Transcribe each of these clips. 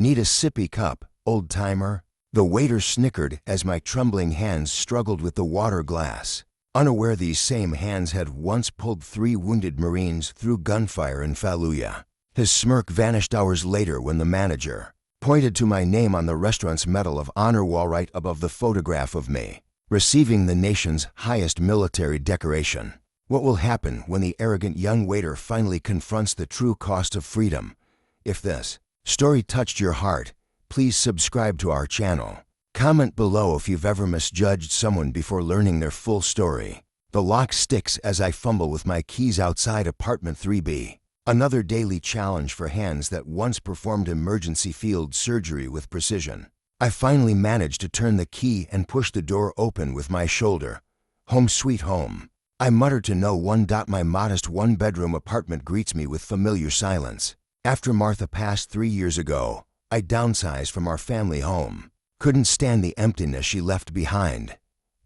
Need a sippy cup, old-timer? The waiter snickered as my trembling hands struggled with the water glass, unaware these same hands had once pulled 3 wounded Marines through gunfire in Fallujah. His smirk vanished hours later when the manager pointed to my name on the restaurant's Medal of Honor wall right above the photograph of me, receiving the nation's highest military decoration. What will happen when the arrogant young waiter finally confronts the true cost of freedom? If this story touched your heart, please subscribe to our channel. Comment below if you've ever misjudged someone before learning their full story. The lock sticks as I fumble with my keys outside apartment 3B. Another daily challenge for hands that once performed emergency field surgery with precision. I finally managed to turn the key and push the door open with my shoulder. Home sweet home. I mutter to no one. My modest one-bedroom apartment greets me with familiar silence. After Martha passed 3 years ago, I downsized from our family home. Couldn't stand the emptiness she left behind.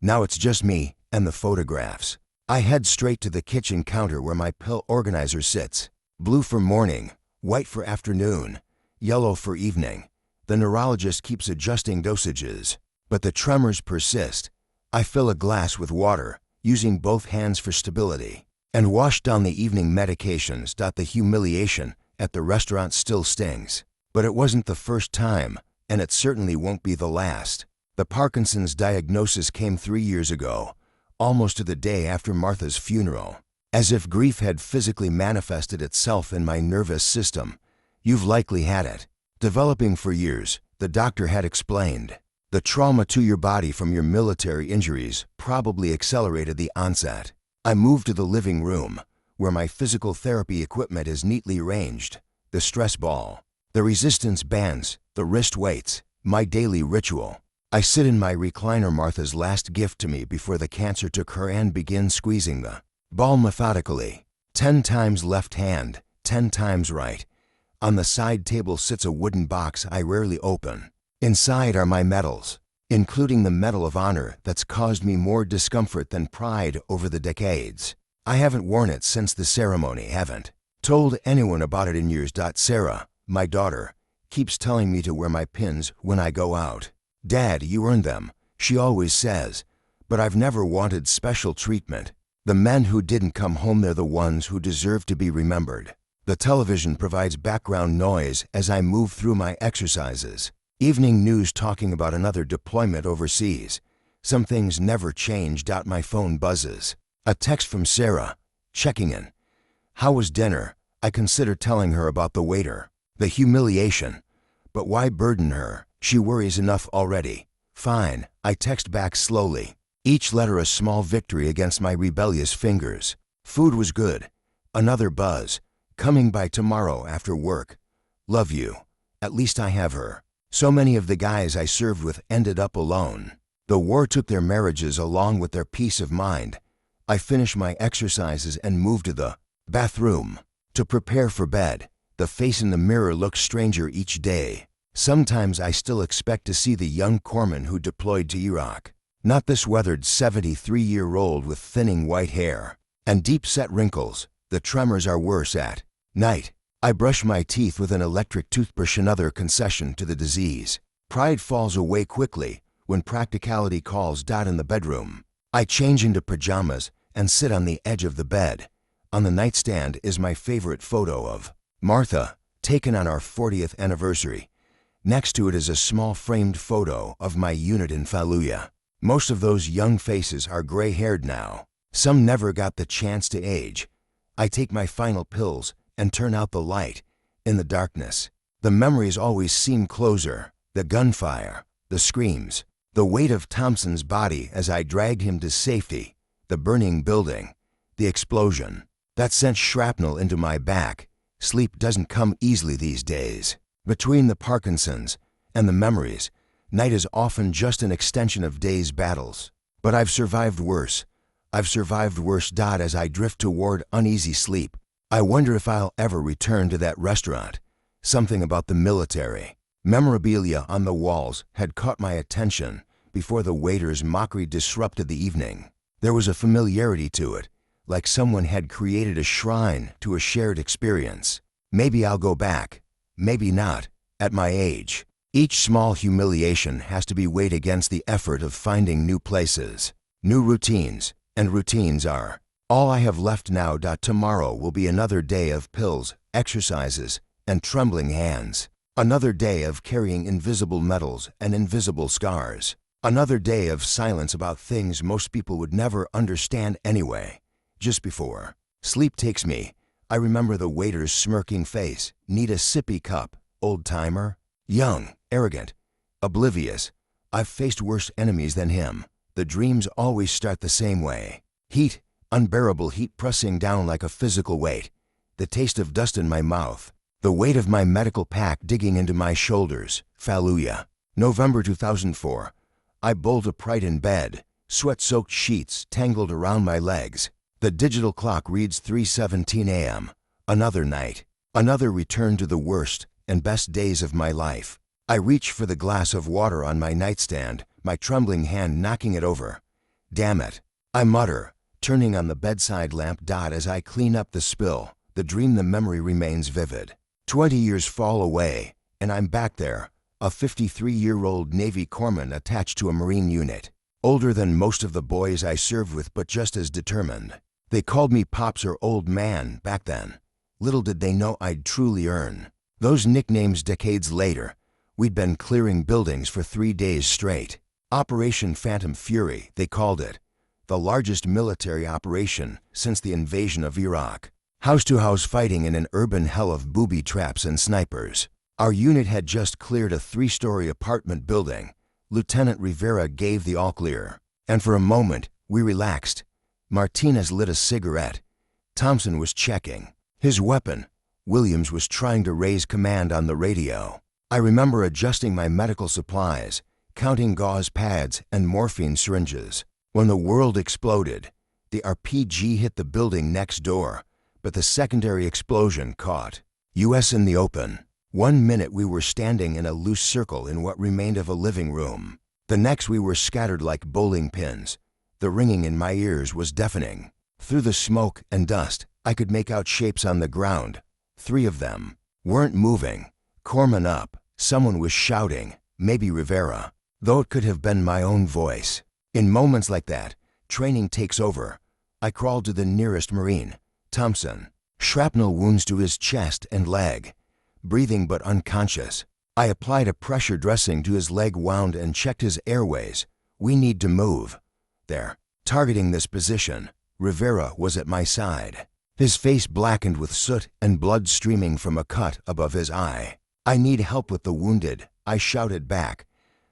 Now it's just me and the photographs. I head straight to the kitchen counter where my pill organizer sits. Blue for morning, white for afternoon, yellow for evening. The neurologist keeps adjusting dosages, but the tremors persist. I fill a glass with water, using both hands for stability, and wash down the evening medications. The humiliation at the restaurant still stings. But it wasn't the first time, and it certainly won't be the last. The Parkinson's diagnosis came 3 years ago, almost to the day after Martha's funeral. As if grief had physically manifested itself in my nervous system. You've likely had it. Developing for years, the doctor had explained. The trauma to your body from your military injuries probably accelerated the onset. I moved to the living room, where my physical therapy equipment is neatly arranged. The stress ball, the resistance bands, the wrist weights, my daily ritual. I sit in my recliner, Martha's last gift to me before the cancer took her, and begin squeezing the ball methodically. 10 times left hand, 10 times right. On the side table sits a wooden box I rarely open. Inside are my medals, including the Medal of Honor that's caused me more discomfort than pride over the decades. I haven't worn it since the ceremony, haven't told anyone about it in years. Sarah, my daughter, keeps telling me to wear my pins when I go out. Dad, you earned them, she always says, but I've never wanted special treatment. The men who didn't come home, they're the ones who deserve to be remembered. The television provides background noise as I move through my exercises. Evening news talking about another deployment overseas. Some things never change. My phone buzzes. A text from Sarah, checking in. How was dinner? I consider telling her about the waiter. The humiliation. But why burden her? She worries enough already. Fine, I text back slowly. Each letter a small victory against my rebellious fingers. Food was good. Another buzz. Coming by tomorrow after work. Love you. At least I have her. So many of the guys I served with ended up alone. The war took their marriages along with their peace of mind. I finish my exercises and move to the bathroom to prepare for bed. The face in the mirror looks stranger each day. Sometimes I still expect to see the young corpsman who deployed to Iraq. Not this weathered 73-year-old with thinning white hair and deep-set wrinkles. The tremors are worse at night. I brush my teeth with an electric toothbrush, another concession to the disease. Pride falls away quickly when practicality calls. In the bedroom, I change into pajamas and sit on the edge of the bed. On the nightstand is my favorite photo of Martha, taken on our 40th anniversary. Next to it is a small framed photo of my unit in Fallujah. Most of those young faces are gray-haired now. Some never got the chance to age. I take my final pills and turn out the light. In the darkness, the memories always seem closer. The gunfire, the screams, the weight of Thompson's body as I dragged him to safety, the burning building, the explosion that sent shrapnel into my back. Sleep doesn't come easily these days. Between the Parkinson's and the memories, night is often just an extension of day's battles. But I've survived worse. I've survived worse. As I drift toward uneasy sleep, I wonder if I'll ever return to that restaurant. Something about the military memorabilia on the walls had caught my attention before the waiter's mockery disrupted the evening. There was a familiarity to it, like someone had created a shrine to a shared experience. Maybe I'll go back, maybe not. At my age, each small humiliation has to be weighed against the effort of finding new places, new routines, and routines are all I have left now. Tomorrow will be another day of pills, exercises, and trembling hands. Another day of carrying invisible medals and invisible scars. Another day of silence about things most people would never understand anyway. Just before sleep takes me, I remember the waiter's smirking face. Need a sippy cup, old timer? Young, arrogant, oblivious. I've faced worse enemies than him. The dreams always start the same way. Heat, unbearable heat pressing down like a physical weight. The taste of dust in my mouth. The weight of my medical pack digging into my shoulders. Fallujah. November 2004. I bolt upright in bed, sweat-soaked sheets tangled around my legs. The digital clock reads 3:17 a.m. Another night. Another return to the worst and best days of my life. I reach for the glass of water on my nightstand, my trembling hand knocking it over. Damn it, I mutter, turning on the bedside lamp. As I clean up the spill, the dream, the memory remains vivid. 20 years fall away, and I'm back there, a 53-year-old Navy corpsman attached to a Marine unit. Older than most of the boys I served with, but just as determined. They called me Pops or Old Man back then. Little did they know I'd truly earn those nicknames decades later. We'd been clearing buildings for 3 days straight. Operation Phantom Fury, they called it. The largest military operation since the invasion of Iraq. House-to-house fighting in an urban hell of booby traps and snipers. Our unit had just cleared a 3-story apartment building. Lieutenant Rivera gave the all-clear. And for a moment, we relaxed. Martinez lit a cigarette. Thompson was checking his weapon. Williams was trying to raise command on the radio. I remember adjusting my medical supplies, counting gauze pads and morphine syringes. When the world exploded, the RPG hit the building next door, but the secondary explosion caught us in the open. 1 minute we were standing in a loose circle in what remained of a living room. The next we were scattered like bowling pins. The ringing in my ears was deafening. Through the smoke and dust, I could make out shapes on the ground. 3 of them weren't moving. Corpsman up. Someone was shouting, maybe Rivera, though it could have been my own voice. In moments like that, training takes over. I crawled to the nearest Marine, Thompson. Shrapnel wounds to his chest and leg. Breathing but unconscious. I applied a pressure dressing to his leg wound and checked his airways. We need to move. There, targeting this position, Rivera was at my side. His face blackened with soot and blood streaming from a cut above his eye. I need help with the wounded, I shouted back.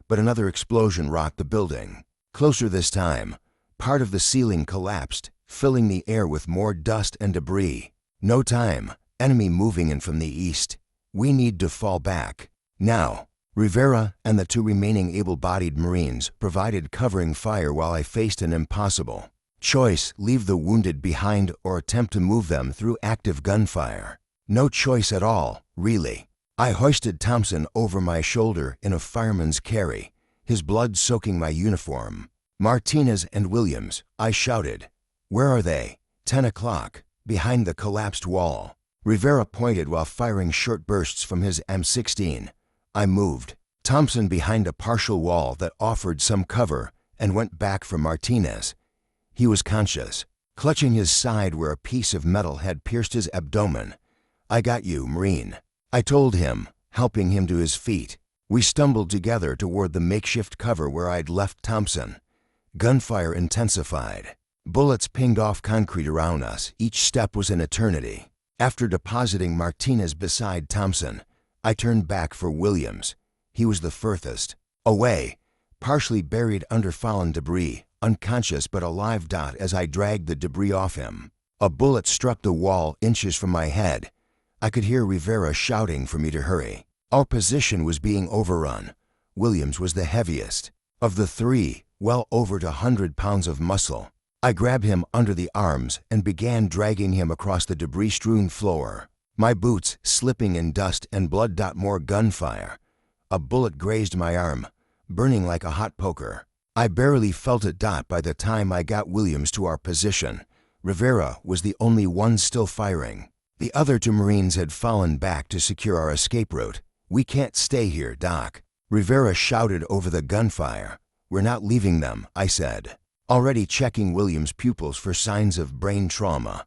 But another explosion rocked the building. Closer this time. Part of the ceiling collapsed, filling the air with more dust and debris. No time. Enemy moving in from the east. We need to fall back. Now. Rivera and the 2 remaining able-bodied Marines provided covering fire while I faced an impossible choice: leave the wounded behind or attempt to move them through active gunfire. No choice at all, really. I hoisted Thompson over my shoulder in a fireman's carry, his blood soaking my uniform. Martinez and Williams, I shouted. Where are they? 10 o'clock, behind the collapsed wall. Rivera pointed while firing short bursts from his M16. I moved Thompson behind a partial wall that offered some cover and went back for Martinez. He was conscious, clutching his side where a piece of metal had pierced his abdomen. I got you, Marine, I told him, helping him to his feet. We stumbled together toward the makeshift cover where I'd left Thompson. Gunfire intensified. Bullets pinged off concrete around us. Each step was an eternity. After depositing Martinez beside Thompson, I turned back for Williams. He was the furthest away, partially buried under fallen debris, unconscious but alive. As I dragged the debris off him, a bullet struck the wall inches from my head. I could hear Rivera shouting for me to hurry. Our position was being overrun. Williams was the heaviest of the 3, well over 100 pounds of muscle. I grabbed him under the arms and began dragging him across the debris-strewn floor. My boots slipping in dust and blood. More gunfire. A bullet grazed my arm, burning like a hot poker. I barely felt it. By the time I got Williams to our position, Rivera was the only one still firing. The other 2 Marines had fallen back to secure our escape route. "We can't stay here, Doc," Rivera shouted over the gunfire. "We're not leaving them," I said, already checking William's pupils for signs of brain trauma.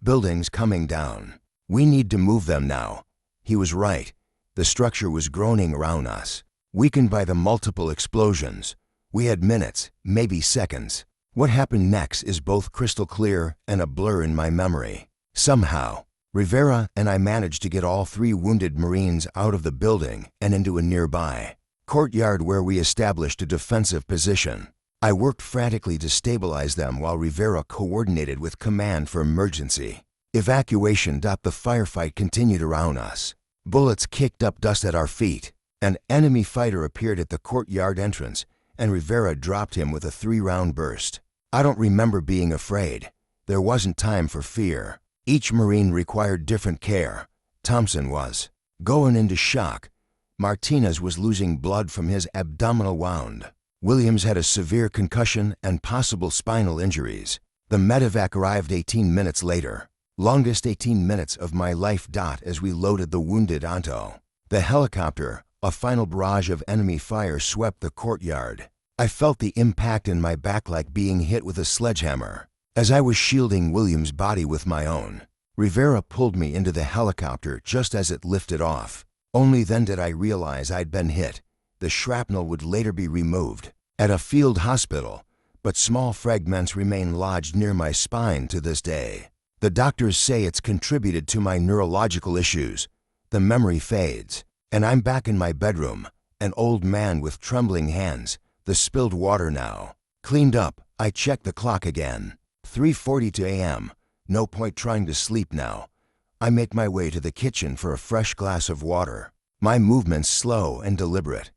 "Buildings coming down. We need to move them now." He was right. The structure was groaning around us, weakened by the multiple explosions. We had minutes, maybe seconds. What happened next is both crystal clear and a blur in my memory. Somehow, Rivera and I managed to get all 3 wounded Marines out of the building and into a nearby courtyard where we established a defensive position. I worked frantically to stabilize them while Rivera coordinated with command for emergency evacuation. The firefight continued around us. Bullets kicked up dust at our feet. An enemy fighter appeared at the courtyard entrance, and Rivera dropped him with a 3-round burst. I don't remember being afraid. There wasn't time for fear. Each Marine required different care. Thompson was going into shock. Martinez was losing blood from his abdominal wound. Williams had a severe concussion and possible spinal injuries. The medevac arrived 18 minutes later. Longest 18 minutes of my life. As we loaded the wounded onto the helicopter, a final barrage of enemy fire swept the courtyard. I felt the impact in my back like being hit with a sledgehammer. As I was shielding Williams' body with my own, Rivera pulled me into the helicopter just as it lifted off. Only then did I realize I'd been hit. The shrapnel would later be removed at a field hospital, but small fragments remain lodged near my spine to this day. The doctors say it's contributed to my neurological issues. The memory fades, and I'm back in my bedroom, an old man with trembling hands, the spilled water now cleaned up. I checked the clock again. 3:42 a.m. No point trying to sleep now. I make my way to the kitchen for a fresh glass of water. My movements slow and deliberate.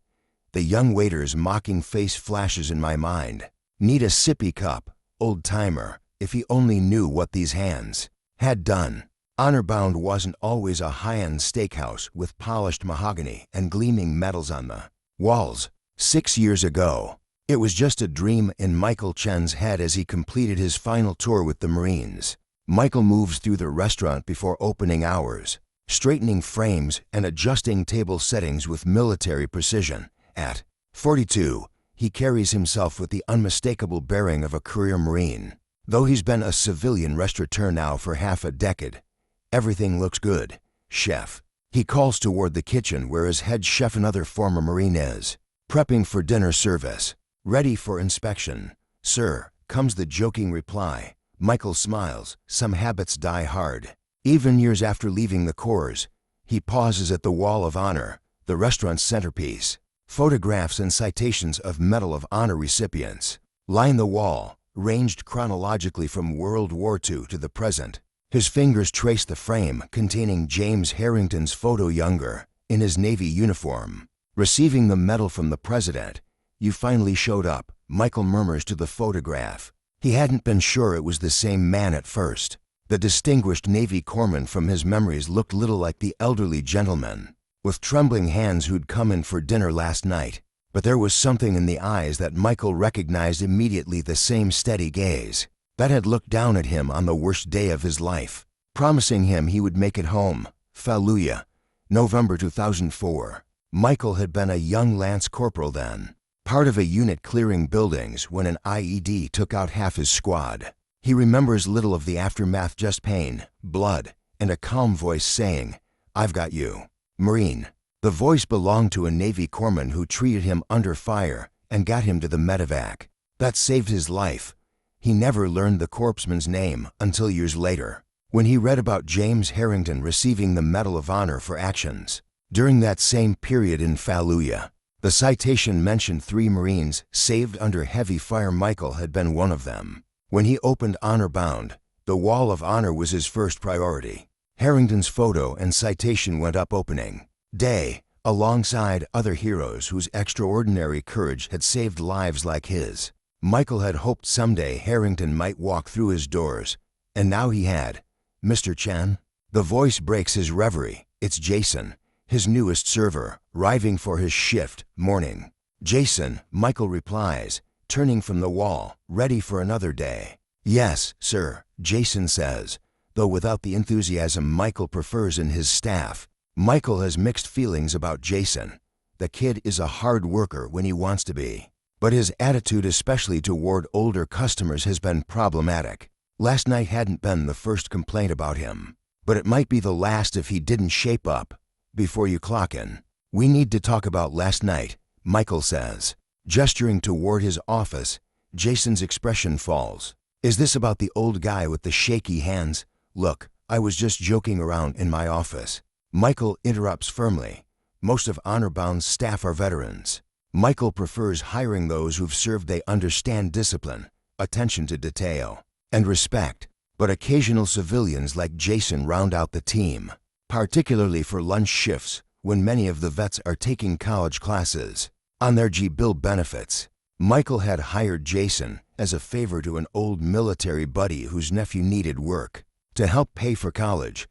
The young waiter's mocking face flashes in my mind. "Need a sippy cup, old timer." If he only knew what these hands had done. Honor-bound wasn't always a high-end steakhouse with polished mahogany and gleaming metals on the walls. 6 years ago, it was just a dream in Michael Chen's head as he completed his final tour with the Marines. Michael moves through the restaurant before opening hours, straightening frames and adjusting table settings with military precision. At 42, he carries himself with the unmistakable bearing of a career Marine. Though he's been a civilian restaurateur now for half a decade, everything looks good, chef. He calls toward the kitchen where his head chef, another former Marine, is prepping for dinner service. "Ready for inspection, sir," comes the joking reply. Michael smiles. Some habits die hard. Even years after leaving the Corps, he pauses at the Wall of Honor, the restaurant's centerpiece. Photographs and citations of Medal of Honor recipients line the wall, ranged chronologically from World War II to the present. His fingers trace the frame containing James Harrington's photo younger, in his Navy uniform, receiving the medal from the President. "You finally showed up," Michael murmurs to the photograph. He hadn't been sure it was the same man at first. The distinguished Navy corpsman from his memories looked little like the elderly gentleman with trembling hands who'd come in for dinner last night. But there was something in the eyes that Michael recognized immediately, the same steady gaze that had looked down at him on the worst day of his life, promising him he would make it home. Fallujah, November 2004. Michael had been a young lance corporal then, part of a unit clearing buildings when an IED took out half his squad. He remembers little of the aftermath, just pain, blood, and a calm voice saying, "I've got you, Marine." The voice belonged to a Navy corpsman who treated him under fire and got him to the medevac. That saved his life. He never learned the corpsman's name until years later, when he read about James Harrington receiving the Medal of Honor for actions during that same period in Fallujah. The citation mentioned 3 Marines saved under heavy fire. Michael had been one of them. When he opened Honor-bound, the Wall of Honor was his first priority. Harrington's photo and citation went up opening day, alongside other heroes whose extraordinary courage had saved lives like his. Michael had hoped someday Harrington might walk through his doors, and now he had. "Mr. Chen?" The voice breaks his reverie. It's Jason, his newest server, arriving for his shift. "Morning, Jason," Michael replies, turning from the wall, ready for another day. "Yes, sir," Jason says, though without the enthusiasm Michael prefers in his staff. Michael has mixed feelings about Jason. The kid is a hard worker when he wants to be, but his attitude, especially toward older customers, has been problematic. Last night hadn't been the first complaint about him, but it might be the last if he didn't shape up before you clock in. We need to talk about last night, Michael says. Gesturing toward his office, Jason's expression falls. Is this about the old guy with the shaky hands? Look, I was just joking around in my office. Michael interrupts firmly. Most of Honor-Bound's staff are veterans. Michael prefers hiring those who've served. They understand discipline, attention to detail, and respect. But occasional civilians like Jason round out the team, particularly for lunch shifts when many of the vets are taking college classes on their G-Bill benefits. Michael had hired Jason as a favor to an old military buddy whose nephew needed work to help pay for college.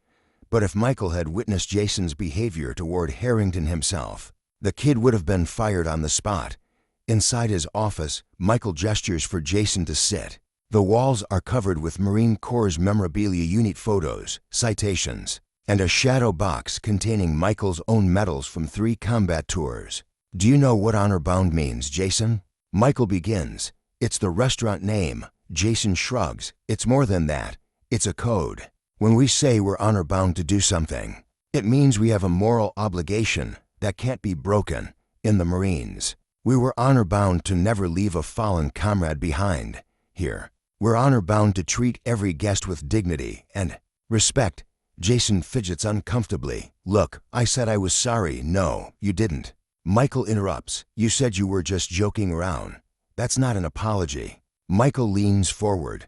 But if Michael had witnessed Jason's behavior toward Harrington himself, the kid would have been fired on the spot. Inside his office, Michael gestures for Jason to sit. The walls are covered with Marine Corps memorabilia unit photos, citations, and a shadow box containing Michael's own medals from 3 combat tours. Do you know what Honor-Bound means, Jason? Michael begins. It's the restaurant name. Jason shrugs. It's more than that. It's a code. When we say we're honor-bound to do something, it means we have a moral obligation that can't be broken. In the Marines, we were honor-bound to never leave a fallen comrade behind. Here, we're honor-bound to treat every guest with dignity and respect. Jason fidgets uncomfortably. Look, I said I was sorry. No, you didn't. Michael interrupts. You said you were just joking around. That's not an apology. Michael leans forward.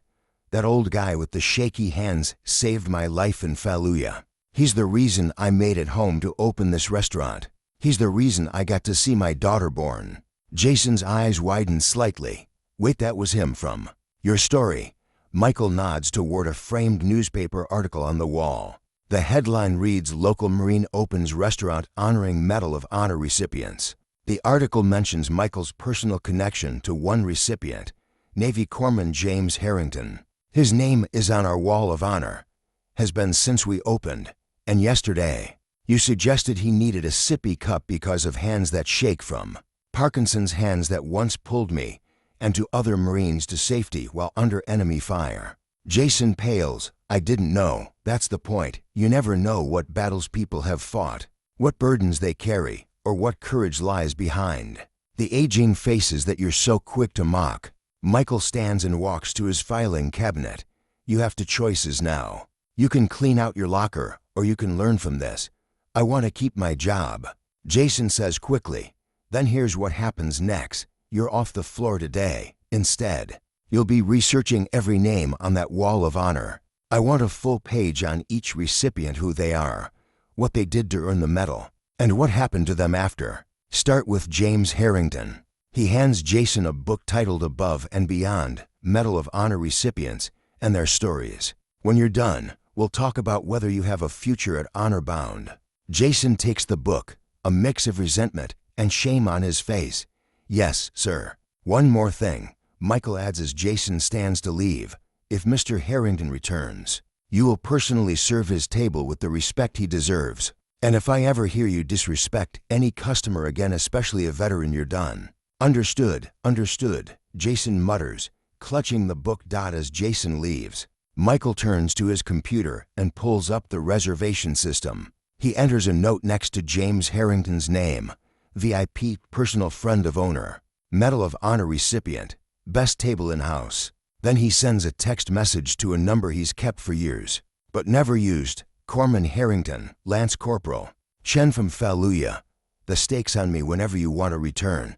That old guy with the shaky hands saved my life in Fallujah. He's the reason I made it home to open this restaurant. He's the reason I got to see my daughter born. Jason's eyes widen slightly. Wait, that was him from your story. Michael nods toward a framed newspaper article on the wall. The headline reads, Local Marine opens restaurant honoring Medal of Honor recipients. The article mentions Michael's personal connection to one recipient, Navy Corpsman James Harrington. His name is on our wall of honor. Has been since we opened. And yesterday, you suggested he needed a sippy cup because of hands that shake from Parkinson's, hands that once pulled me and to other Marines to safety while under enemy fire. Jason pales. I didn't know. That's the point. You never know what battles people have fought, what burdens they carry, or what courage lies behind the aging faces that you're so quick to mock. Michael stands and walks to his filing cabinet. You have two choices now. You can clean out your locker, or you can learn from this. I want to keep my job, Jason says quickly. Then here's what happens next. You're off the floor today. Instead, you'll be researching every name on that wall of honor. I want a full page on each recipient, who they are, what they did to earn the medal, and what happened to them after. Start with James Harrington. He hands Jason a book titled Above and Beyond, Medal of Honor recipients and their stories. When you're done, we'll talk about whether you have a future at Honor-Bound. Jason takes the book, a mix of resentment and shame on his face. Yes, sir. One more thing, Michael adds as Jason stands to leave. If Mr. Harrington returns, you will personally serve his table with the respect he deserves. And if I ever hear you disrespect any customer again, especially a veteran, you're done. Understood, understood, Jason mutters, clutching the book. As Jason leaves, Michael turns to his computer and pulls up the reservation system. He enters a note next to James Harrington's name. VIP, personal friend of owner, Medal of Honor recipient, best table in house. Then he sends a text message to a number he's kept for years, but never used. Corpsman Harrington, Lance Corporal, Chen from Fallujah. The stakes on me whenever you want to return.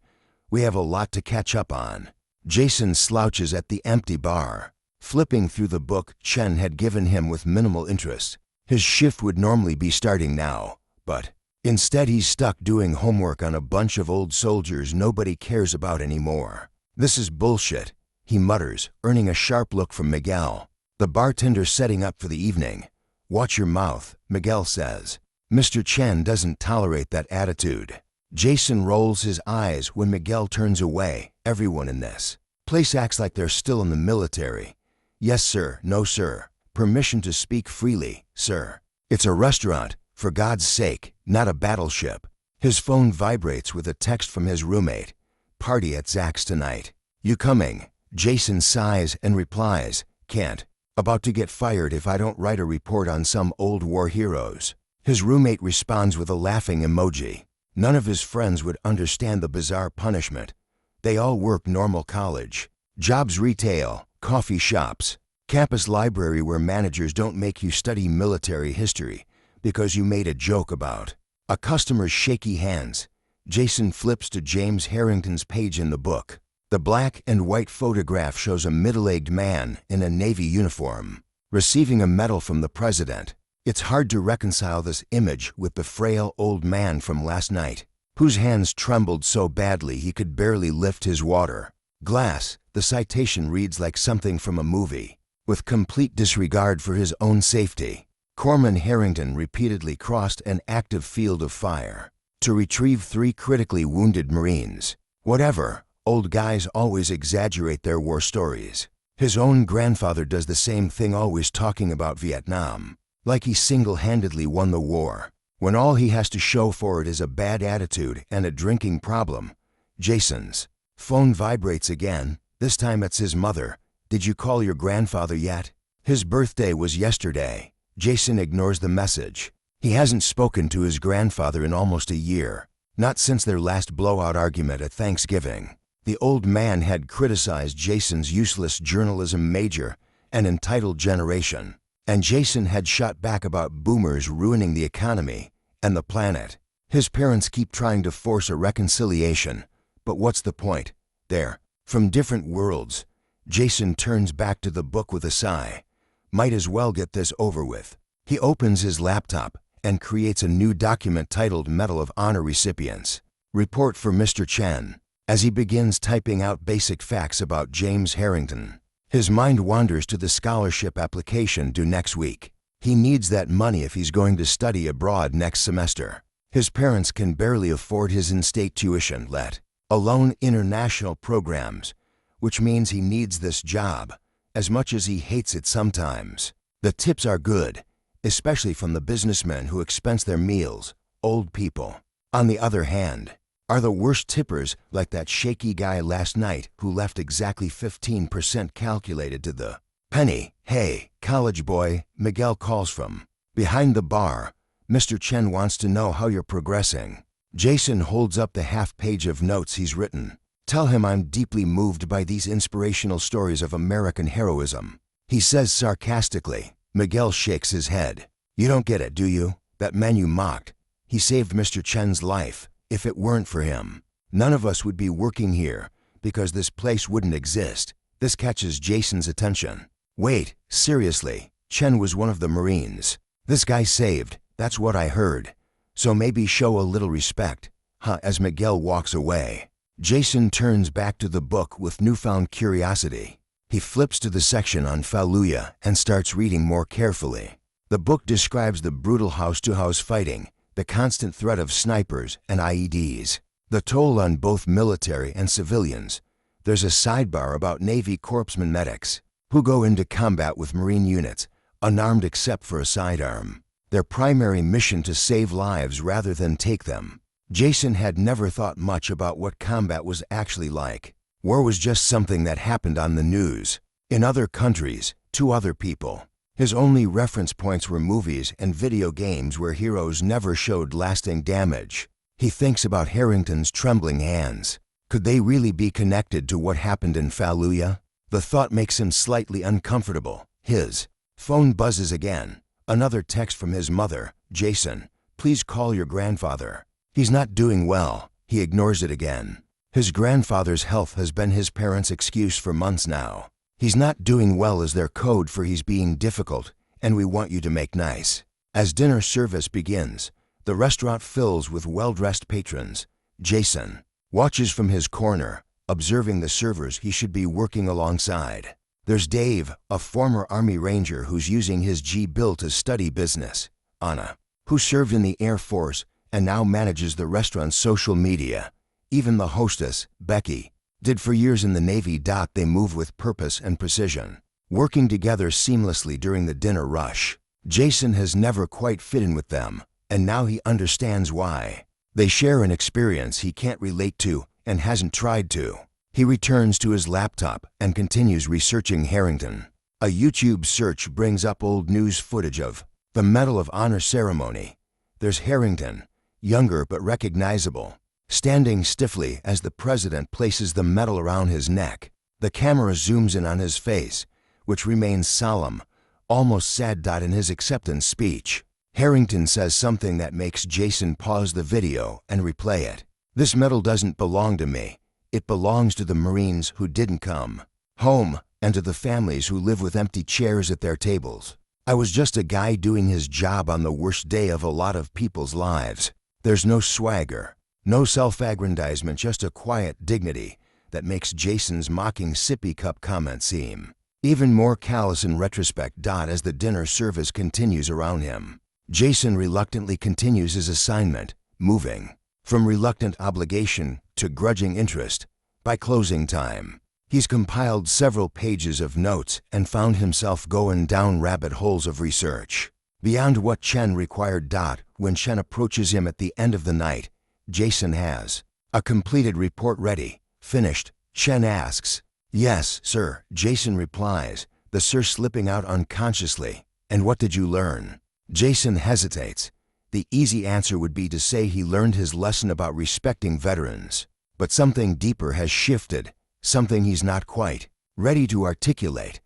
We have a lot to catch up on. Jason slouches at the empty bar, flipping through the book Chen had given him with minimal interest. His shift would normally be starting now, but instead he's stuck doing homework on a bunch of old soldiers nobody cares about anymore. This is bullshit, he mutters, earning a sharp look from Miguel, the bartender setting up for the evening. Watch your mouth, Miguel says. Mr. Chen doesn't tolerate that attitude. Jason rolls his eyes when Miguel turns away. Everyone in this place acts like they're still in the military. Yes, sir. No, sir. Permission to speak freely, sir. It's a restaurant. For God's sake, not a battleship. His phone vibrates with a text from his roommate. Party at Zach's tonight. You coming? Jason sighs and replies, can't. About to get fired if I don't write a report on some old war heroes. His roommate responds with a laughing emoji. None of his friends would understand the bizarre punishment. They all work normal college. Jobs retail, coffee shops, campus library where managers don't make you study military history because you made a joke about a customer's shaky hands. Jason flips to James Harrington's page in the book. The black and white photograph shows a middle-aged man in a Navy uniform, receiving a medal from the president. It's hard to reconcile this image with the frail old man from last night, whose hands trembled so badly he could barely lift his water glass. The citation reads like something from a movie. With complete disregard for his own safety, Corpsman Harrington repeatedly crossed an active field of fire to retrieve 3 critically wounded Marines. Whatever. Old guys always exaggerate their war stories. His own grandfather does the same thing, always talking about Vietnam, like he single-handedly won the war, when all he has to show for it is a bad attitude and a drinking problem. Jason's phone vibrates again. This time it's his mother. Did you call your grandfather yet? His birthday was yesterday. Jason ignores the message. He hasn't spoken to his grandfather in almost a year, not since their last blowout argument at Thanksgiving. The old man had criticized Jason's useless journalism major, an entitled generation, and Jason had shot back about boomers ruining the economy and the planet. His parents keep trying to force a reconciliation, but what's the point? They're from different worlds. Jason turns back to the book with a sigh. Might as well get this over with. He opens his laptop and creates a new document titled Medal of Honor Recipients. Report for Mr. Chen. As he begins typing out basic facts about James Harrington, his mind wanders to the scholarship application due next week. He needs that money if he's going to study abroad next semester. His parents can barely afford his in-state tuition, let alone international programs, which means he needs this job as much as he hates it sometimes. The tips are good, especially from the businessmen who expense their meals. Old people, on the other hand, are the worst tippers, like that Shaky guy last night who left exactly 15% calculated to the penny. Hey, college boy, Miguel calls from behind the bar. Mr. Chen wants to know how you're progressing. Jason holds up the half-page of notes he's written. Tell him I'm deeply moved by these inspirational stories of American heroism, he says sarcastically. Miguel shakes his head. You don't get it, do you? That man you mocked, he saved Mr. Chen's life. If it weren't for him, none of us would be working here, because this place wouldn't exist. This catches Jason's attention. Wait, seriously, Chen was one of the Marines. This guy saved, that's what I heard. So maybe show a little respect, huh? As Miguel walks away, Jason turns back to the book with newfound curiosity. He flips to the section on Fallujah and starts reading more carefully. The book describes the brutal house-to-house fighting, the constant threat of snipers and IEDs, the toll on both military and civilians. There's a sidebar about Navy Corpsman medics who go into combat with Marine units, unarmed except for a sidearm. Their primary mission to save lives rather than take them. Jason had never thought much about what combat was actually like. War was just something that happened on the news, in other countries, to other people. His only reference points were movies and video games where heroes never showed lasting damage. He thinks about Harrington's trembling hands. Could they really be connected to what happened in Fallujah? The thought makes him slightly uncomfortable. His phone buzzes again. Another text from his mother. Jason, please call your grandfather. He's not doing well. He ignores it again. His grandfather's health has been his parents' excuse for months now. He's not doing well is their code for he's being difficult, and we want you to make nice. As dinner service begins, the restaurant fills with well-dressed patrons. Jason watches from his corner, observing the servers he should be working alongside. There's Dave, a former Army Ranger who's using his G-bill to study business. Anna, who served in the Air Force and now manages the restaurant's social media. Even the hostess, Becky, did for years in the Navy. They move with purpose and precision, working together seamlessly during the dinner rush. Jason has never quite fit in with them. and now he understands why. They share an experience he can't relate to and hasn't tried to. He returns to his laptop and continues researching Harrington. A YouTube search brings up old news footage of the Medal of Honor ceremony. There's Harrington, younger but recognizable, standing stiffly as the president places the medal around his neck. The camera zooms in on his face, which remains solemn, almost sad. In his acceptance speech, Harrington says something that makes Jason pause the video and replay it. "This medal doesn't belong to me. It belongs to the Marines who didn't come home and to the families who live with empty chairs at their tables. I was just a guy doing his job on the worst day of a lot of people's lives." There's no swagger, no self-aggrandizement, just a quiet dignity that makes Jason's mocking sippy cup comment seem even more callous in retrospect. As the dinner service continues around him, Jason reluctantly continues his assignment, moving from reluctant obligation to grudging interest. By closing time, he's compiled several pages of notes and found himself going down rabbit holes of research beyond what Chen required. When Chen approaches him at the end of the night, Jason has a completed report ready. "Finished?" Chen asks. "Yes, sir," Jason replies, the sir slipping out unconsciously. "And what did you learn?" Jason hesitates. The easy answer would be to say he learned his lesson about respecting veterans. But something deeper has shifted, something he's not quite ready to articulate.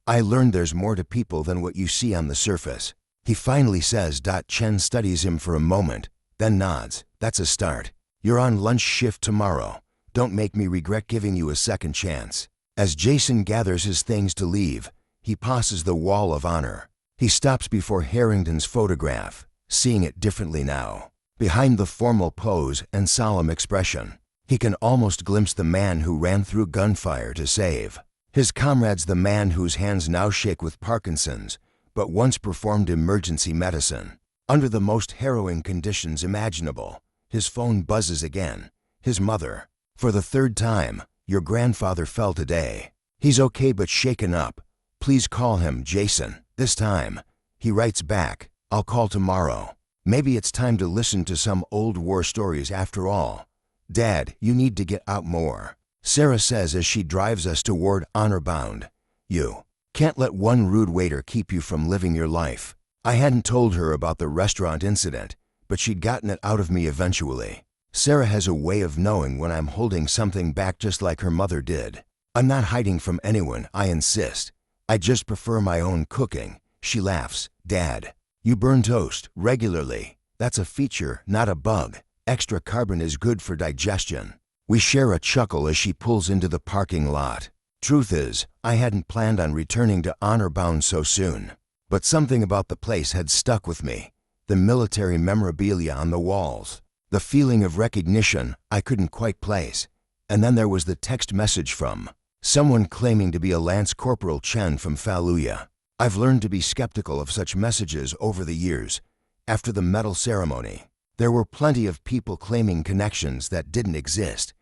"I learned there's more to people than what you see on the surface," he finally says. Chen studies him for a moment, then nods. "That's a start. You're on lunch shift tomorrow. Don't make me regret giving you a second chance." As Jason gathers his things to leave, he passes the wall of honor. He stops before Harrington's photograph, seeing it differently now. Behind the formal pose and solemn expression, he can almost glimpse the man who ran through gunfire to save his comrades, the man whose hands now shake with Parkinson's, but once performed emergency medicine under the most harrowing conditions imaginable. His phone buzzes again. His mother. "For the third time, your grandfather fell today. He's okay but shaken up. Please call him, Jason." This time, he writes back, "I'll call tomorrow. Maybe it's time to listen to some old war stories after all. Dad, you need to get out more," Sarah says as she drives us toward Honor Bound. "You can't let one rude waiter keep you from living your life." I hadn't told her about the restaurant incident, but she'd gotten it out of me eventually. Sarah has a way of knowing when I'm holding something back, just like her mother did. "I'm not hiding from anyone, I insist. I just prefer my own cooking." She laughs. "Dad, you burn toast regularly. That's a feature, not a bug. Extra carbon is good for digestion." We share a chuckle as she pulls into the parking lot. Truth is, I hadn't planned on returning to Honor Bound so soon. But something about the place had stuck with me. The military memorabilia on the walls, the feeling of recognition I couldn't quite place. And then there was the text message from someone claiming to be a Lance Corporal Chen from Fallujah. I've learned to be skeptical of such messages over the years. After the medal ceremony, there were plenty of people claiming connections that didn't exist.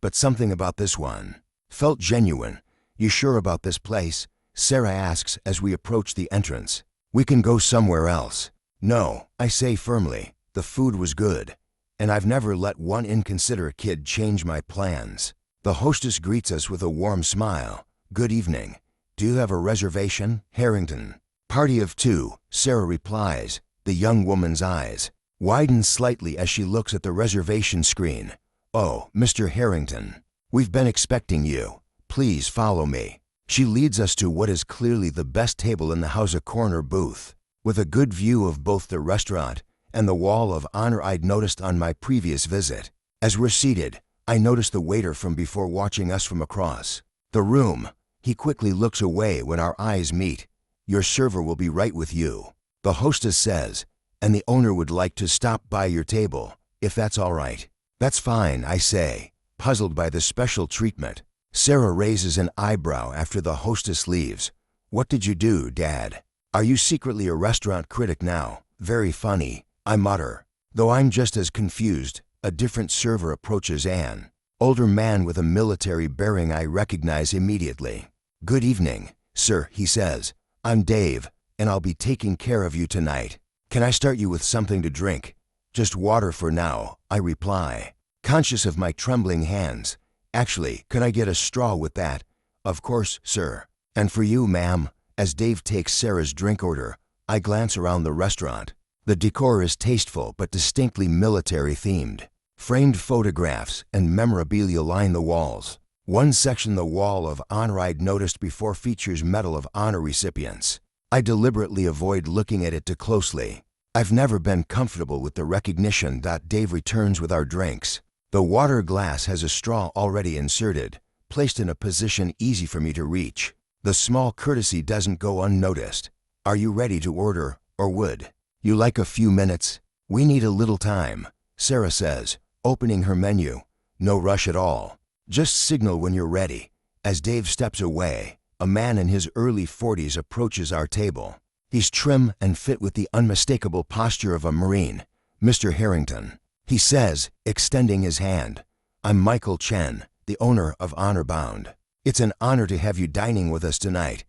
But something about this one felt genuine. "You sure about this place?" Sarah asks as we approach the entrance. "We can go somewhere else." "No," I say firmly. The food was good, and I've never let one inconsiderate kid change my plans. The hostess greets us with a warm smile. "Good evening. Do you have a reservation, Harrington?" "Party of two," Sarah replies. The young woman's eyes widen slightly as she looks at the reservation screen. "Oh, Mr. Harrington, we've been expecting you. Please follow me." She leads us to what is clearly the best table in the house, a corner booth, with a good view of both the restaurant and the wall of honor I'd noticed on my previous visit. As we're seated, I notice the waiter from before watching us from across the room. He quickly looks away when our eyes meet. "Your server will be right with you," the hostess says, "and the owner would like to stop by your table, if that's all right." "That's fine," I say, puzzled by the special treatment. Sarah raises an eyebrow after the hostess leaves. "What did you do, Dad? Are you secretly a restaurant critic now?" "Very funny," I mutter. Though I'm just as confused, a different server approaches an older man with a military bearing I recognize immediately. "Good evening, sir," he says. "I'm Dave, and I'll be taking care of you tonight." "Can I start you with something to drink?" "Just water for now," I reply, conscious of my trembling hands. "Actually, could I get a straw with that?" "Of course, sir." "And for you, ma'am." As Dave takes Sarah's drink order, I glance around the restaurant. The decor is tasteful but distinctly military-themed. Framed photographs and memorabilia line the walls. One section, the Wall of Honor, I'd noticed before, features Medal of Honor recipients. I deliberately avoid looking at it too closely. I've never been comfortable with the recognition. Dave returns with our drinks. The water glass has a straw already inserted, placed in a position easy for me to reach. The small courtesy doesn't go unnoticed. "Are you ready to order, or would you like a few minutes?" "We need a little time," Sarah says, opening her menu. "No rush at all. Just signal when you're ready." As Dave steps away, a man in his early 40s approaches our table. He's trim and fit with the unmistakable posture of a Marine. "Mr. Harrington," he says, extending his hand. "I'm Michael Chen, the owner of Honor Bound. It's an honor to have you dining with us tonight."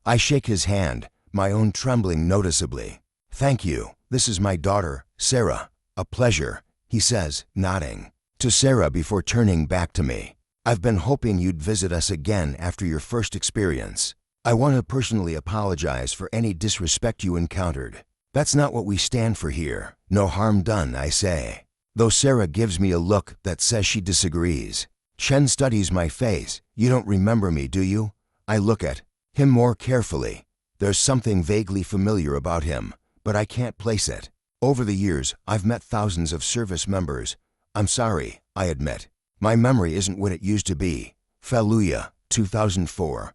I shake his hand, my own trembling noticeably. "Thank you. This is my daughter, Sarah." "A pleasure," he says, nodding to Sarah before turning back to me. "I've been hoping you'd visit us again after your first experience. I want to personally apologize for any disrespect you encountered. That's not what we stand for here." "No harm done," I say, though Sarah gives me a look that says she disagrees. Chen studies my face. "You don't remember me, do you?" I look at him more carefully. There's something vaguely familiar about him, but I can't place it. Over the years, I've met thousands of service members. "I'm sorry," I admit. "My memory isn't what it used to be." "Fallujah, 2004.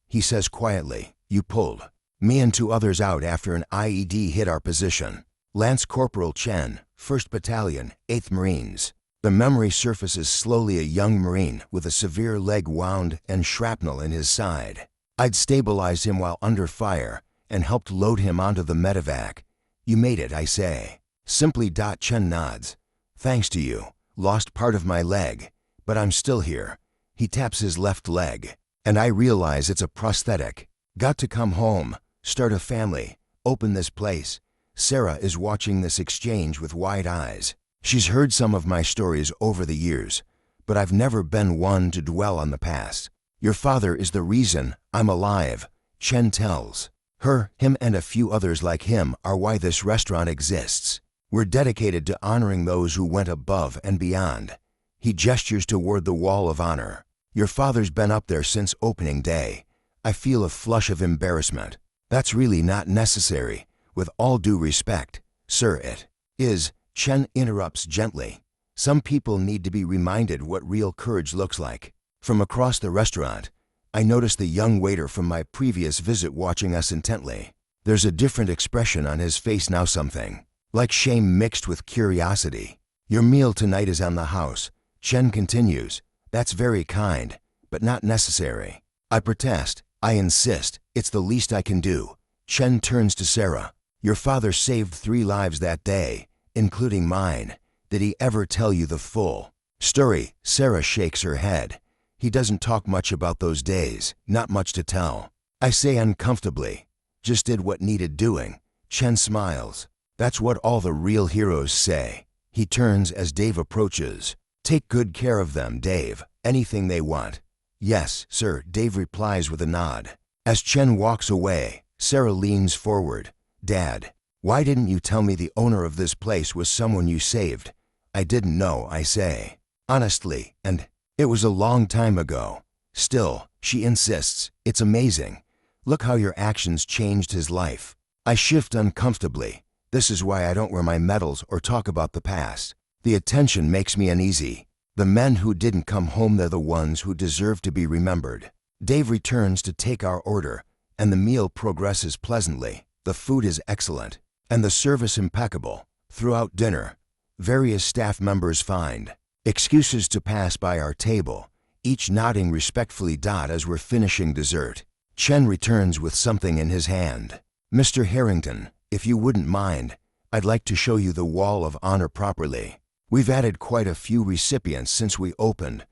He says quietly. "You pulled me and 2 others out after an IED hit our position." "Lance Corporal Chen, 1st Battalion, 8th Marines." The memory surfaces slowly. A young Marine with a severe leg wound and shrapnel in his side. I'd stabilized him while under fire and helped load him onto the medevac. "You made it," I say. Simply. Chen nods. "Thanks to you. Lost part of my leg, but I'm still here." He taps his left leg, and I realize it's a prosthetic. "Got to come home, start a family, open this place." Sarah is watching this exchange with wide eyes. She's heard some of my stories over the years, but I've never been one to dwell on the past. "Your father is the reason I'm alive," Chen tells her. "Him and a few others like him are why this restaurant exists. We're dedicated to honoring those who went above and beyond." He gestures toward the Wall of Honor. "Your father's been up there since opening day." I feel a flush of embarrassment. "That's really not necessary. With all due respect, sir, it is." Chen interrupts gently. "Some people need to be reminded what real courage looks like." From across the restaurant, I notice the young waiter from my previous visit watching us intently. There's a different expression on his face now, something like shame mixed with curiosity. "Your meal tonight is on the house," Chen continues. "That's very kind, but not necessary." I protest. I insist. "It's the least I can do." Chen turns to Sarah. "Your father saved 3 lives that day, including mine. Did he ever tell you the full story?" Sarah shakes her head. "He doesn't talk much about those days. Not much to tell." I say uncomfortably. "Just did what needed doing." Chen smiles. "That's what all the real heroes say." He turns as Dave approaches. "Take good care of them, Dave. Anything they want." "Yes, sir," Dave replies with a nod. As Chen walks away, Sarah leans forward. "Dad, why didn't you tell me the owner of this place was someone you saved?" "I didn't know," I say. "Honestly, and it was a long time ago." Still, she insists. "It's amazing. Look how your actions changed his life." I shift uncomfortably. This is why I don't wear my medals or talk about the past. The attention makes me uneasy. The men who didn't come home, they're the ones who deserve to be remembered. Dave returns to take our order, and the meal progresses pleasantly. The food is excellent, and the service impeccable. Throughout dinner, various staff members find excuses to pass by our table, each nodding respectfully. As we're finishing dessert, Chen returns with something in his hand. "Mr. Harrington, if you wouldn't mind, I'd like to show you the Wall of Honor properly. We've added quite a few recipients since we opened."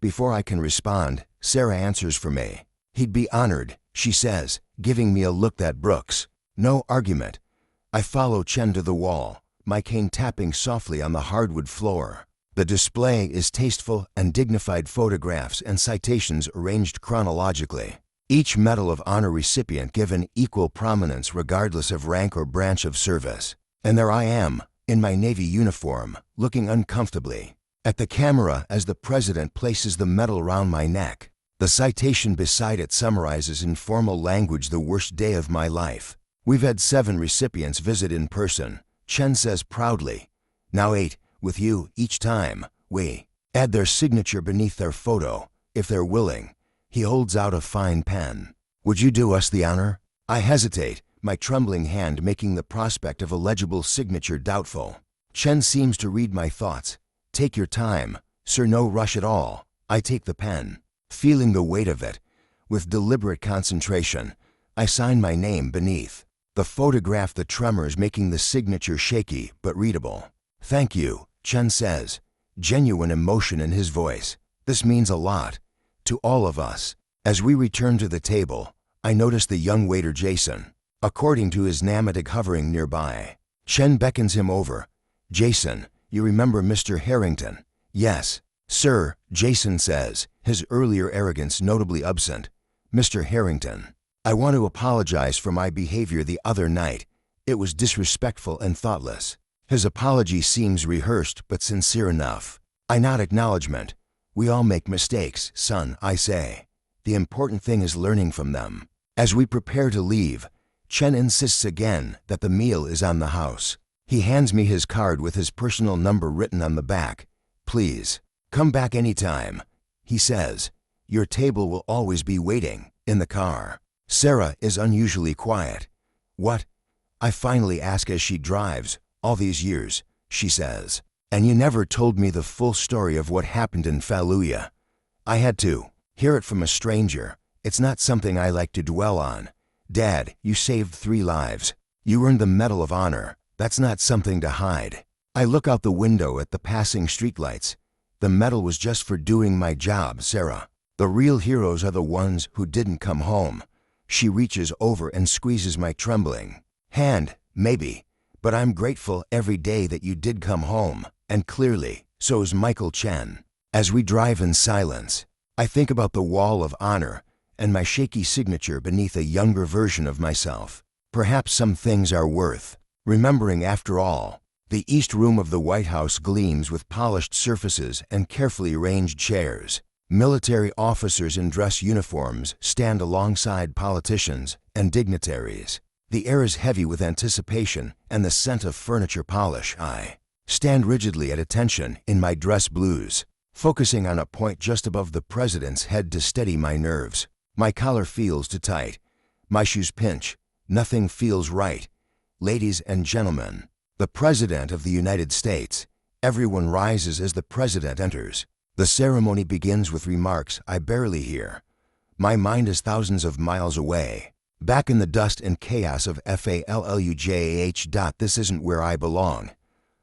Before I can respond, Sarah answers for me. "He'd be honored," she says, giving me a look that brooks no argument. I follow Chen to the wall, my cane tapping softly on the hardwood floor. The display is tasteful and dignified, photographs and citations arranged chronologically. Each Medal of Honor recipient given equal prominence regardless of rank or branch of service. And there I am, in my Navy uniform, looking uncomfortably at the camera as the President places the medal around my neck. The citation beside it summarizes in formal language the worst day of my life. We've had 7 recipients visit in person, Chen says proudly. Now 8, with you, each time. We add their signature beneath their photo, if they're willing. He holds out a fine pen. Would you do us the honor? I hesitate, my trembling hand making the prospect of a legible signature doubtful. Chen seems to read my thoughts. Take your time, sir, no rush at all. I take the pen, feeling the weight of it. With deliberate concentration, I sign my name beneath. The photograph, the tremors making the signature shaky but readable. Thank you, Chen says, genuine emotion in his voice. This means a lot. To all of us. As we return to the table, I notice the young waiter Jason, according to his pneumatic hovering nearby. Chen beckons him over. Jason, you remember Mr. Harrington? Yes, sir, Jason says, his earlier arrogance notably absent. Mr. Harrington, I want to apologize for my behavior the other night. It was disrespectful and thoughtless. His apology seems rehearsed but sincere enough. I nod acknowledgement. We all make mistakes, son, I say. The important thing is learning from them. As we prepare to leave, Chen insists again that the meal is on the house. He hands me his card with his personal number written on the back. Please, come back anytime, he says. Your table will always be waiting, in the car. Sarah is unusually quiet. What? I finally ask as she drives. All these years, she says. And you never told me the full story of what happened in Fallujah. I had to hear it from a stranger. It's not something I like to dwell on. Dad, you saved 3 lives. You earned the Medal of Honor. That's not something to hide. I look out the window at the passing streetlights. The medal was just for doing my job, Sarah. The real heroes are the ones who didn't come home. She reaches over and squeezes my trembling hand. Maybe, but I'm grateful every day that you did come home. And clearly, so is Michael Chen. As we drive in silence, I think about the Wall of Honor and my shaky signature beneath a younger version of myself. Perhaps some things are worth remembering after all. The East Room of the White House gleams with polished surfaces and carefully arranged chairs. Military officers in dress uniforms stand alongside politicians and dignitaries. The air is heavy with anticipation and the scent of furniture polish. I stand rigidly at attention in my dress blues, focusing on a point just above the President's head to steady my nerves. My collar feels too tight. My shoes pinch. Nothing feels right. Ladies and gentlemen, the President of the United States. Everyone rises as the President enters. The ceremony begins with remarks I barely hear. My mind is thousands of miles away, back in the dust and chaos of Fallujah. This isn't where I belong.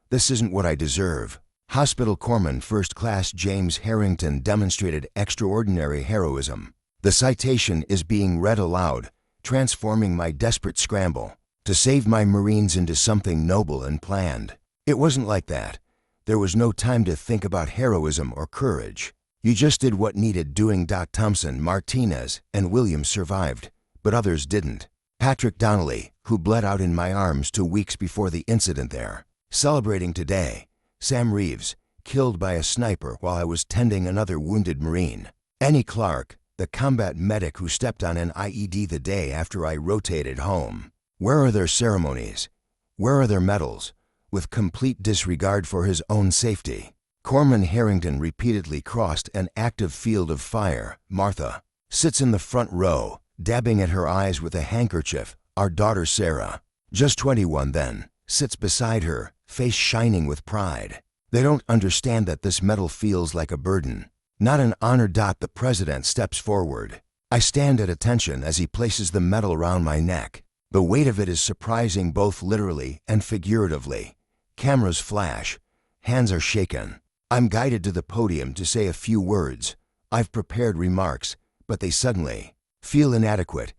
This isn't what I deserve. Hospital Corpsman First Class James Harrington demonstrated extraordinary heroism. The citation is being read aloud, transforming my desperate scramble to save my Marines into something noble and planned. It wasn't like that. There was no time to think about heroism or courage. You just did what needed doing. Thompson, Martinez, and Williams survived, but others didn't. Patrick Donnelly, who bled out in my arms 2 weeks before the incident there. Celebrating today. Sam Reeves, killed by a sniper while I was tending another wounded Marine. Annie Clark, the combat medic who stepped on an IED the day after I rotated home. Where are their ceremonies? Where are their medals? With complete disregard for his own safety, Corpsman Harrington repeatedly crossed an active field of fire. Martha sits in the front row, dabbing at her eyes with a handkerchief. Our daughter Sarah, just 21 then, sits beside her, face shining with pride. They don't understand that this medal feels like a burden, not an honor. The President steps forward. I stand at attention as he places the medal around my neck. The weight of it is surprising both literally and figuratively. Cameras flash. Hands are shaken. I'm guided to the podium to say a few words. I've prepared remarks, but they suddenly feel inadequate,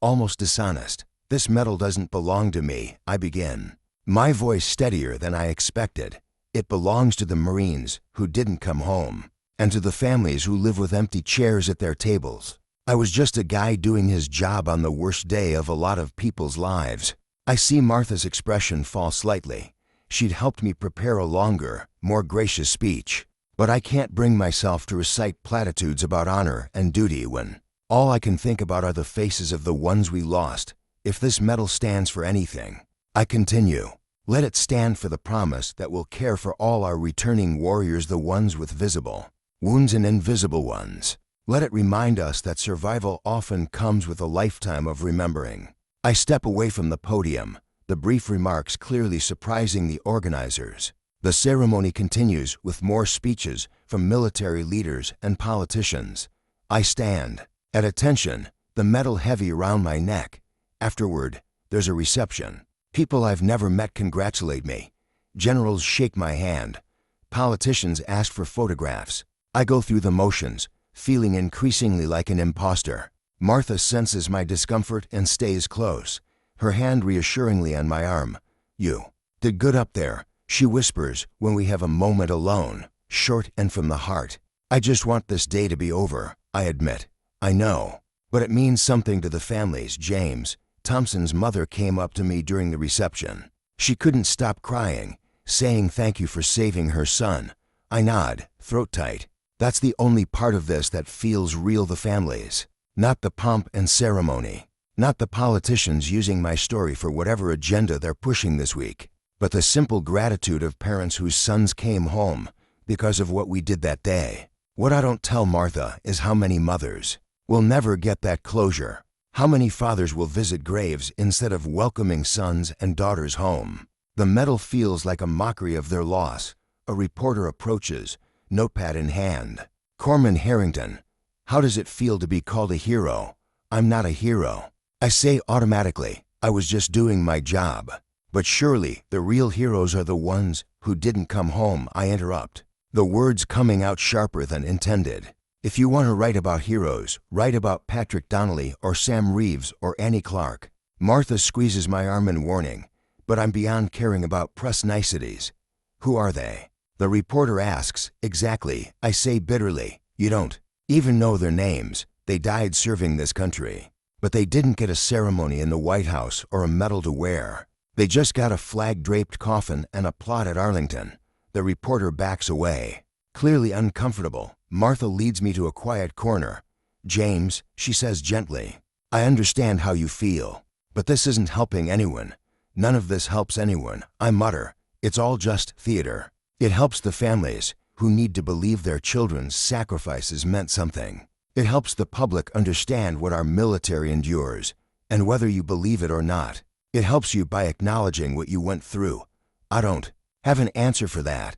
almost dishonest. This medal doesn't belong to me, I begin, my voice steadier than I expected. It belongs to the Marines who didn't come home, and to the families who live with empty chairs at their tables. I was just a guy doing his job on the worst day of a lot of people's lives. I see Martha's expression fall slightly. She'd helped me prepare a longer, more gracious speech. But I can't bring myself to recite platitudes about honor and duty when all I can think about are the faces of the ones we lost. If this medal stands for anything, I continue, let it stand for the promise that we'll care for all our returning warriors, the ones with visible wounds and invisible ones. Let it remind us that survival often comes with a lifetime of remembering. I step away from the podium, the brief remarks clearly surprising the organizers. The ceremony continues with more speeches from military leaders and politicians. I stand, at attention, the medal heavy around my neck. Afterward, there's a reception. People I've never met congratulate me. Generals shake my hand. Politicians ask for photographs. I go through the motions, feeling increasingly like an imposter. Martha senses my discomfort and stays close, her hand reassuringly on my arm. You did good up there, she whispers when we have a moment alone, short and from the heart. I just want this day to be over, I admit. I know, but it means something to the families. James, Thompson's mother, came up to me during the reception. She couldn't stop crying, saying thank you for saving her son. I nod, throat tight. That's the only part of this that feels real. The families, not the pomp and ceremony, not the politicians using my story for whatever agenda they're pushing this week, but the simple gratitude of parents whose sons came home because of what we did that day. What I don't tell Martha is how many mothers will never get that closure. How many fathers will visit graves instead of welcoming sons and daughters home? The medal feels like a mockery of their loss. A reporter approaches, notepad in hand. Corpsman Harrington, how does it feel to be called a hero? I'm not a hero. I say automatically, I was just doing my job. But surely the real heroes are the ones who didn't come home. I interrupt, the words coming out sharper than intended. If you want to write about heroes, write about Patrick Donnelly or Sam Reeves or Annie Clark. Martha squeezes my arm in warning, but I'm beyond caring about press niceties. Who are they? The reporter asks. Exactly, I say bitterly. You don't even know their names. They died serving this country. But they didn't get a ceremony in the White House or a medal to wear. They just got a flag-draped coffin and a plot at Arlington. The reporter backs away, clearly uncomfortable. Martha leads me to a quiet corner. James, she says gently, I understand how you feel, but this isn't helping anyone. None of this helps anyone. I mutter, it's all just theater. It helps the families who need to believe their children's sacrifices meant something. It helps the public understand what our military endures, and whether you believe it or not. It helps you by acknowledging what you went through. I don't have an answer for that.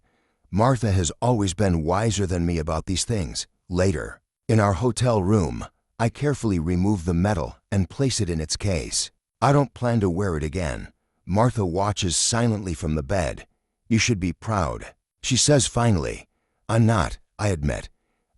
Martha has always been wiser than me about these things. Later, in our hotel room, I carefully remove the medal and place it in its case. I don't plan to wear it again. Martha watches silently from the bed. You should be proud, she says finally. I'm not, I admit.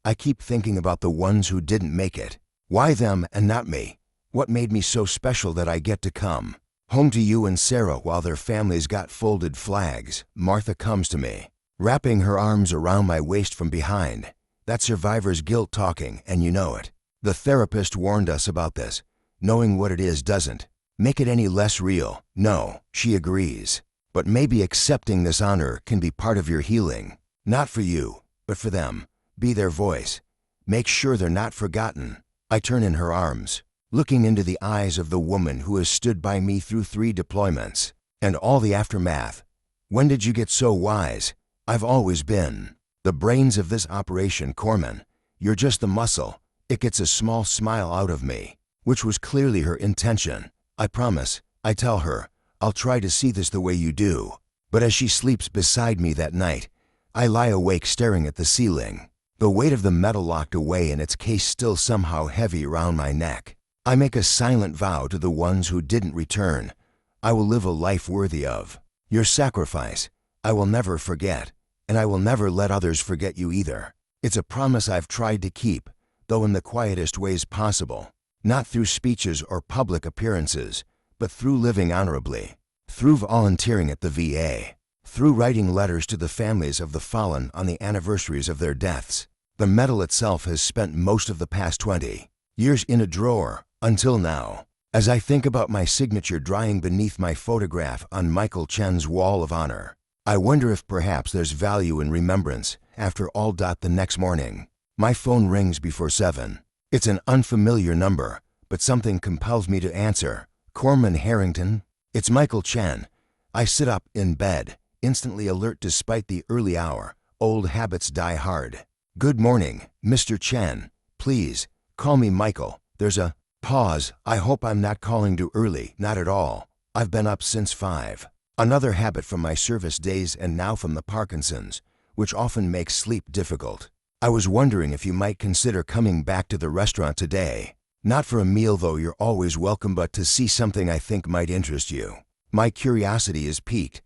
I keep thinking about the ones who didn't make it. Why them and not me? What made me so special that I get to come home to you and Sarah while their families got folded flags? Martha comes to me, wrapping her arms around my waist from behind. That survivor's guilt talking, and you know it. The therapist warned us about this. Knowing what it is doesn't make it any less real. No, she agrees. But maybe accepting this honor can be part of your healing. Not for you, but for them. Be their voice. Make sure they're not forgotten. I turn in her arms, looking into the eyes of the woman who has stood by me through 3 deployments and all the aftermath. When did you get so wise? I've always been the brains of this operation, Corpsman. You're just the muscle. It gets a small smile out of me, which was clearly her intention. I promise, I tell her, I'll try to see this the way you do. But as she sleeps beside me that night, I lie awake staring at the ceiling, the weight of the medal locked away in its case still somehow heavy around my neck. I make a silent vow to the ones who didn't return. I will live a life worthy of your sacrifice. I will never forget, and I will never let others forget you either. It's a promise I've tried to keep, though in the quietest ways possible. Not through speeches or public appearances, but through living honorably, through volunteering at the VA, through writing letters to the families of the fallen on the anniversaries of their deaths. The medal itself has spent most of the past 20 years in a drawer, until now. As I think about my signature drying beneath my photograph on Michael Chen's wall of honor, I wonder if perhaps there's value in remembrance after all. The next morning, my phone rings before 7. It's an unfamiliar number, but something compels me to answer. Corpsman Harrington? It's Michael Chen. I sit up in bed, instantly alert despite the early hour. Old habits die hard. Good morning, Mr. Chen. Please, call me Michael. There's a pause. I hope I'm not calling too early. Not at all. I've been up since 5. Another habit from my service days and now from the Parkinson's, which often makes sleep difficult. I was wondering if you might consider coming back to the restaurant today. Not for a meal, though you're always welcome, but to see something I think might interest you. My curiosity is piqued.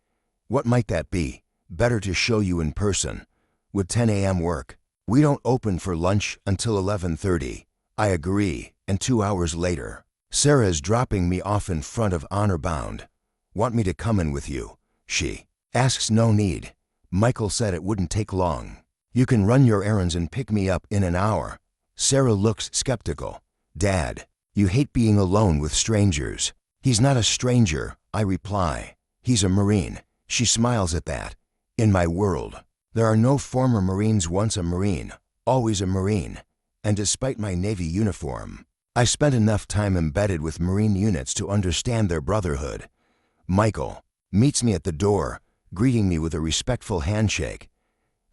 What might that be? Better to show you in person. Would 10 a.m. work? We don't open for lunch until 11:30. I agree, and 2 hours later, Sarah is dropping me off in front of Honor Bound. Want me to come in with you? She asks. No need. Michael said it wouldn't take long. You can run your errands and pick me up in an hour. Sarah looks skeptical. Dad, you hate being alone with strangers. He's not a stranger, I reply. He's a Marine. She smiles at that. In my world, there are no former Marines. Once a Marine, always a Marine. And despite my Navy uniform, I spent enough time embedded with Marine units to understand their brotherhood. Michael meets me at the door, greeting me with a respectful handshake.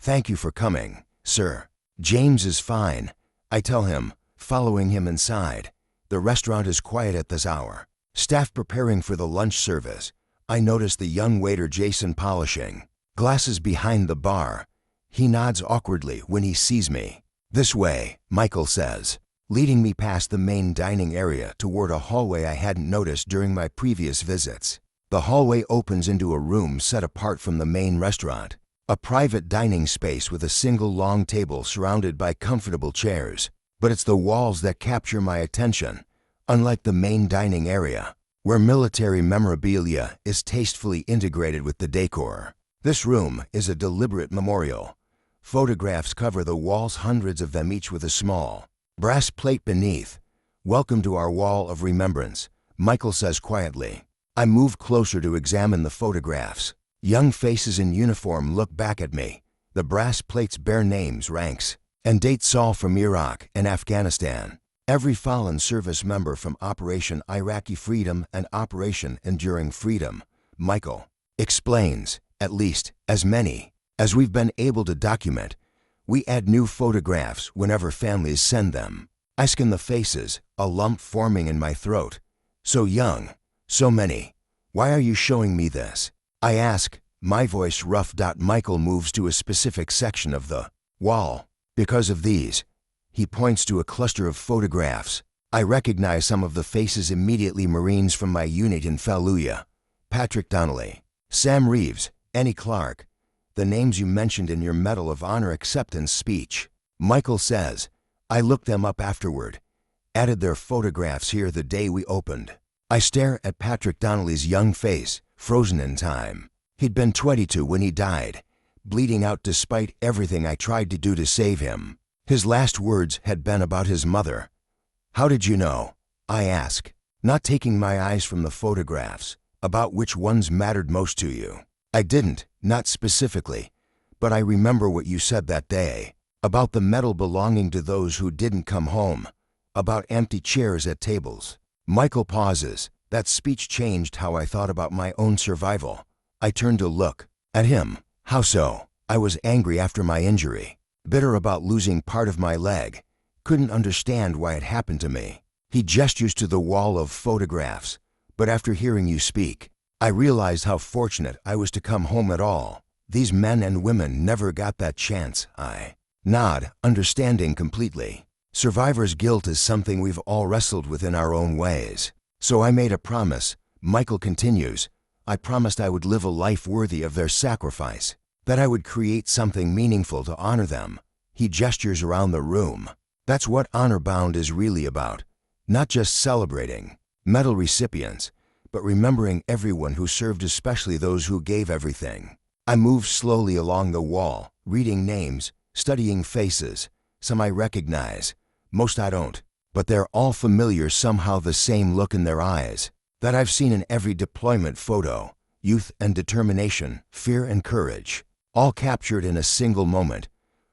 Thank you for coming, sir. James is fine, I tell him, following him inside. The restaurant is quiet at this hour. Staff preparing for the lunch service. I notice the young waiter Jason polishing glasses behind the bar. He nods awkwardly when he sees me. This way, Michael says, leading me past the main dining area toward a hallway I hadn't noticed during my previous visits. The hallway opens into a room set apart from the main restaurant, a private dining space with a single long table surrounded by comfortable chairs. But it's the walls that capture my attention, unlike the main dining area, where military memorabilia is tastefully integrated with the decor. This room is a deliberate memorial. Photographs cover the walls, hundreds of them, each with a small brass plate beneath. Welcome to our wall of remembrance, Michael says quietly. I move closer to examine the photographs. Young faces in uniform look back at me. The brass plates bear names, ranks, and dates, all from Iraq and Afghanistan. Every fallen service member from Operation Iraqi Freedom and Operation Enduring Freedom. Michael explains, at least as many as we've been able to document. We add new photographs whenever families send them. I scan the faces, a lump forming in my throat. So young, so many. Why are you showing me this? I ask, my voice rough. Michael moves to a specific section of the wall. Because of these. He points to a cluster of photographs. I recognize some of the faces immediately. Marines from my unit in Fallujah. Patrick Donnelly, Sam Reeves, Annie Clark. The names you mentioned in your Medal of Honor acceptance speech. Michael says, I looked them up afterward. Added their photographs here the day we opened. I stare at Patrick Donnelly's young face, frozen in time. He'd been 22 when he died, bleeding out despite everything I tried to do to save him. His last words had been about his mother. How did you know? I ask, not taking my eyes from the photographs. About which ones mattered most to you? I didn't, not specifically, but I remember what you said that day. About the medal belonging to those who didn't come home. About empty chairs at tables. Michael pauses. That speech changed how I thought about my own survival. I turned to look at him. How so? I was angry after my injury, bitter about losing part of my leg. Couldn't understand why it happened to me. He gestures to the wall of photographs. But after hearing you speak, I realized how fortunate I was to come home at all. These men and women never got that chance. I nod, understanding completely. Survivor's guilt is something we've all wrestled with in our own ways. So I made a promise. Michael continues. I promised I would live a life worthy of their sacrifice, that I would create something meaningful to honor them. He gestures around the room. That's what Honor Bound is really about. Not just celebrating medal recipients, but remembering everyone who served, especially those who gave everything. I moved slowly along the wall, reading names, studying faces. Some I recognize, most I don't, but they're all familiar somehow, the same look in their eyes that I've seen in every deployment photo. Youth and determination, fear and courage, all captured in a single moment.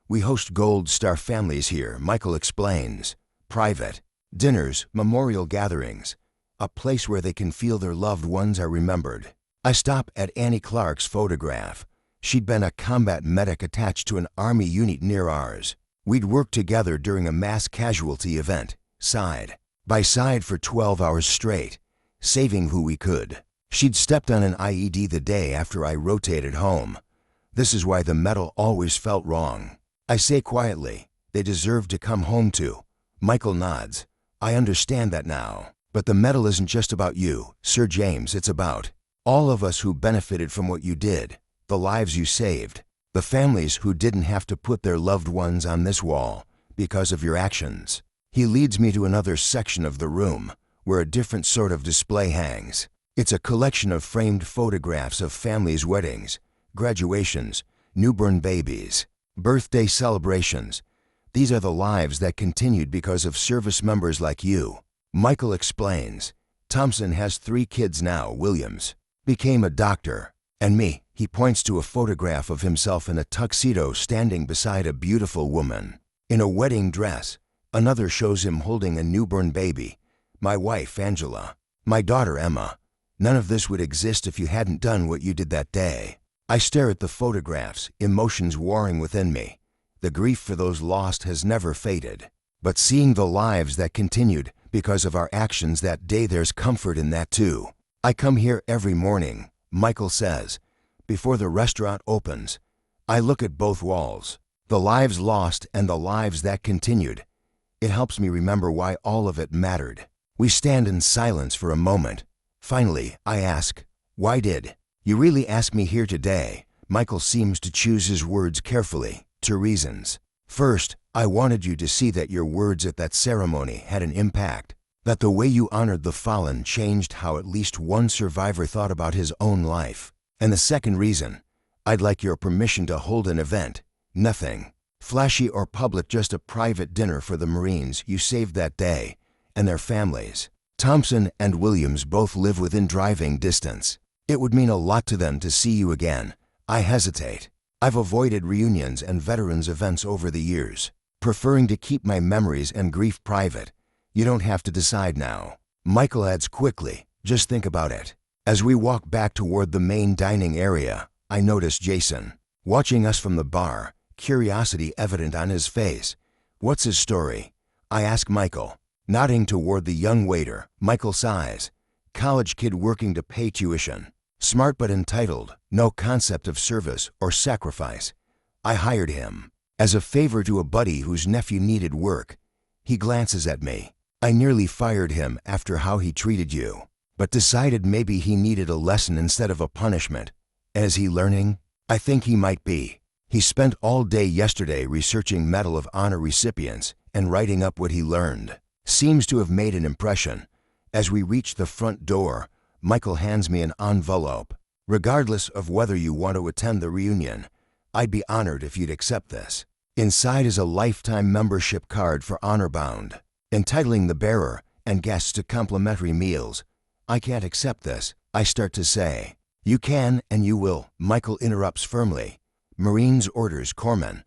We host Gold Star families here, Michael explains. Private dinners, memorial gatherings, a place where they can feel their loved ones are remembered. I stop at Annie Clark's photograph. She'd been a combat medic attached to an Army unit near ours. We'd worked together during a mass casualty event, side by side for 12 hours straight, saving who we could. She'd stepped on an IED the day after I rotated home. This is why the medal always felt wrong. I say quietly, they deserve to come home too. Michael nods. I understand that now. But the medal isn't just about you, Sir James. It's about all of us who benefited from what you did, the lives you saved, the families who didn't have to put their loved ones on this wall because of your actions. He leads me to another section of the room where a different sort of display hangs. It's a collection of framed photographs of families' weddings, graduations, newborn babies, birthday celebrations. These are the lives that continued because of service members like you. Michael explains. Thompson has 3 kids now. Williams became a doctor. And me, he points to a photograph of himself in a tuxedo standing beside a beautiful woman in a wedding dress. Another shows him holding a newborn baby. My wife, Angela. My daughter, Emma. None of this would exist if you hadn't done what you did that day. I stare at the photographs, emotions warring within me. The grief for those lost has never faded. But seeing the lives that continued because of our actions that day, there's comfort in that too. I come here every morning, Michael says. Before the restaurant opens, I look at both walls, the lives lost and the lives that continued. It helps me remember why all of it mattered. We stand in silence for a moment. Finally, I ask, why did you really ask me here today? Michael seems to choose his words carefully. 2 reasons. First, I wanted you to see that your words at that ceremony had an impact, that the way you honored the fallen changed how at least one survivor thought about his own life. And the second reason, I'd like your permission to hold an event. Nothing flashy or public, just a private dinner for the Marines you saved that day and their families. Thompson and Williams both live within driving distance. It would mean a lot to them to see you again. I hesitate. I've avoided reunions and veterans events over the years, preferring to keep my memories and grief private. You don't have to decide now. Michael adds quickly, just think about it. As we walk back toward the main dining area, I notice Jason, watching us from the bar, curiosity evident on his face. What's his story? I ask Michael, nodding toward the young waiter. Michael sighs. College kid working to pay tuition. Smart but entitled, no concept of service or sacrifice. I hired him as a favor to a buddy whose nephew needed work. He glances at me. I nearly fired him after how he treated you, but decided maybe he needed a lesson instead of a punishment. Is he learning? I think he might be. He spent all day yesterday researching Medal of Honor recipients and writing up what he learned. Seems to have made an impression. As we reach the front door, Michael hands me an envelope. Regardless of whether you want to attend the reunion, I'd be honored if you'd accept this. Inside is a lifetime membership card for Honor Bound, entitling the bearer and guests to complimentary meals. I can't accept this, I start to say. You can and you will, Michael interrupts firmly. Marines orders, Corpsman.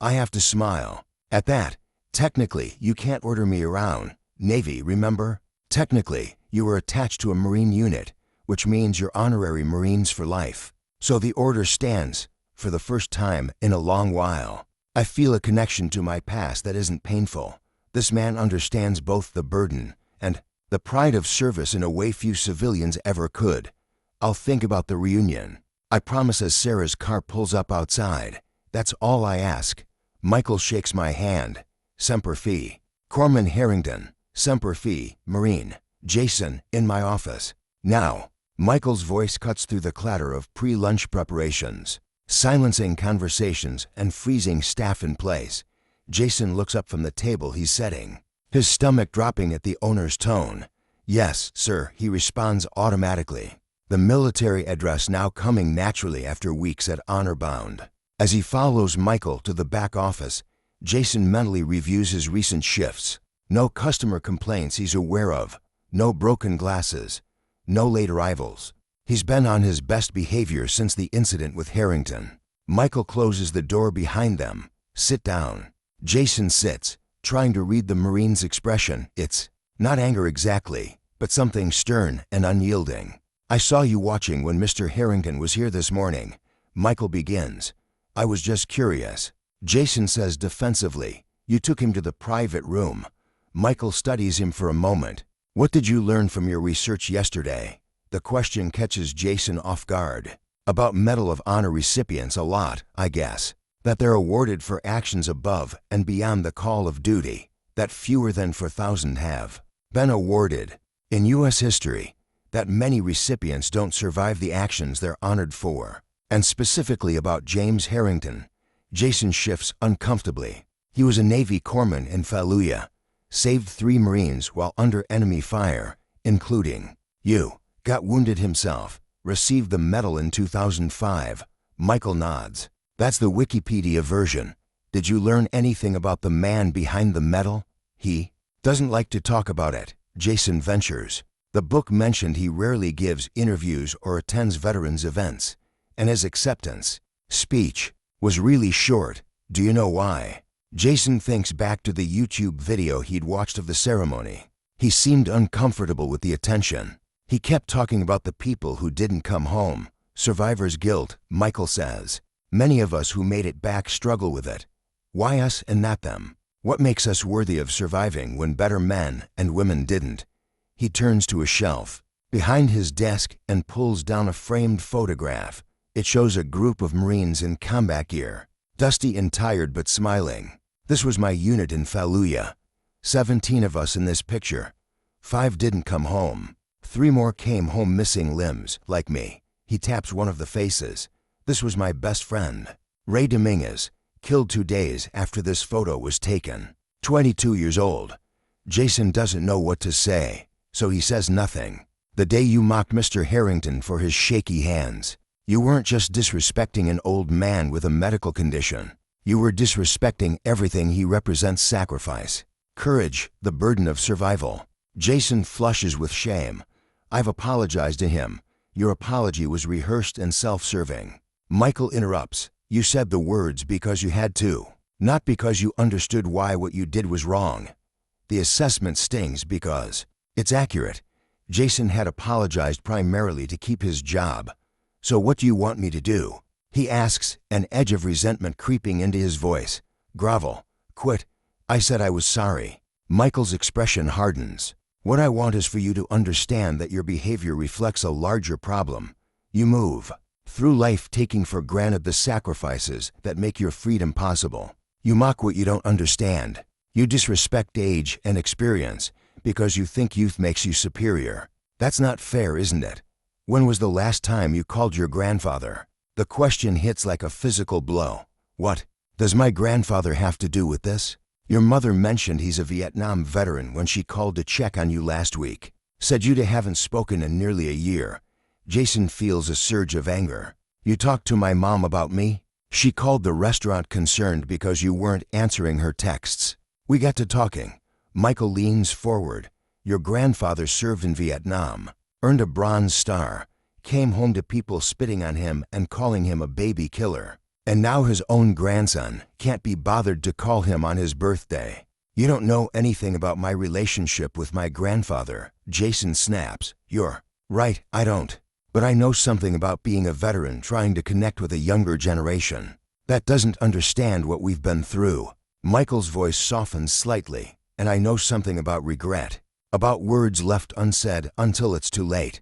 I have to smile. At that, technically, you can't order me around. Navy, remember? Technically, you were attached to a Marine unit, which means you're honorary Marines for life. So the order stands, for the first time in a long while. I feel a connection to my past that isn't painful. This man understands both the burden and the pride of service in a way few civilians ever could. I'll think about the reunion. I promise as Sarah's car pulls up outside. That's all I ask. Michael shakes my hand. Semper Fi. Corpsman Harrington. Semper Fi, Marine. Jason, in my office. Now. Michael's voice cuts through the clatter of pre-lunch preparations, silencing conversations and freezing staff in place. Jason looks up from the table he's setting, his stomach dropping at the owner's tone. Yes, sir, he responds automatically, the military address now coming naturally after weeks at honor bound. As he follows Michael to the back office, Jason mentally reviews his recent shifts. No customer complaints he's aware of, no broken glasses, no late arrivals. He's been on his best behavior since the incident with Harrington. Michael closes the door behind them. Sit down. Jason sits, trying to read the Marine's expression. It's not anger exactly, but something stern and unyielding. I saw you watching when Mr. Harrington was here this morning. Michael begins. I was just curious. Jason says defensively, you took him to the private room. Michael studies him for a moment. What did you learn from your research yesterday? The question catches Jason off guard. About Medal of Honor recipients a lot, I guess. That they're awarded for actions above and beyond the call of duty. That fewer than 4,000 have been awarded. In U.S. history, that many recipients don't survive the actions they're honored for. And specifically about James Harrington, Jason shifts uncomfortably. He was a Navy corpsman in Fallujah, saved 3 Marines while under enemy fire, including you. Got wounded himself, received the medal in 2005. Michael nods. That's the Wikipedia version. Did you learn anything about the man behind the medal? He doesn't like to talk about it, Jason ventures. The book mentioned he rarely gives interviews or attends veterans events, and his acceptance speech was really short. Do you know why? Jason thinks back to the YouTube video he'd watched of the ceremony. He seemed uncomfortable with the attention. He kept talking about the people who didn't come home. Survivor's guilt, Michael says. Many of us who made it back struggle with it. Why us and not them? What makes us worthy of surviving when better men and women didn't? He turns to a shelf behind his desk and pulls down a framed photograph. It shows a group of Marines in combat gear, dusty and tired but smiling. This was my unit in Fallujah. 17 of us in this picture. 5 didn't come home. 3 more came home missing limbs, like me. He taps one of the faces. This was my best friend, Ray Dominguez, killed 2 days after this photo was taken. 22 years old. Jason doesn't know what to say, so he says nothing. The day you mocked Mr. Harrington for his shaky hands, you weren't just disrespecting an old man with a medical condition. You were disrespecting everything he represents: sacrifice, courage, the burden of survival. Jason flushes with shame. I've apologized to him. Your apology was rehearsed and self-serving. Michael interrupts. You said the words because you had to, not because you understood why what you did was wrong. The assessment stings because it's accurate. Jason had apologized primarily to keep his job. So what do you want me to do? He asks, an edge of resentment creeping into his voice. Grovel. Quit. I said I was sorry. Michael's expression hardens. What I want is for you to understand that your behavior reflects a larger problem. You move through life taking for granted the sacrifices that make your freedom possible. You mock what you don't understand. You disrespect age and experience because you think youth makes you superior. That's not fair, isn't it? When was the last time you called your grandfather? The question hits like a physical blow. What does my grandfather have to do with this? Your mother mentioned he's a Vietnam veteran when she called to check on you last week. Said you haven't spoken in nearly a year. Jason feels a surge of anger. You talked to my mom about me? She called the restaurant concerned because you weren't answering her texts. We got to talking. Michael leans forward. Your grandfather served in Vietnam, earned a Bronze Star, came home to people spitting on him and calling him a baby killer. And now his own grandson can't be bothered to call him on his birthday. You don't know anything about my relationship with my grandfather, Jason snaps. You're right, I don't. But I know something about being a veteran trying to connect with a younger generation that doesn't understand what we've been through. Michael's voice softens slightly, and I know something about regret, about words left unsaid until it's too late.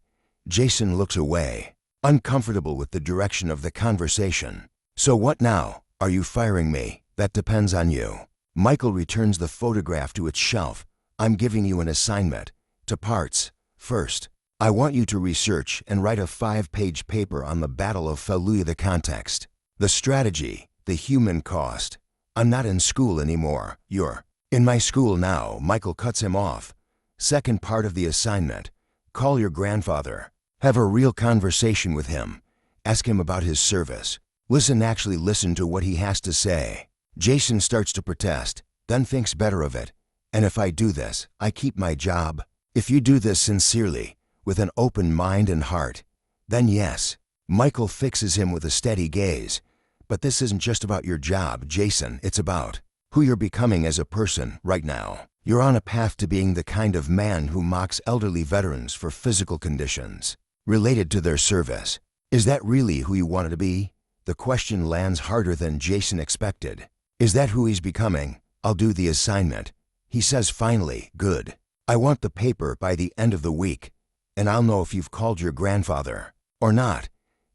Jason looks away, uncomfortable with the direction of the conversation. So what now? Are you firing me? That depends on you. Michael returns the photograph to its shelf. I'm giving you an assignment. To parts. First, I want you to research and write a 5-page paper on the Battle of Fallujah, the context, the strategy, the human cost. I'm not in school anymore. You're in my school now. Michael cuts him off. Second part of the assignment. Call your grandfather. Have a real conversation with him. Ask him about his service. Actually listen to what he has to say. Jason starts to protest, then thinks better of it. And if I do this, I keep my job. If you do this sincerely, with an open mind and heart, then yes. Michael fixes him with a steady gaze. But this isn't just about your job, Jason. It's about who you're becoming as a person right now. You're on a path to being the kind of man who mocks elderly veterans for physical conditions related to their service. Is that really who you wanted to be? The question lands harder than Jason expected. Is that who he's becoming? I'll do the assignment. He says finally, good. I want the paper by the end of the week, and I'll know if you've called your grandfather or not.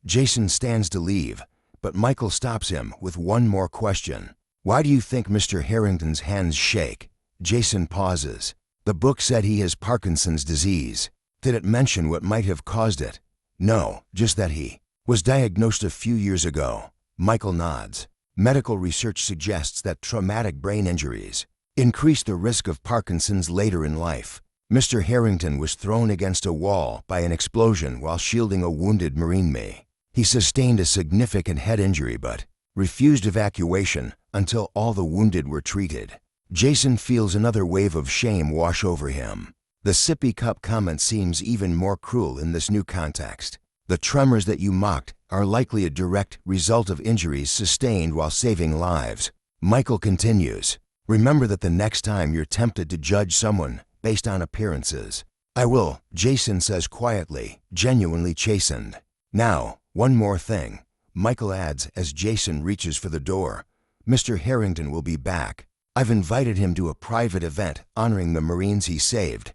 Jason stands to leave, but Michael stops him with one more question. Why do you think Mr. Harrington's hands shake? Jason pauses. The book said he has Parkinson's disease. Did it mention what might have caused it? No, just that he was diagnosed a few years ago. Michael nods. Medical research suggests that traumatic brain injuries increase the risk of Parkinson's later in life. Mr. Harrington was thrown against a wall by an explosion while shielding a wounded Marine. He sustained a significant head injury but refused evacuation until all the wounded were treated. Jason feels another wave of shame wash over him. The sippy cup comment seems even more cruel in this new context. The tremors that you mocked are likely a direct result of injuries sustained while saving lives. Michael continues, remember that the next time you're tempted to judge someone based on appearances. I will, Jason says quietly, genuinely chastened. Now, one more thing, Michael adds as Jason reaches for the door. Mr. Harrington will be back. I've invited him to a private event honoring the Marines he saved.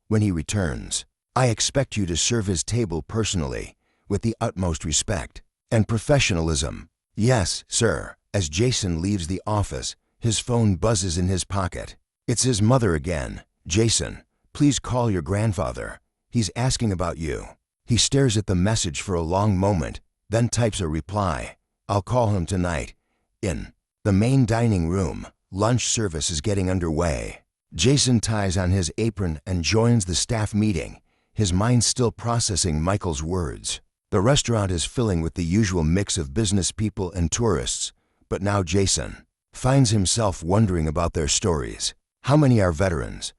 When he returns, I expect you to serve his table personally, with the utmost respect and professionalism. Yes, sir. As Jason leaves the office, his phone buzzes in his pocket. It's his mother again. Jason, please call your grandfather. He's asking about you. He stares at the message for a long moment, then types a reply. I'll call him tonight. In the main dining room, lunch service is getting underway. Jason ties on his apron and joins the staff meeting, his mind still processing Michael's words. The restaurant is filling with the usual mix of business people and tourists, but now Jason finds himself wondering about their stories. How many are veterans?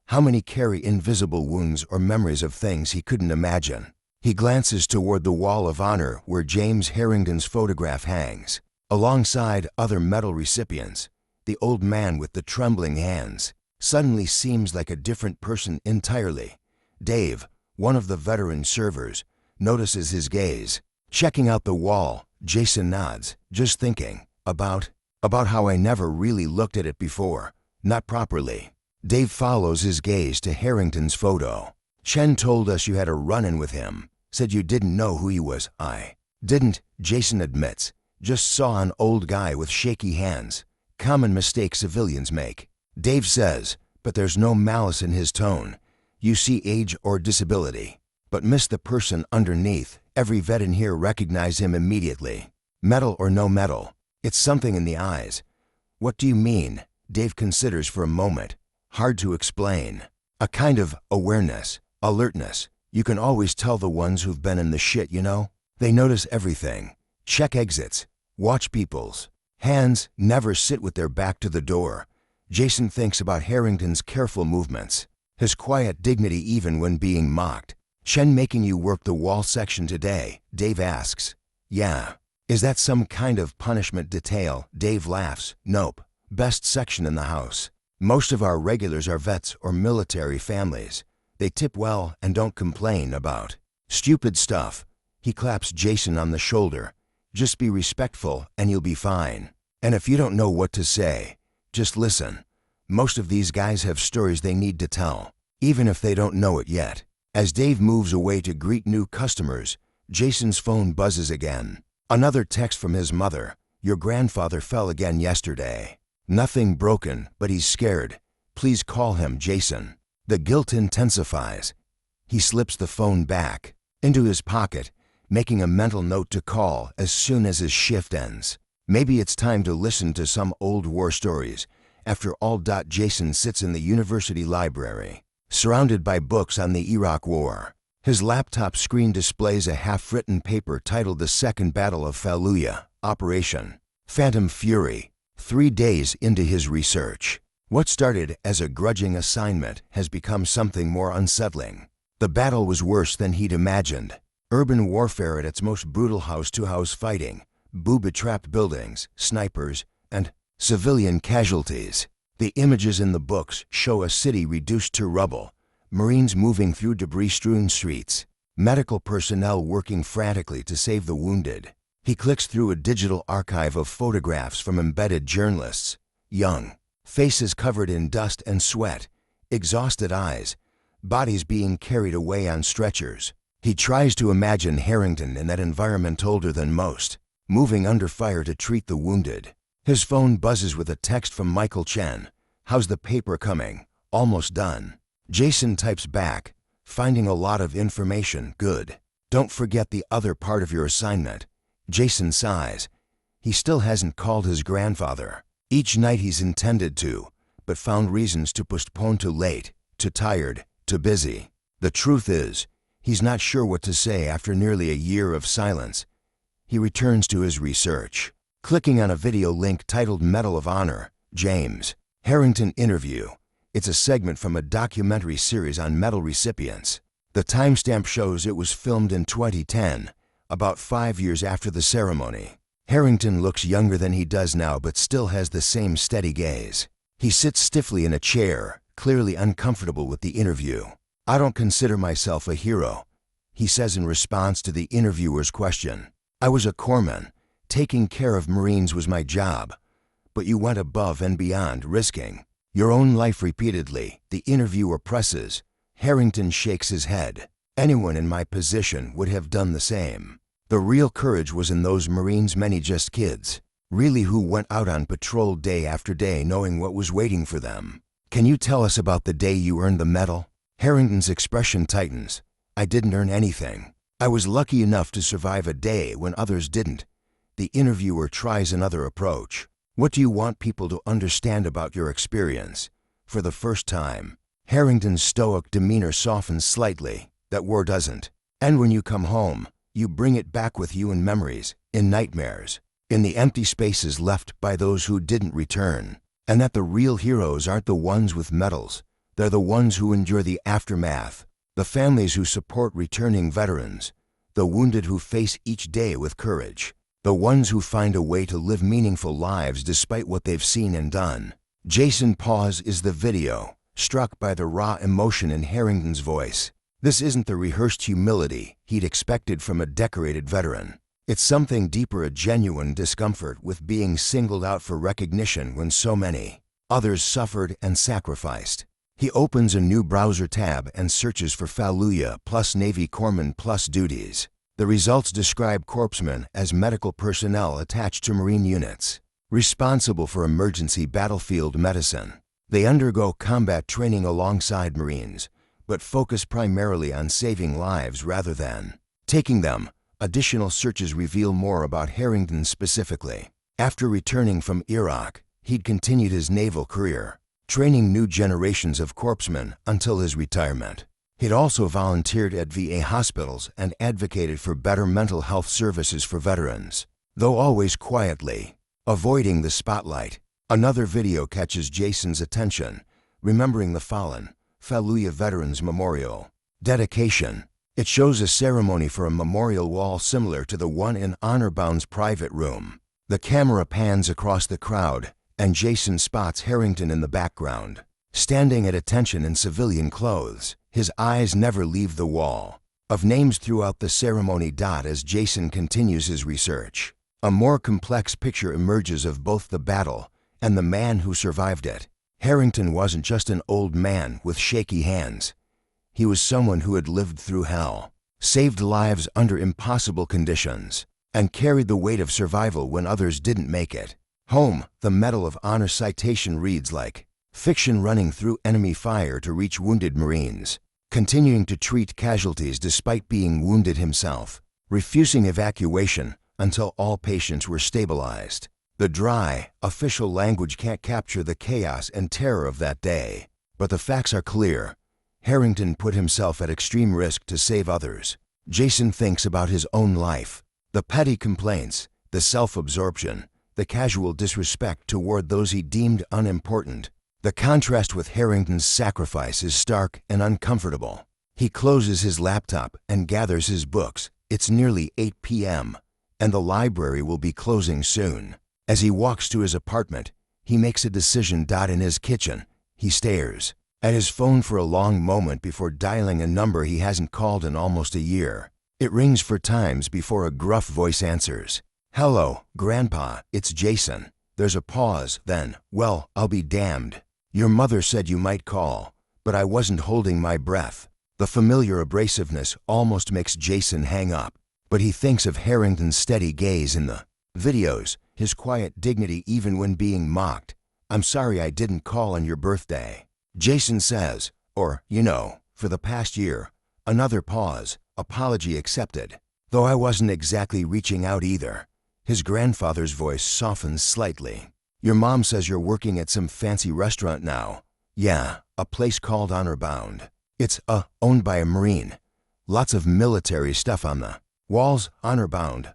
How many carry invisible wounds or memories of things he couldn't imagine? He glances toward the wall of honor where James Harrington's photograph hangs. Alongside other medal recipients, the old man with the trembling hands suddenly seems like a different person entirely. Dave, one of the veteran servers, notices his gaze. Checking out the wall, Jason nods, just thinking about how I never really looked at it before, not properly. Dave follows his gaze to Harrington's photo. Chen told us you had a run-in with him, said you didn't know who he was. I didn't, Jason admits, just saw an old guy with shaky hands. Common mistake civilians make. Dave says, but there's no malice in his tone. You see age or disability, but miss the person underneath. Every vet in here recognized him immediately. Medal or no medal, it's something in the eyes. What do you mean? Dave considers for a moment. Hard to explain. A kind of awareness, alertness. You can always tell the ones who've been in the shit, you know? They notice everything. Check exits. Watch people's hands, never sit with their back to the door. Jason thinks about Harrington's careful movements, his quiet dignity even when being mocked. Chen making you work the wall section today? Dave asks. Yeah. Is that some kind of punishment detail? Dave laughs. Nope. Best section in the house. Most of our regulars are vets or military families. They tip well and don't complain about stupid stuff. He claps Jason on the shoulder. Just be respectful and you'll be fine. And if you don't know what to say, just listen. Most of these guys have stories they need to tell, even if they don't know it yet. As Dave moves away to greet new customers, Jason's phone buzzes again. Another text from his mother. Your grandfather fell again yesterday. Nothing broken, but he's scared. Please call him, Jason. The guilt intensifies. He slips the phone back into his pocket, making a mental note to call as soon as his shift ends. Maybe it's time to listen to some old war stories. After all, Jason sits in the university library, surrounded by books on the Iraq War. His laptop screen displays a half-written paper titled The Second Battle of Fallujah, Operation Phantom Fury. 3 days into his research, what started as a grudging assignment has become something more unsettling. The battle was worse than he'd imagined. Urban warfare at its most brutal, house-to-house fighting, booby-trapped buildings, snipers, and civilian casualties. The images in the books show a city reduced to rubble, Marines moving through debris-strewn streets, medical personnel working frantically to save the wounded. He clicks through a digital archive of photographs from embedded journalists, young, faces covered in dust and sweat, exhausted eyes, bodies being carried away on stretchers. He tries to imagine Harrington in that environment older than most, moving under fire to treat the wounded. His phone buzzes with a text from Michael Chen. "How's the paper coming? Almost done." Jason types back, "Finding a lot of information, good. Don't forget the other part of your assignment." Jason sighs. He still hasn't called his grandfather. Each night he's intended to, but found reasons to postpone. Too late, too tired, too busy. The truth is, he's not sure what to say after nearly a year of silence. He returns to his research, clicking on a video link titled Medal of Honor, James Harrington Interview. It's a segment from a documentary series on medal recipients. The timestamp shows it was filmed in 2010, about 5 years after the ceremony. Harrington looks younger than he does now, but still has the same steady gaze. He sits stiffly in a chair, clearly uncomfortable with the interview. "I don't consider myself a hero," he says in response to the interviewer's question. "I was a corpsman. Taking care of Marines was my job. But you went above and beyond, risking your own life repeatedly." The interviewer presses. Harrington shakes his head. "Anyone in my position would have done the same." The real courage was in those Marines, many just kids, really, who went out on patrol day after day knowing what was waiting for them. "Can you tell us about the day you earned the medal?" Harrington's expression tightens. "I didn't earn anything. I was lucky enough to survive a day when others didn't." The interviewer tries another approach. "What do you want people to understand about your experience?" For the first time, Harrington's stoic demeanor softens slightly. "That war doesn't end when you come home. You bring it back with you in memories, in nightmares, in the empty spaces left by those who didn't return. And that the real heroes aren't the ones with medals. They're the ones who endure the aftermath, the families who support returning veterans, the wounded who face each day with courage, the ones who find a way to live meaningful lives despite what they've seen and done." Jason pauses the video, struck by the raw emotion in Harrington's voice. This isn't the rehearsed humility he'd expected from a decorated veteran. It's something deeper, a genuine discomfort with being singled out for recognition when so many others suffered and sacrificed. He opens a new browser tab and searches for Fallujah plus Navy Corpsman plus duties. The results describe corpsmen as medical personnel attached to Marine units, responsible for emergency battlefield medicine. They undergo combat training alongside Marines, but focus primarily on saving lives rather than taking them. Additional searches reveal more about Harrington specifically. After returning from Iraq, he'd continued his naval career, training new generations of corpsmen until his retirement. He'd also volunteered at VA hospitals and advocated for better mental health services for veterans, though always quietly, avoiding the spotlight. Another video catches Jason's attention, Remembering the Fallen, Fallujah Veterans Memorial. Dedication. It shows a ceremony for a memorial wall similar to the one in Honorbound's private room. The camera pans across the crowd, and Jason spots Harrington in the background, standing at attention in civilian clothes. His eyes never leave the wall of names throughout the ceremony. As Jason continues his research, a more complex picture emerges of both the battle and the man who survived it. Harrington wasn't just an old man with shaky hands. He was someone who had lived through hell, saved lives under impossible conditions, and carried the weight of survival when others didn't make it home. The Medal of Honor citation reads like fiction, running through enemy fire to reach wounded Marines, continuing to treat casualties despite being wounded himself, refusing evacuation until all patients were stabilized. The dry, official language can't capture the chaos and terror of that day, but the facts are clear. Harrington put himself at extreme risk to save others. Jason thinks about his own life. The petty complaints, the self-absorption, the casual disrespect toward those he deemed unimportant. The contrast with Harrington's sacrifice is stark and uncomfortable. He closes his laptop and gathers his books. It's nearly 8 p.m., and the library will be closing soon. As he walks to his apartment, he makes a decision. In his kitchen, he stares at his phone for a long moment before dialing a number he hasn't called in almost a year. It rings 4 times before a gruff voice answers. "Hello, Grandpa, it's Jason." There's a pause, then, "Well, I'll be damned. Your mother said you might call, but I wasn't holding my breath." The familiar abrasiveness almost makes Jason hang up, but he thinks of Harrington's steady gaze in the videos, his quiet dignity even when being mocked. "I'm sorry I didn't call on your birthday," Jason says, "or, for the past year." Another pause, apology accepted. "Though I wasn't exactly reaching out either." His grandfather's voice softens slightly. "Your mom says you're working at some fancy restaurant now." "Yeah, a place called Honor Bound. It's, owned by a Marine. Lots of military stuff on the walls." "Honor Bound.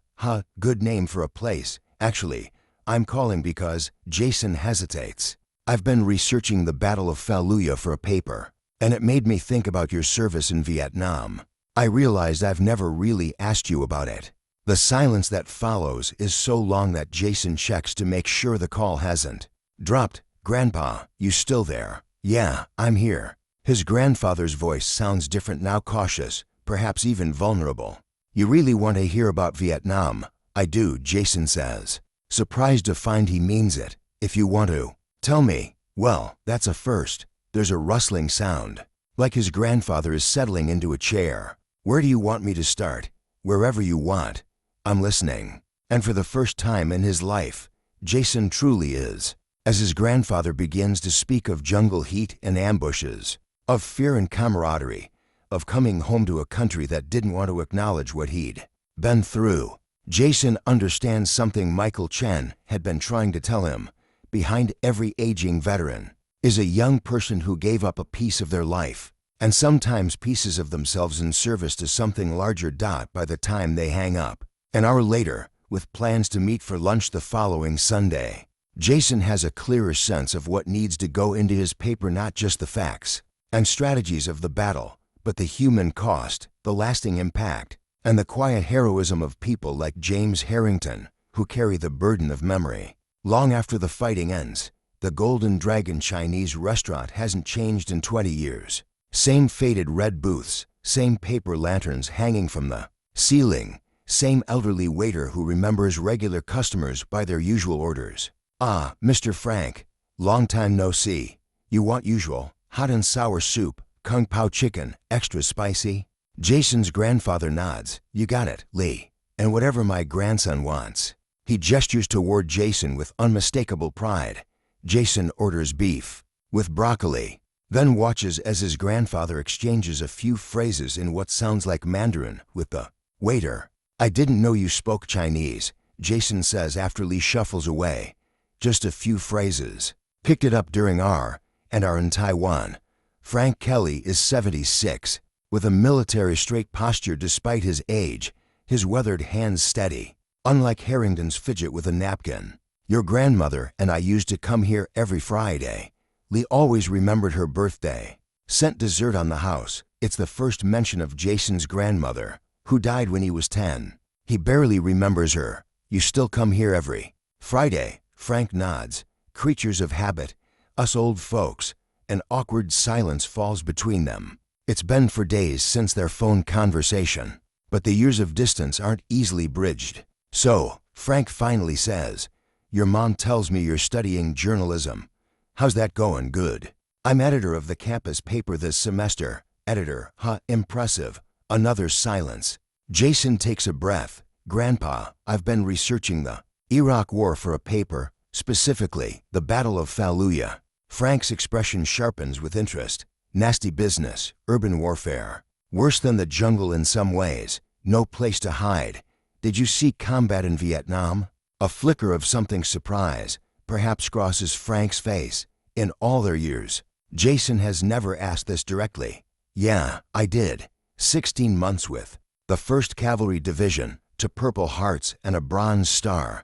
Good name for a place. Actually, I'm calling because..." Jason hesitates. "I've been researching the Battle of Fallujah for a paper, and it made me think about your service in Vietnam. I realized I've never really asked you about it." The silence that follows is so long that Jason checks to make sure the call hasn't dropped. "Grandpa, you still there?" "Yeah, I'm here." His grandfather's voice sounds different now, cautious, perhaps even vulnerable. "You really want to hear about Vietnam?" "I do," Jason says, surprised to find he means it. "If you want to, tell me." "Well, that's a first." There's a rustling sound, like his grandfather is settling into a chair. "Where do you want me to start?" "Wherever you want. I'm listening." And for the first time in his life, Jason truly is. As his grandfather begins to speak of jungle heat and ambushes, of fear and camaraderie, of coming home to a country that didn't want to acknowledge what he'd been through, Jason understands something Michael Chen had been trying to tell him. Behind every aging veteran is a young person who gave up a piece of their life, and sometimes pieces of themselves in service to something larger. By the time they hang up, an hour later, with plans to meet for lunch the following Sunday, Jason has a clearer sense of what needs to go into his paper, not just the facts and strategies of the battle, but the human cost, the lasting impact, and the quiet heroism of people like James Harrington, who carry the burden of memory. Long after the fighting ends, the Golden Dragon Chinese restaurant hasn't changed in 20 years. Same faded red booths, same paper lanterns hanging from the ceiling, same elderly waiter who remembers regular customers by their usual orders. "Ah, Mr. Frank, long time no see. You want usual, hot and sour soup, kung pao chicken, extra spicy?" Jason's grandfather nods. "You got it, Lee. And whatever my grandson wants." He gestures toward Jason with unmistakable pride. Jason orders beef with broccoli, then watches as his grandfather exchanges a few phrases in what sounds like Mandarin with the waiter. "I didn't know you spoke Chinese," Jason says after Lee shuffles away. "Just a few phrases. Picked it up during our in Taiwan." Frank Kelly is 76, with a military straight posture despite his age, his weathered hands steady. Unlike Harrington's fidget with a napkin. "Your grandmother and I used to come here every Friday. Lee always remembered her birthday. Sent dessert on the house." It's the first mention of Jason's grandmother, who died when he was 10. He barely remembers her. "You still come here every Friday?" Frank nods. Creatures of habit, us old folks. An awkward silence falls between them. It's been for days since their phone conversation, but the years of distance aren't easily bridged. "So," Frank finally says, "your mom tells me you're studying journalism. How's that going?" "Good. I'm editor of the campus paper this semester." "Editor, huh, impressive." Another silence. Jason takes a breath. "Grandpa, I've been researching the Iraq War for a paper, specifically the Battle of Fallujah." Frank's expression sharpens with interest. "Nasty business, urban warfare. Worse than the jungle in some ways. No place to hide. Did you see combat in Vietnam?" A flicker of something surprise perhaps crosses Frank's face. In all their years, Jason has never asked this directly. Yeah, I did. 16 months with the 1st Cavalry Division, to Purple Hearts and a Bronze Star.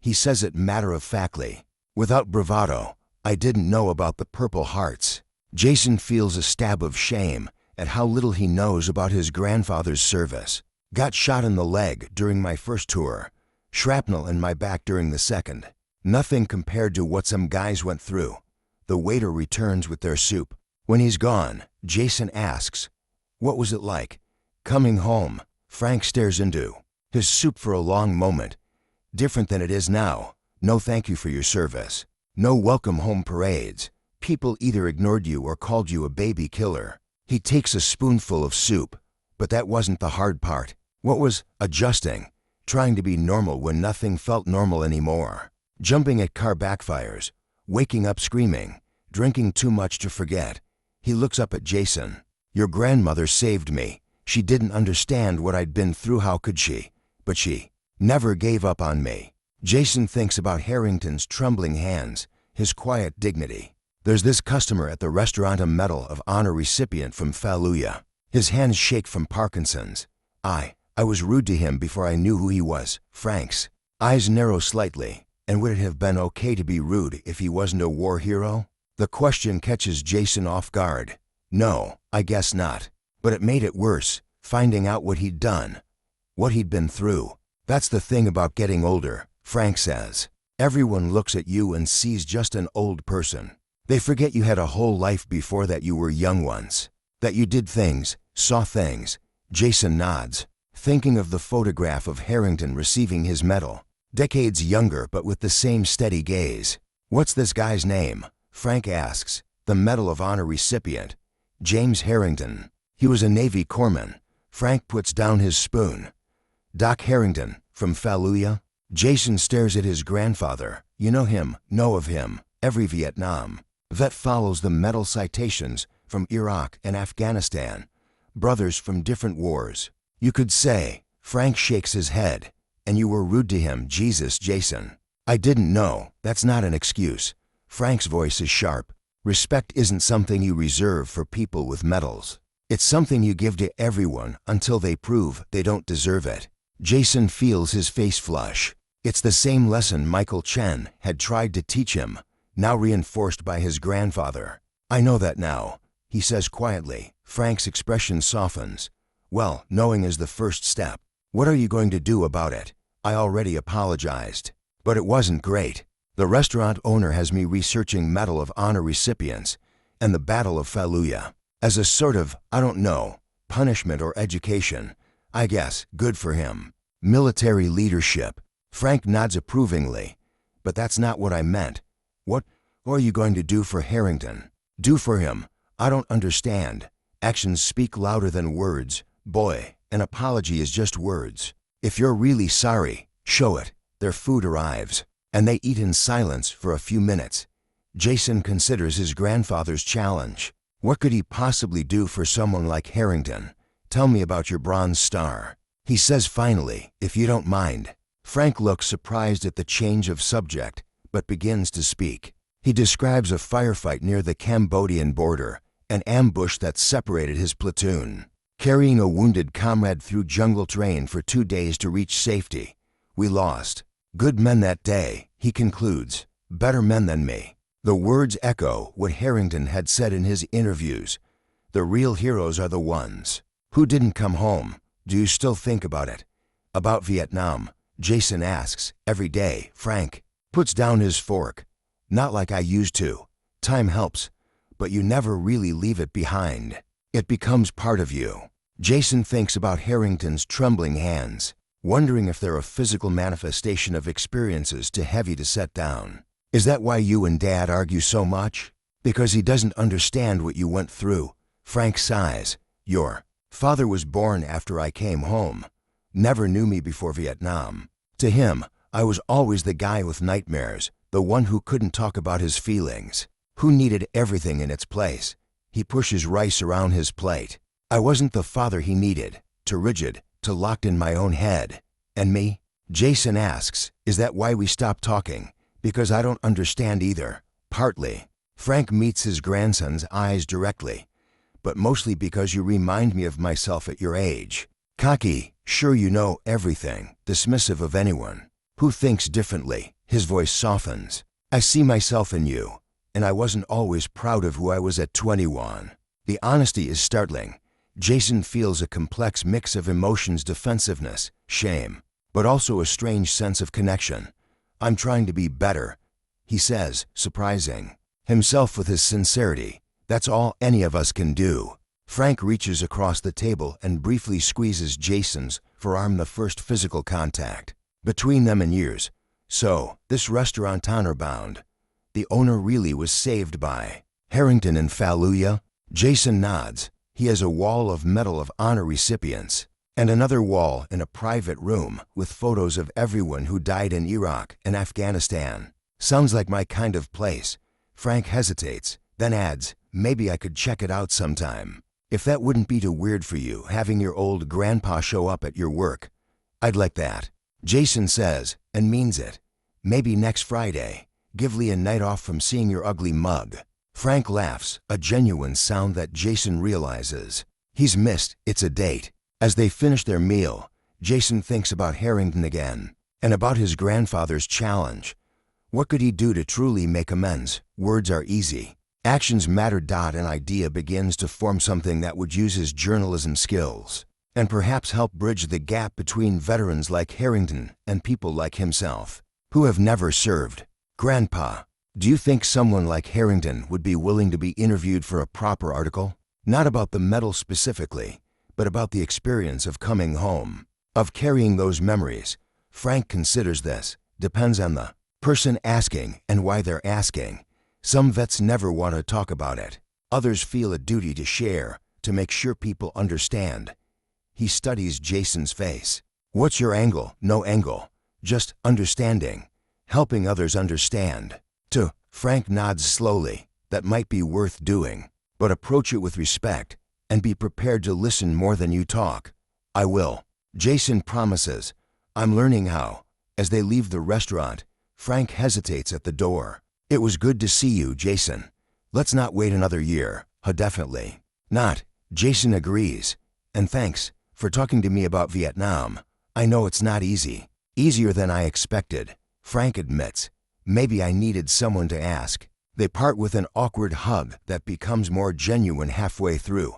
He says it matter-of-factly, without bravado. I didn't know about the Purple Hearts. Jason feels a stab of shame at how little he knows about his grandfather's service. Got shot in the leg during my first tour. Shrapnel in my back during the second. Nothing compared to what some guys went through. The waiter returns with their soup. When he's gone, Jason asks, "What was it like coming home?" Frank stares into his soup for a long moment. "Different than it is now. No thank you for your service. No welcome home parades. People either ignored you or called you a baby killer." He takes a spoonful of soup, but that wasn't the hard part. What was adjusting? Trying to be normal when nothing felt normal anymore. Jumping at car backfires. Waking up screaming. Drinking too much to forget. He looks up at Jason. "Your grandmother saved me. She didn't understand what I'd been through, how could she? But she never gave up on me." Jason thinks about Harrington's trembling hands, his quiet dignity. There's this customer at the restaurant, a Medal of Honor recipient from Fallujah. His hands shake from Parkinson's. I was rude to him before I knew who he was. Frank's eyes narrow slightly. And would it have been okay to be rude if he wasn't a war hero? The question catches Jason off guard. No, I guess not. But it made it worse, finding out what he'd done, what he'd been through. That's the thing about getting older, Frank says. Everyone looks at you and sees just an old person. They forget you had a whole life before that, you were young once. That you did things, saw things. Jason nods, thinking of the photograph of Harrington receiving his medal. Decades younger, but with the same steady gaze. "What's this guy's name?" Frank asks. "The Medal of Honor recipient. James Harrington. He was a Navy corpsman." Frank puts down his spoon. "Doc Harrington, from Fallujah?" Jason stares at his grandfather. "You know him, know of him. Every Vietnam vet follows the medal citations from Iraq and Afghanistan. Brothers from different wars. You could say." Frank shakes his head. "And you were rude to him." "Jesus, Jason. I didn't know. That's not an excuse." Frank's voice is sharp. "Respect isn't something you reserve for people with medals. It's something you give to everyone until they prove they don't deserve it." Jason feels his face flush. It's the same lesson Michael Chen had tried to teach him, now reinforced by his grandfather. "I know that now," he says quietly. Frank's expression softens. "Well, knowing is the first step. What are you going to do about it?" "I already apologized. But it wasn't great. The restaurant owner has me researching Medal of Honor recipients and the Battle of Fallujah as a sort of, I don't know, punishment or education. I guess, good for him. Military leadership." Frank nods approvingly. "But that's not what I meant. What are you going to do for Harrington?" "Do for him? I don't understand. Actions speak louder than words. Boy, an apology is just words. If you're really sorry, show it." Their food arrives, and they eat in silence for a few minutes. Jason considers his grandfather's challenge. What could he possibly do for someone like Harrington? "Tell me about your Bronze Star," he says finally, "if you don't mind." Frank looks surprised at the change of subject, but begins to speak. He describes a firefight near the Cambodian border, an ambush that separated his platoon. Carrying a wounded comrade through jungle terrain for 2 days to reach safety. "We lost good men that day," he concludes. "Better men than me." The words echo what Harrington had said in his interviews. The real heroes are the ones who didn't come home. "Do you still think about it?" "About Vietnam?" Jason asks. "Every day." Frank puts down his fork. "Not like I used to. Time helps, but you never really leave it behind. It becomes part of you." Jason thinks about Harrington's trembling hands, wondering if they're a physical manifestation of experiences too heavy to set down. "Is that why you and Dad argue so much? Because he doesn't understand what you went through." Frank sighs. "Your father was born after I came home. Never knew me before Vietnam. To him, I was always the guy with nightmares, the one who couldn't talk about his feelings, who needed everything in its place." He pushes rice around his plate. "I wasn't the father he needed, too rigid, too locked in my own head." "And me?" Jason asks. "Is that why we stopped talking? Because I don't understand either." "Partly." Frank meets his grandson's eyes directly. but mostly because you remind me of myself at your age. Cocky, sure you know everything, dismissive of anyone who thinks differently. His voice softens. I see myself in you, and I wasn't always proud of who I was at 21. The honesty is startling. Jason feels a complex mix of emotions: defensiveness, shame, but also a strange sense of connection. I'm trying to be better, he says, surprising himself with his sincerity. That's all any of us can do. Frank reaches across the table and briefly squeezes Jason's forearm, the first physical contact between them in years. So, this restaurant honor-bound. The owner really was saved by Harrington and Fallujah? Jason nods. He has a wall of Medal of Honor recipients, and another wall in a private room with photos of everyone who died in Iraq and Afghanistan. Sounds like my kind of place. Frank hesitates, then adds, maybe I could check it out sometime. If that wouldn't be too weird for you, having your old grandpa show up at your work. I'd like that. Jason says, and means it. Maybe next Friday. Give Lee a night off from seeing your ugly mug. Frank laughs, a genuine sound that Jason realizes he's missed. It's a date. As they finish their meal, Jason thinks about Harrington again, and about his grandfather's challenge. What could he do to truly make amends? Words are easy. Actions matter. An idea begins to form, something that would use his journalism skills, and perhaps help bridge the gap between veterans like Harrington and people like himself, who have never served. Grandpa, do you think someone like Harrington would be willing to be interviewed for a proper article? Not about the medal specifically, but about the experience of coming home, of carrying those memories. Frank considers this. Depends on the person asking and why they're asking. Some vets never want to talk about it. Others feel a duty to share, to make sure people understand. He studies Jason's face. What's your angle? No angle. Just understanding. Helping others understand. Frank nods slowly. That might be worth doing, but approach it with respect and be prepared to listen more than you talk. I will. Jason promises. I'm learning how. As they leave the restaurant, Frank hesitates at the door. It was good to see you, Jason. Let's not wait another year. Definitely not. Jason agrees. And thanks for talking to me about Vietnam. I know it's not easy. Easier than I expected. Frank admits. Maybe I needed someone to ask. They part with an awkward hug that becomes more genuine halfway through.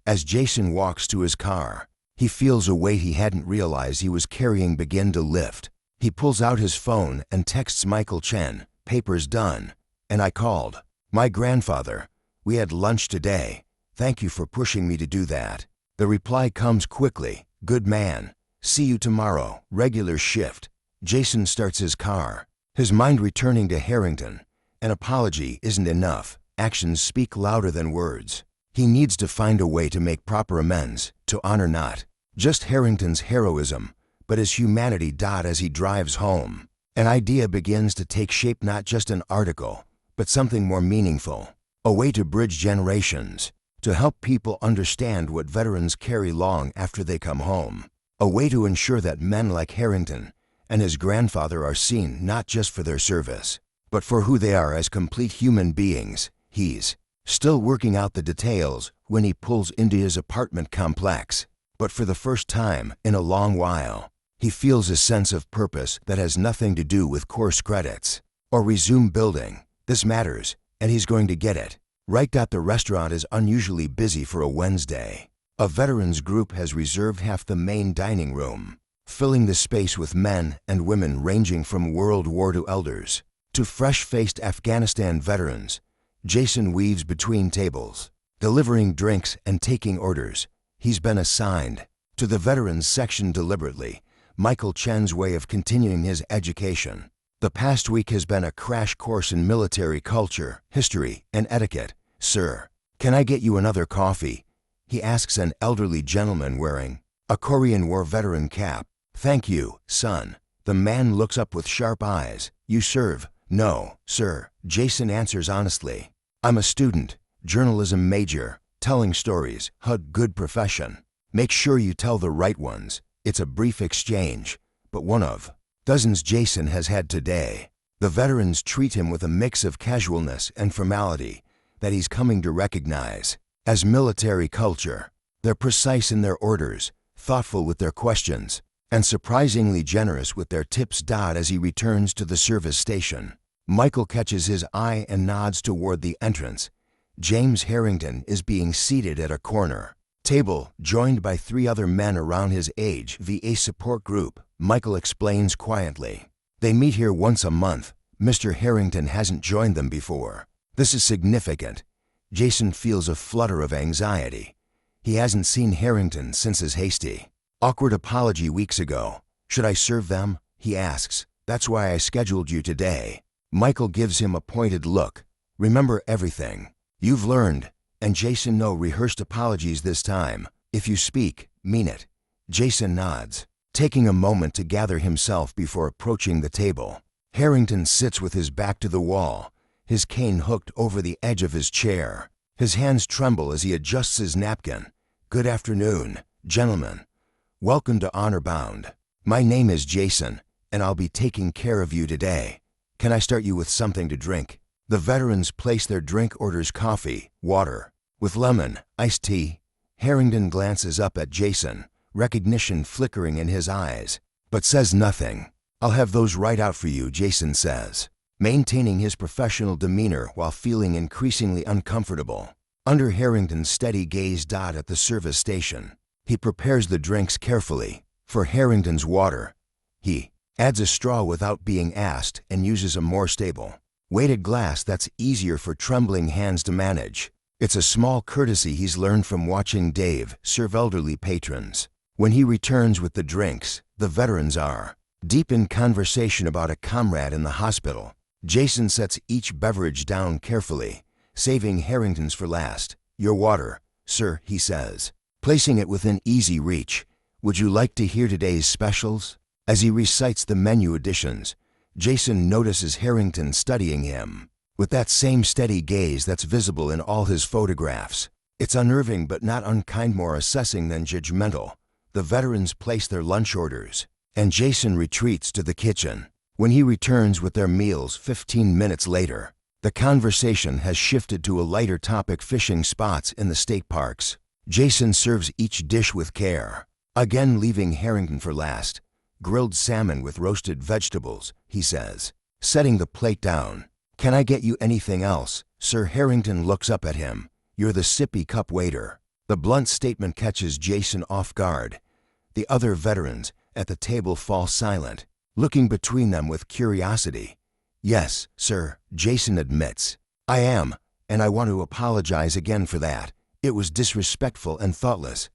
As Jason walks to his car, he feels a weight he hadn't realized he was carrying begin to lift. He pulls out his phone and texts Michael Chen. Paper's done. And I called my grandfather. We had lunch today. Thank you for pushing me to do that. The reply comes quickly. Good man. See you tomorrow. Regular shift. Jason starts his car, his mind returning to Harrington. An apology isn't enough. Actions speak louder than words. He needs to find a way to make proper amends, to honor not just Harrington's heroism, but his humanity. As he drives home, an idea begins to take shape, not just an article, but something more meaningful. A way to bridge generations, to help people understand what veterans carry long after they come home. A way to ensure that men like Harrington and his grandfather are seen not just for their service, but for who they are as complete human beings. He's still working out the details when he pulls into his apartment complex. But for the first time in a long while, he feels a sense of purpose that has nothing to do with course credits or resume building. This matters, and he's going to get it. Right. The restaurant is unusually busy for a Wednesday. A veterans group has reserved half the main dining room, filling the space with men and women ranging from World War II elders to fresh-faced Afghanistan veterans. Jason weaves between tables, delivering drinks and taking orders. He's been assigned to the veterans section deliberately, Michael Chen's way of continuing his education. The past week has been a crash course in military culture, history, and etiquette. Sir, can I get you another coffee? He asks an elderly gentleman wearing a Korean War veteran cap. Thank you, son. The man looks up with sharp eyes. You serve? No, sir. Jason answers honestly. I'm a student, journalism major, telling stories, good profession. Make sure you tell the right ones. It's a brief exchange, but one of dozens Jason has had today. The veterans treat him with a mix of casualness and formality that he's coming to recognize. as military culture. They're precise in their orders, thoughtful with their questions, and surprisingly generous with their tips. As he returns to the service station, Michael catches his eye and nods toward the entrance. James Harrington is being seated at a corner table, joined by 3 other men around his age. VA support group, Michael explains quietly. They meet here once a month. Mr. Harrington hasn't joined them before. This is significant. Jason feels a flutter of anxiety. He hasn't seen Harrington since his hasty, awkward apology weeks ago. Should I serve them? He asks. That's why I scheduled you today. Michael gives him a pointed look. Remember everything you've learned. And Jason, no rehearsed apologies this time. If you speak, mean it. Jason nods, taking a moment to gather himself before approaching the table. Harrington sits with his back to the wall, his cane hooked over the edge of his chair. His hands tremble as he adjusts his napkin. Good afternoon, gentlemen. Welcome to Honor Bound. My name is Jason, and I'll be taking care of you today. Can I start you with something to drink? The veterans place their drink orders: coffee, water, with lemon, iced tea. Harrington glances up at Jason, recognition flickering in his eyes, but says nothing. I'll have those right out for you, Jason says, maintaining his professional demeanor while feeling increasingly uncomfortable. Under Harrington's steady gaze at the service station, he prepares the drinks carefully. For Harrington's water, he adds a straw without being asked and uses a more stable, weighted glass that's easier for trembling hands to manage. It's a small courtesy he's learned from watching Dave serve elderly patrons. When he returns with the drinks, the veterans are deep in conversation about a comrade in the hospital. Jason sets each beverage down carefully, saving Harrington's for last. Your water, sir, he says, placing it within easy reach. Would you like to hear today's specials? As he recites the menu additions, Jason notices Harrington studying him with that same steady gaze that's visible in all his photographs. It's unnerving but not unkind, more assessing than judgmental. The veterans place their lunch orders, and Jason retreats to the kitchen. When he returns with their meals 15 minutes later, the conversation has shifted to a lighter topic: fishing spots in the state parks. Jason serves each dish with care, again leaving Harrington for last. Grilled salmon with roasted vegetables, he says, setting the plate down. Can I get you anything else, sir? Harrington looks up at him. You're the sippy cup waiter. The blunt statement catches Jason off guard. The other veterans at the table fall silent, looking between them with curiosity. Yes, sir, Jason admits. I am, and I want to apologize again for that. It was disrespectful and thoughtless.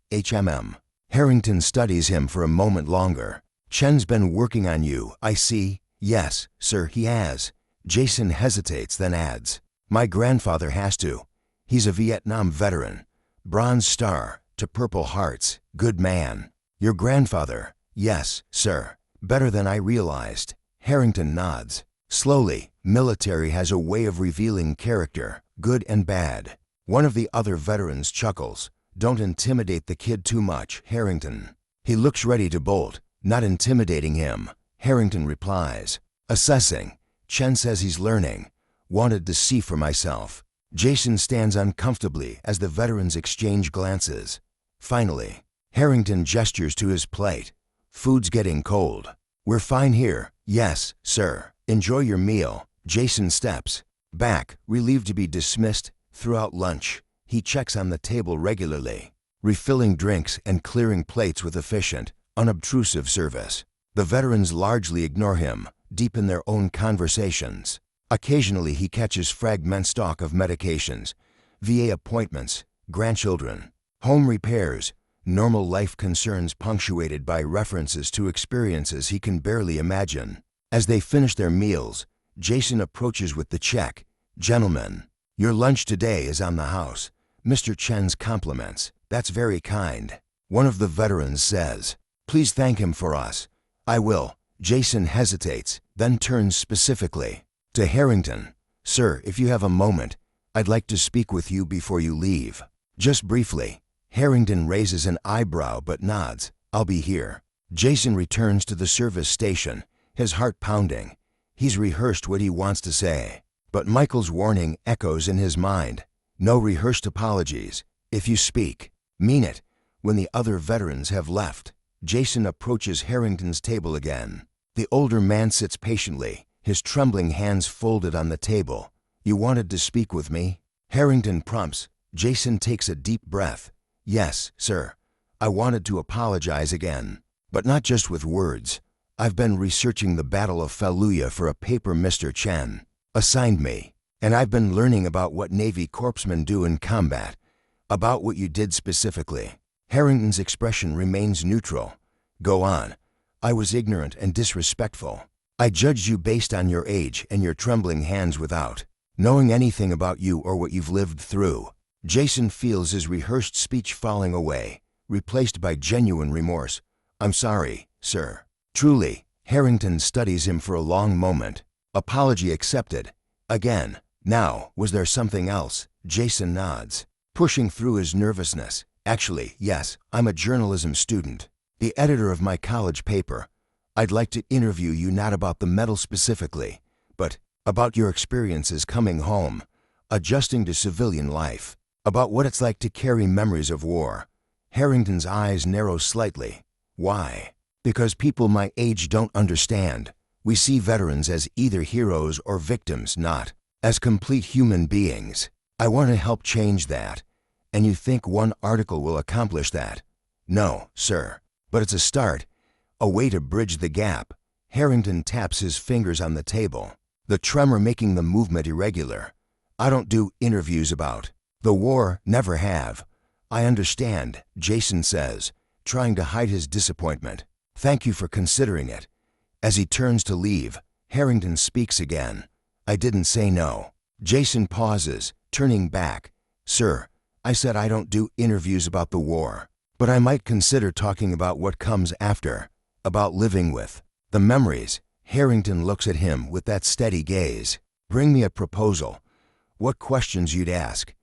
Harrington studies him for a moment longer. Chen's been working on you, I see. Yes, sir, he has. Jason hesitates, then adds, my grandfather has to. He's a Vietnam veteran. Bronze Star to Purple Hearts. Good man. Your grandfather? Yes, sir. Better than I realized. Harrington nods. Slowly, military has a way of revealing character, good and bad. One of the other veterans chuckles. Don't intimidate the kid too much, Harrington. He looks ready to bolt. Not intimidating him, Harrington replies. Assessing. Chen says he's learning. Wanted to see for myself. Jason stands uncomfortably as the veterans exchange glances. Finally, Harrington gestures to his plate. Food's getting cold. We're fine here. Yes, sir. Enjoy your meal. Jason steps back, relieved to be dismissed. Throughout lunch, he checks on the table regularly, refilling drinks and clearing plates with efficient, unobtrusive service. The veterans largely ignore him, deep in their own conversations. Occasionally he catches fragments of medications, VA appointments, grandchildren, home repairs, normal life concerns punctuated by references to experiences he can barely imagine. As they finish their meals, Jason approaches with the check. Gentlemen, your lunch today is on the house. Mr. Chen's compliments. That's very kind. One of the veterans says, please thank him for us. I will. Jason hesitates, then turns specifically to Harrington. Sir, if you have a moment, I'd like to speak with you before you leave. Just briefly. Harrington raises an eyebrow but nods. I'll be here. Jason returns to the service station, his heart pounding. He's rehearsed what he wants to say, but Michael's warning echoes in his mind. No rehearsed apologies. If you speak, mean it. When the other veterans have left, Jason approaches Harrington's table again. The older man sits patiently, his trembling hands folded on the table. You wanted to speak with me? Harrington prompts. Jason takes a deep breath. Yes, sir. I wanted to apologize again. But not just with words. I've been researching the Battle of Fallujah for a paper Mr. Chen assigned me. And I've been learning about what Navy Corpsmen do in combat. About what you did specifically. Harrington's expression remains neutral. Go on. I was ignorant and disrespectful. I judged you based on your age and your trembling hands without knowing anything about you or what you've lived through. Jason feels his rehearsed speech falling away, replaced by genuine remorse. I'm sorry, sir. Truly. Harrington studies him for a long moment. Apology accepted. Again. Now, was there something else? Jason nods, pushing through his nervousness. Actually, yes, I'm a journalism student. The editor of my college paper. I'd like to interview you not about the medal specifically, but about your experiences coming home, adjusting to civilian life, about what it's like to carry memories of war. Harrington's eyes narrow slightly. Why? Because people my age don't understand. We see veterans as either heroes or victims, not as complete human beings. I want to help change that. And you think one article will accomplish that? No, sir. But it's a start. A way to bridge the gap. Harrington taps his fingers on the table, the tremor making the movement irregular. I don't do interviews about the war, never have. I understand, Jason says, trying to hide his disappointment. Thank you for considering it. As he turns to leave, Harrington speaks again. I didn't say no. Jason pauses, turning back. Sir, I said I don't do interviews about the war, but I might consider talking about what comes after, about living with the memories. Harrington looks at him with that steady gaze. Bring me a proposal. What questions you'd ask.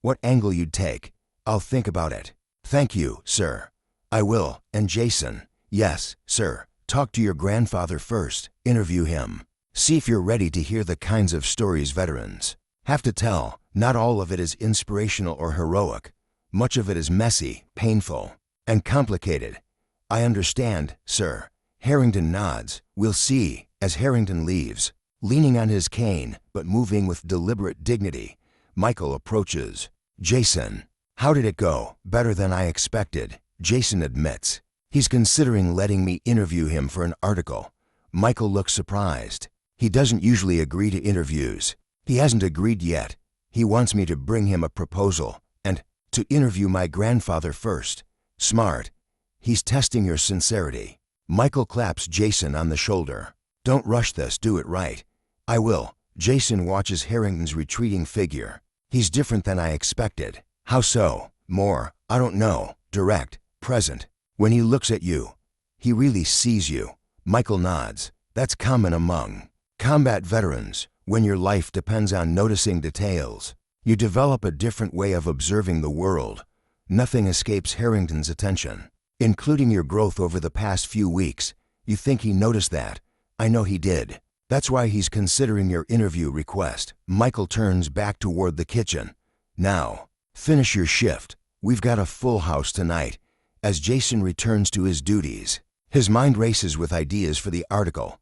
What angle you'd take. I'll think about it. Thank you, sir. I will. And Jason. Yes, sir. Talk to your grandfather first. Interview him. See if you're ready to hear the kinds of stories veterans have to tell. Not all of it is inspirational or heroic. Much of it is messy, painful, and complicated. I understand, sir. Harrington nods. We'll see. As Harrington leaves, leaning on his cane, but moving with deliberate dignity, Michael approaches. Jason, how did it go? Better than I expected. Jason admits. He's considering letting me interview him for an article. Michael looks surprised. He doesn't usually agree to interviews. He hasn't agreed yet. He wants me to bring him a proposal, and to interview my grandfather first. Smart. He's testing your sincerity. Michael claps Jason on the shoulder. Don't rush this, do it right. I will. Jason watches Harrington's retreating figure. He's different than I expected. How so? More, I don't know. Direct, present. When he looks at you, he really sees you. Michael nods. That's common among combat veterans. When your life depends on noticing details, you develop a different way of observing the world. Nothing escapes Harrington's attention, including your growth over the past few weeks. You think he noticed that? I know he did. That's why he's considering your interview request. Michael turns back toward the kitchen. Now, finish your shift. We've got a full house tonight. As Jason returns to his duties, his mind races with ideas for the article.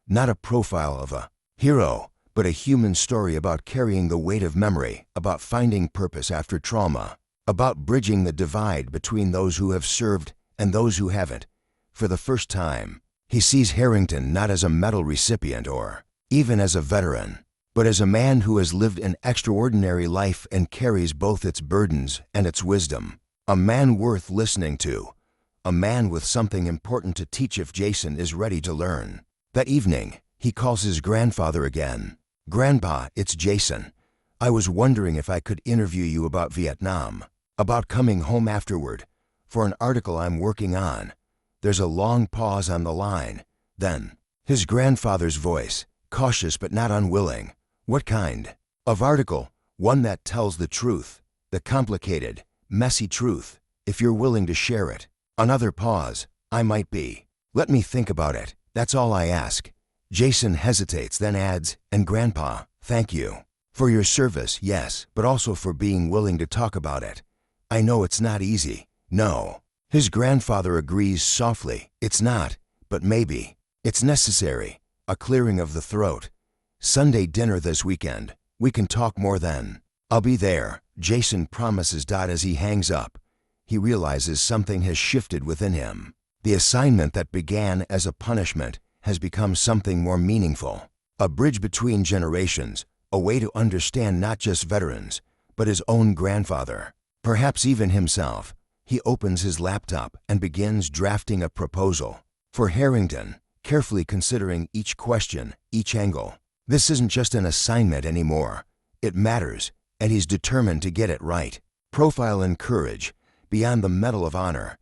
Not a profile of a hero, but a human story about carrying the weight of memory, about finding purpose after trauma, about bridging the divide between those who have served and those who haven't. For the first time, he sees Harrington not as a medal recipient or even as a veteran, but as a man who has lived an extraordinary life and carries both its burdens and its wisdom. A man worth listening to. A man with something important to teach if Jason is ready to learn. That evening, he calls his grandfather again. Grandpa, it's Jason. I was wondering if I could interview you about Vietnam, about coming home afterward, for an article I'm working on. There's a long pause on the line. Then, his grandfather's voice, cautious but not unwilling. What kind of article? One that tells the truth, the complicated, messy truth, if you're willing to share it. Another pause. I might be. Let me think about it. That's all I ask. Jason hesitates, then adds, and Grandpa, thank you. For your service, yes, but also for being willing to talk about it. I know it's not easy. No. His grandfather agrees softly. It's not, but maybe. It's necessary. A clearing of the throat. Sunday dinner this weekend. We can talk more then. I'll be there, Jason promises. As he hangs up, he realizes something has shifted within him. The assignment that began as a punishment has become something more meaningful. A bridge between generations, a way to understand not just veterans, but his own grandfather, perhaps even himself. He opens his laptop and begins drafting a proposal for Harrington, carefully considering each question, each angle. This isn't just an assignment anymore. It matters, and he's determined to get it right. Profile and Courage, Beyond the Medal of Honor.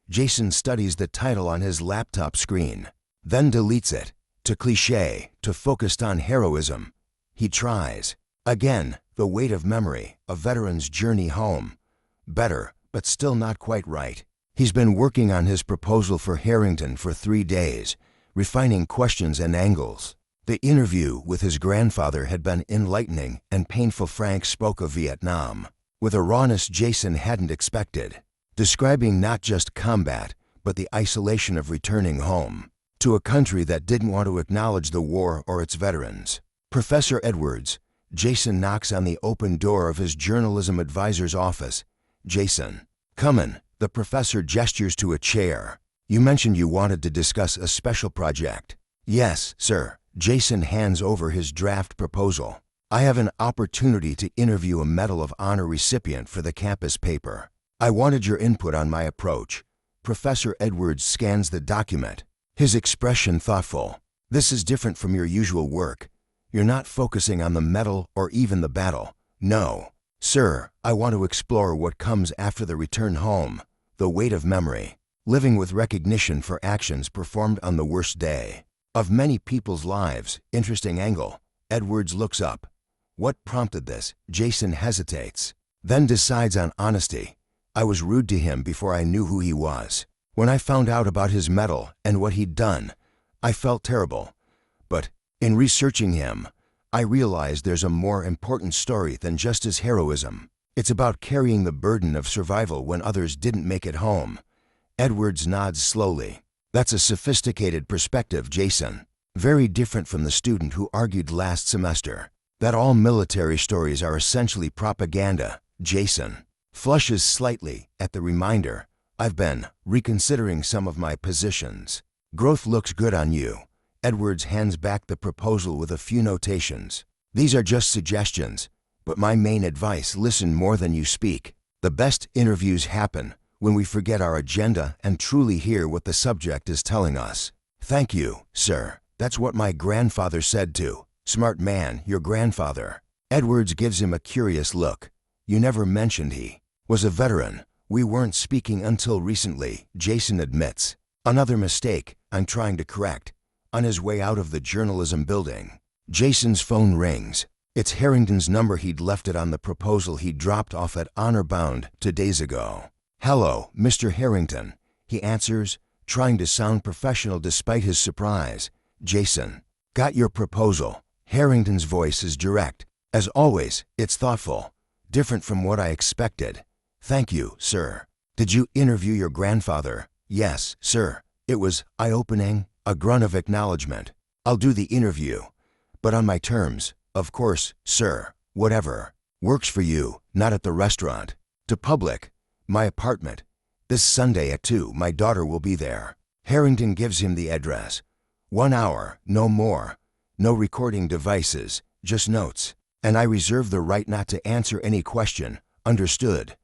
Jason studies the title on his laptop screen, then deletes it. To cliché, to focused on heroism. He tries. Again, the weight of memory, a veteran's journey home. Better, but still not quite right. He's been working on his proposal for Harrington for 3 days, refining questions and angles. The interview with his grandfather had been enlightening and painful. Frank spoke of Vietnam with a rawness Jason hadn't expected, describing not just combat, but the isolation of returning home to a country that didn't want to acknowledge the war or its veterans. Professor Edwards. Jason knocks on the open door of his journalism advisor's office. Jason. Come in. The professor gestures to a chair. You mentioned you wanted to discuss a special project. Yes, sir. Jason hands over his draft proposal. I have an opportunity to interview a Medal of Honor recipient for the campus paper. I wanted your input on my approach. Professor Edwards scans the document, his expression thoughtful. This is different from your usual work. You're not focusing on the medal or even the battle. No. Sir, I want to explore what comes after the return home, the weight of memory, living with recognition for actions performed on the worst day of many people's lives. Interesting angle. Edwards looks up. What prompted this? Jason hesitates, then decides on honesty. I was rude to him before I knew who he was. When I found out about his medal and what he'd done, I felt terrible. But in researching him, I realized there's a more important story than just his heroism. It's about carrying the burden of survival when others didn't make it home. Edwards nods slowly. That's a sophisticated perspective, Jason. Very different from the student who argued last semester that all military stories are essentially propaganda. Jason flushes slightly at the reminder. I've been reconsidering some of my positions. Growth looks good on you. Edwards hands back the proposal with a few notations. These are just suggestions, but my main advice: listen more than you speak. The best interviews happen when we forget our agenda and truly hear what the subject is telling us. Thank you, sir. That's what my grandfather said too. Smart man, your grandfather. Edwards gives him a curious look. You never mentioned he was a veteran. We weren't speaking until recently, Jason admits. Another mistake I'm trying to correct. On his way out of the journalism building, Jason's phone rings. It's Harrington's number. He'd left it on the proposal he dropped off at Honor Bound 2 days ago. Hello, Mr. Harrington. He answers, trying to sound professional despite his surprise. Jason. Got your proposal. Harrington's voice is direct. As always, it's thoughtful. Different from what I expected. Thank you, sir. Did you interview your grandfather? Yes, sir. It was eye-opening. A grunt of acknowledgement. I'll do the interview, but on my terms, of course, sir. Whatever works for you, not at the restaurant. To public, my apartment. This Sunday at 2, my daughter will be there. Harrington gives him the address. 1 hour, no more. No recording devices, just notes. And I reserve the right not to answer any question. Understood?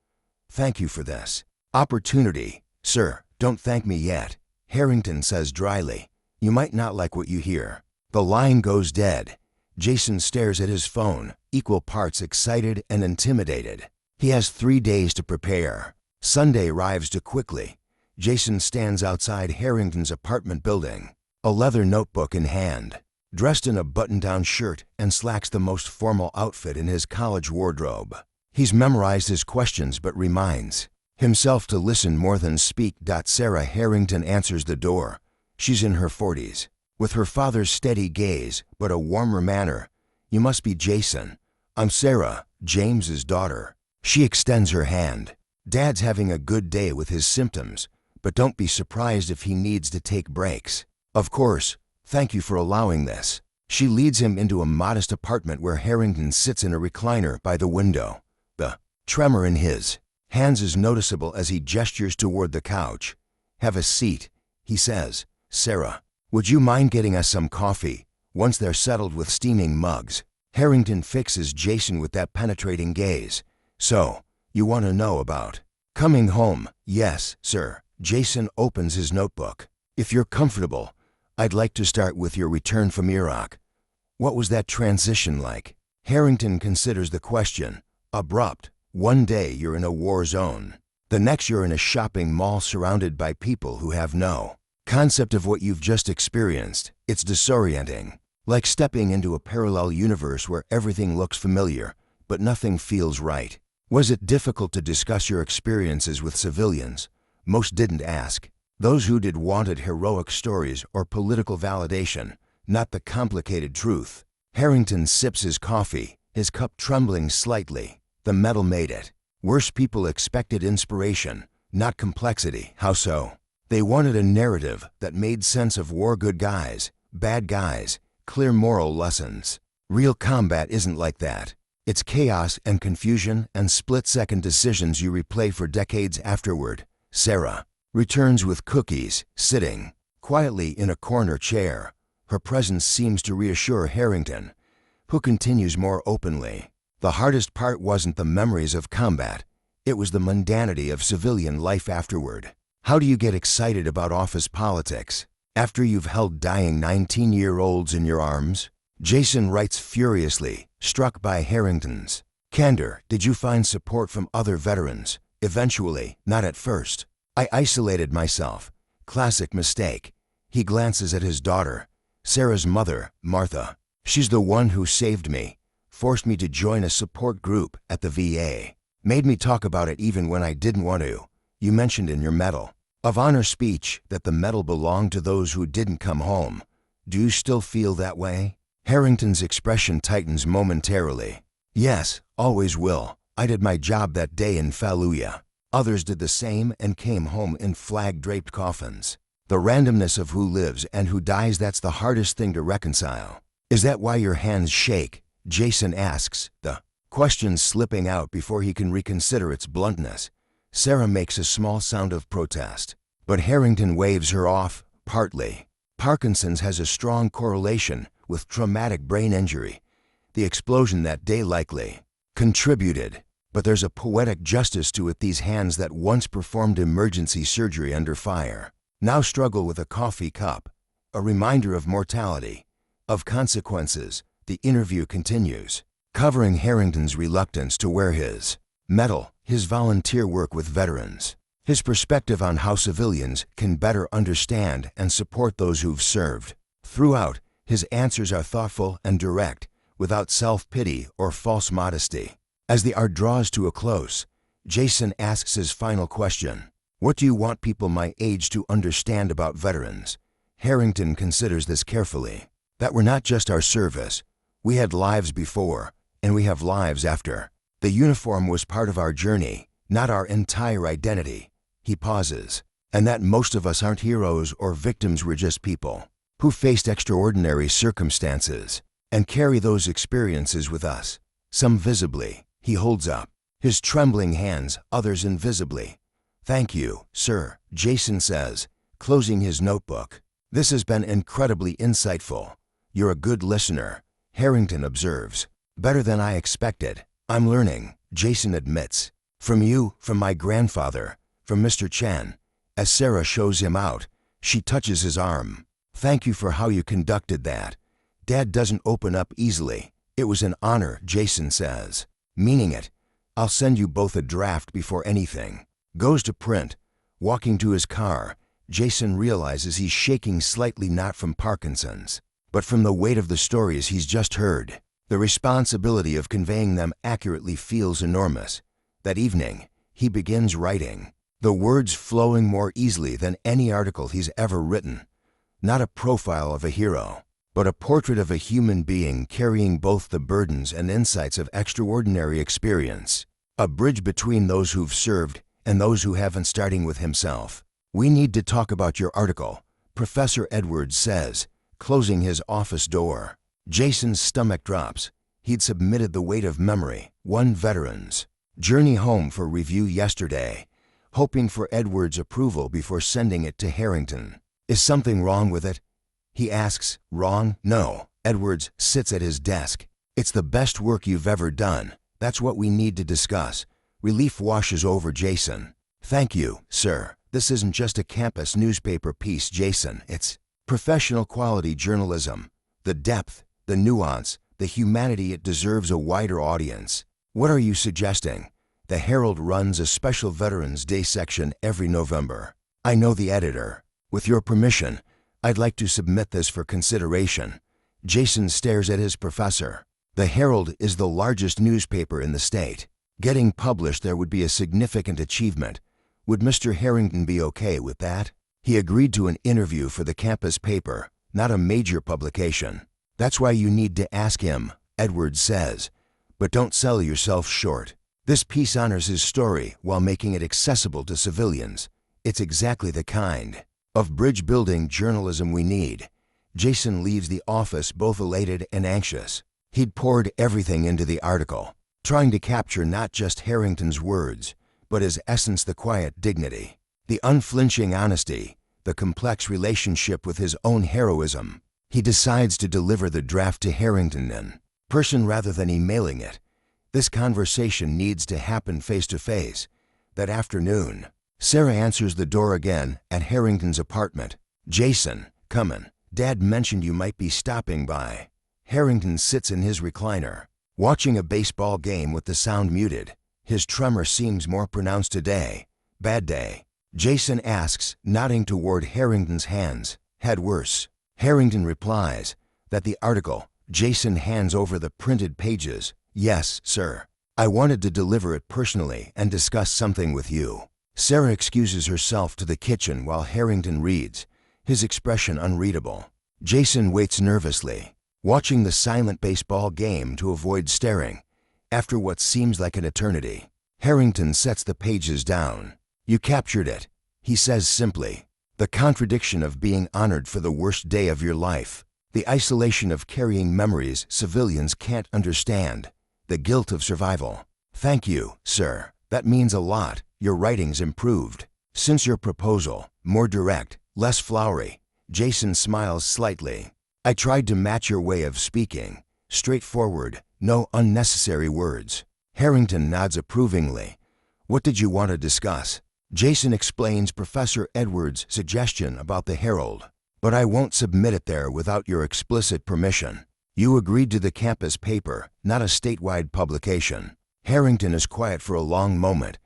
Thank you for this opportunity, sir. Don't thank me yet. Harrington says dryly. You might not like what you hear. The line goes dead. Jason stares at his phone, equal parts excited and intimidated. He has 3 days to prepare. Sunday arrives too quickly. Jason stands outside Harrington's apartment building, a leather notebook in hand. Dressed in a button-down shirt and slacks, the most formal outfit in his college wardrobe. He's memorized his questions but reminds himself to listen more than speak. Sarah Harrington answers the door. She's in her 40s, with her father's steady gaze but a warmer manner. You must be Jason. I'm Sarah, James's daughter. She extends her hand. Dad's having a good day with his symptoms, but don't be surprised if he needs to take breaks. Of course, thank you for allowing this. She leads him into a modest apartment where Harrington sits in a recliner by the window. The tremor in his hands is noticeable as he gestures toward the couch. Have a seat, he says. Sarah, would you mind getting us some coffee? Once they're settled with steaming mugs, Harrington fixes Jason with that penetrating gaze. So, you want to know about coming home? Yes, sir. Jason opens his notebook. If you're comfortable, I'd like to start with your return from Iraq. What was that transition like? Harrington considers the question. Abrupt. One day you're in a war zone. The next you're in a shopping mall surrounded by people who have no concept of what you've just experienced. It's disorienting. Like stepping into a parallel universe where everything looks familiar, but nothing feels right. Was it difficult to discuss your experiences with civilians? Most didn't ask. Those who did wanted heroic stories or political validation, not the complicated truth. Harrington sips his coffee, his cup trembling slightly. The metal made it. Worse people expected inspiration, not complexity. How so? They wanted a narrative that made sense of war. Good guys, bad guys, clear moral lessons. Real combat isn't like that. It's chaos and confusion and split-second decisions you replay for decades afterward. Sarah returns with cookies, sitting quietly in a corner chair. Her presence seems to reassure Harrington, who continues more openly. The hardest part wasn't the memories of combat. It was the mundanity of civilian life afterward. How do you get excited about office politics after you've held dying 19-year-olds in your arms? Jason writes furiously, struck by Harrington's candor. Did you find support from other veterans? Eventually, not at first. I isolated myself. Classic mistake. He glances at his daughter, Sarah's mother, Martha. She's the one who saved me, forced me to join a support group at the VA, made me talk about it even when I didn't want to. You mentioned in your Medal of Honor speech that the medal belonged to those who didn't come home. Do you still feel that way? Harrington's expression tightens momentarily. Yes, always will. I did my job that day in Fallujah. Others did the same and came home in flag-draped coffins. The randomness of who lives and who dies, that's the hardest thing to reconcile. Is that why your hands shake? Jason asks, the question slipping out before he can reconsider its bluntness. Sarah makes a small sound of protest, but Harrington waves her off, partly. Parkinson's has a strong correlation with traumatic brain injury. The explosion that day likely contributed, but there's a poetic justice to it. These hands that once performed emergency surgery under fire now struggle with a coffee cup, a reminder of mortality, of consequences. The interview continues, covering Harrington's reluctance to wear his medal, his volunteer work with veterans, his perspective on how civilians can better understand and support those who've served. Throughout, his answers are thoughtful and direct, without self-pity or false modesty. As the art draws to a close, Jason asks his final question. What do you want people my age to understand about veterans? Harrington considers this carefully. That we're not just our service. We had lives before, and we have lives after. The uniform was part of our journey, not our entire identity. He pauses. And that most of us aren't heroes or victims. We're just people who faced extraordinary circumstances and carry those experiences with us. Some visibly. He holds up his trembling hands, others invisibly. Thank you, sir, Jason says, closing his notebook. This has been incredibly insightful. You're a good listener, Harrington observes. Better than I expected. I'm learning, Jason admits. From you, from my grandfather, from Mr. Chen. As Sarah shows him out, she touches his arm. Thank you for how you conducted that. Dad doesn't open up easily. It was an honor, Jason says. Meaning it. I'll send you both a draft before anything goes to print. Walking to his car, Jason realizes he's shaking slightly, not from Parkinson's, but from the weight of the stories he's just heard. The responsibility of conveying them accurately feels enormous. That evening, he begins writing, the words flowing more easily than any article he's ever written. Not a profile of a hero, but a portrait of a human being carrying both the burdens and insights of extraordinary experience. A bridge between those who've served and those who haven't, starting with himself. "We need to talk about your article," Professor Edwards says, closing his office door. Jason's stomach drops. He'd submitted The Weight of Memory, one veteran's journey home, for review yesterday, hoping for Edwards' approval before sending it to Harrington. "Is something wrong with it?" he asks. "Wrong? No." Edwards sits at his desk. "It's the best work you've ever done. That's what we need to discuss." Relief washes over Jason. "Thank you, sir. This isn't just a campus newspaper piece, Jason. It's professional quality journalism. The depth, the nuance, the humanity. It deserves a wider audience." "What are you suggesting?" "The Herald runs a special Veterans Day section every November. I know the editor. With your permission, I'd like to submit this for consideration." Jason stares at his professor. The Herald is the largest newspaper in the state. Getting published there would be a significant achievement. Would Mr. Harrington be okay with that? He agreed to an interview for the campus paper, not a major publication. "That's why you need to ask him," Edwards says. "But don't sell yourself short. This piece honors his story while making it accessible to civilians. It's exactly the kind of bridge-building journalism we need." Jason leaves the office both elated and anxious. He'd poured everything into the article, trying to capture not just Harrington's words, but his essence, the quiet dignity, the unflinching honesty, the complex relationship with his own heroism. He decides to deliver the draft to Harrington in person rather than emailing it. This conversation needs to happen face-to-face. That afternoon, Sarah answers the door again at Harrington's apartment. "Jason, comin'. Dad mentioned you might be stopping by." Harrington sits in his recliner, watching a baseball game with the sound muted. His tremor seems more pronounced today. "Bad day?" Jason asks, nodding toward Harrington's hands. "Had worse." Harrington replies that the article. Jason hands over the printed pages. "Yes, sir. I wanted to deliver it personally and discuss something with you." Sarah excuses herself to the kitchen while Harrington reads, his expression unreadable. Jason waits nervously, watching the silent baseball game to avoid staring. After what seems like an eternity, Harrington sets the pages down. "You captured it," he says simply. "The contradiction of being honored for the worst day of your life. The isolation of carrying memories civilians can't understand. The guilt of survival." "Thank you, sir. That means a lot. Your writing's improved since your proposal. More direct, less flowery." Jason smiles slightly. "I tried to match your way of speaking. Straightforward, no unnecessary words." Harrington nods approvingly. "What did you want to discuss?" Jason explains Professor Edwards' suggestion about the Herald. "But I won't submit it there without your explicit permission. You agreed to the campus paper, not a statewide publication." Harrington is quiet for a long moment.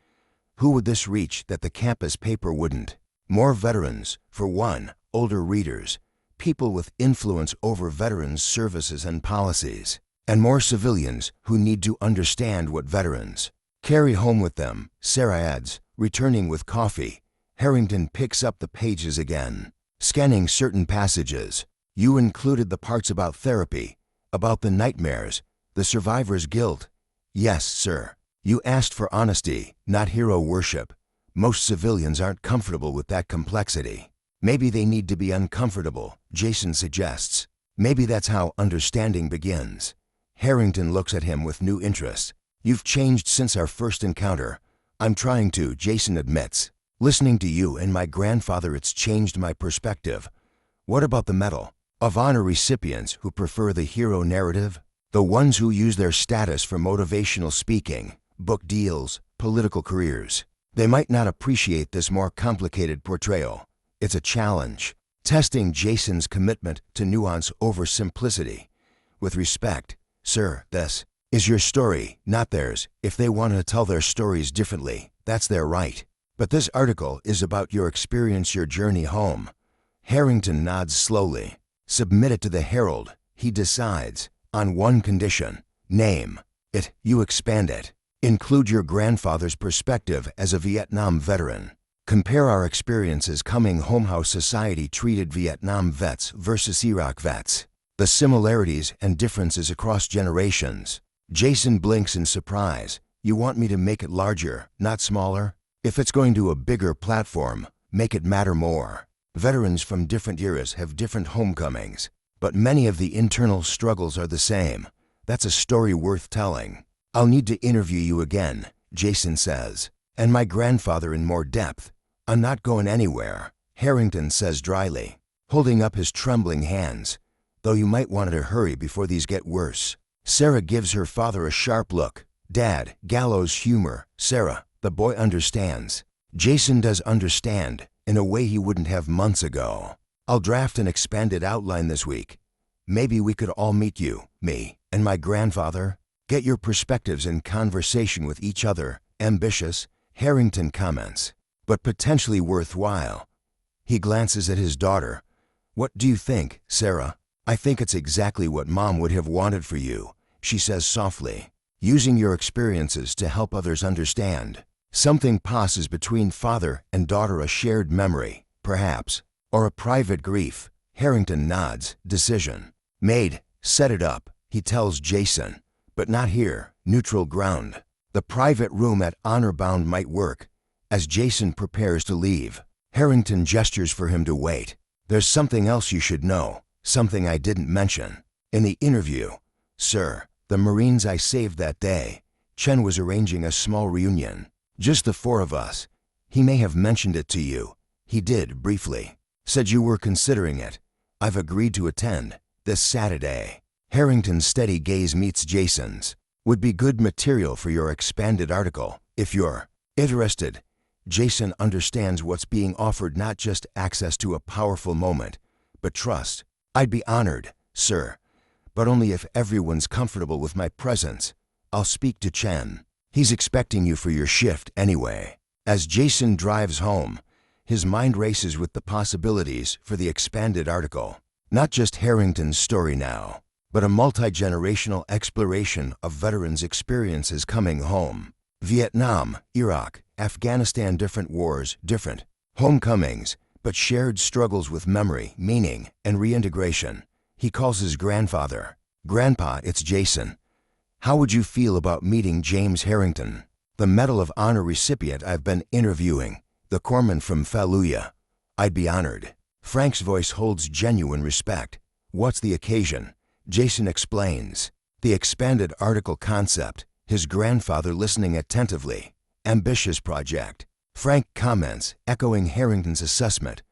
Who would this reach that the campus paper wouldn't? More veterans, for one, older readers, people with influence over veterans' services and policies, and more civilians who need to understand what veterans carry home with them, Sarah adds, returning with coffee. Harrington picks up the pages again, scanning certain passages. "You included the parts about therapy, about the nightmares, the survivor's guilt." "Yes, sir. You asked for honesty, not hero worship. Most civilians aren't comfortable with that complexity." "Maybe they need to be uncomfortable," Jason suggests. "Maybe that's how understanding begins." Harrington looks at him with new interest. "You've changed since our first encounter." "I'm trying to," Jason admits. "Listening to you and my grandfather, it's changed my perspective." "What about the Medal of Honor recipients who prefer the hero narrative? The ones who use their status for motivational speaking, book deals, political careers. They might not appreciate this more complicated portrayal. It's a challenge, testing Jason's commitment to nuance over simplicity. "With respect, sir, this is your story, not theirs. If they want to tell their stories differently, that's their right. But this article is about your experience, your journey home." Harrington nods slowly. "Submit it to the Herald," he decides, "on one condition. Name it. You expand it. Include your grandfather's perspective as a Vietnam veteran. Compare our experiences coming home, how society treated Vietnam vets versus Iraq vets. The similarities and differences across generations." Jason blinks in surprise. "You want me to make it larger, not smaller?" If it's going to a bigger platform, make it matter more. Veterans from different eras have different homecomings, but many of the internal struggles are the same. That's a story worth telling. I'll need to interview you again, Jason says, and my grandfather in more depth. I'm not going anywhere, Harrington says dryly, holding up his trembling hands, though you might want to hurry before these get worse. Sarah gives her father a sharp look. Dad, gallows humor. Sarah, the boy understands. Jason does understand, in a way he wouldn't have months ago. I'll draft an expanded outline this week. Maybe we could all meet you, me, and my grandfather. Get your perspectives in conversation with each other. Ambitious, Harrington comments, but potentially worthwhile. He glances at his daughter. What do you think, Sarah? I think it's exactly what Mom would have wanted for you, she says softly. Using your experiences to help others understand. Something passes between father and daughter, a shared memory, perhaps, or a private grief. Harrington nods. Decision made. Set it up, he tells Jason, but not here. Neutral ground. The private room at Honor Bound might work. As Jason prepares to leave, Harrington gestures for him to wait. There's something else you should know, something I didn't mention. In the interview, sir, the Marines I saved that day, Chen was arranging a small reunion. Just the four of us. He may have mentioned it to you. He did, briefly. Said you were considering it. I've agreed to attend, this Saturday. Harrington's steady gaze meets Jason's. Would be good material for your expanded article, if you're interested. Jason understands what's being offered, not just access to a powerful moment, but trust. I'd be honored, sir, but only if everyone's comfortable with my presence. I'll speak to Chen. He's expecting you for your shift anyway. As Jason drives home, his mind races with the possibilities for the expanded article. Not just Harrington's story now, but a multi-generational exploration of veterans' experiences coming home. Vietnam, Iraq, Afghanistan, different wars, different homecomings, but shared struggles with memory, meaning, and reintegration. He calls his grandfather. Grandpa, it's Jason. How would you feel about meeting James Harrington, the Medal of Honor recipient I've been interviewing, the corpsman from Fallujah? I'd be honored. Frank's voice holds genuine respect. What's the occasion? Jason explains. The expanded article concept, his grandfather listening attentively. Ambitious project. Frank comments, echoing Harrington's assessment.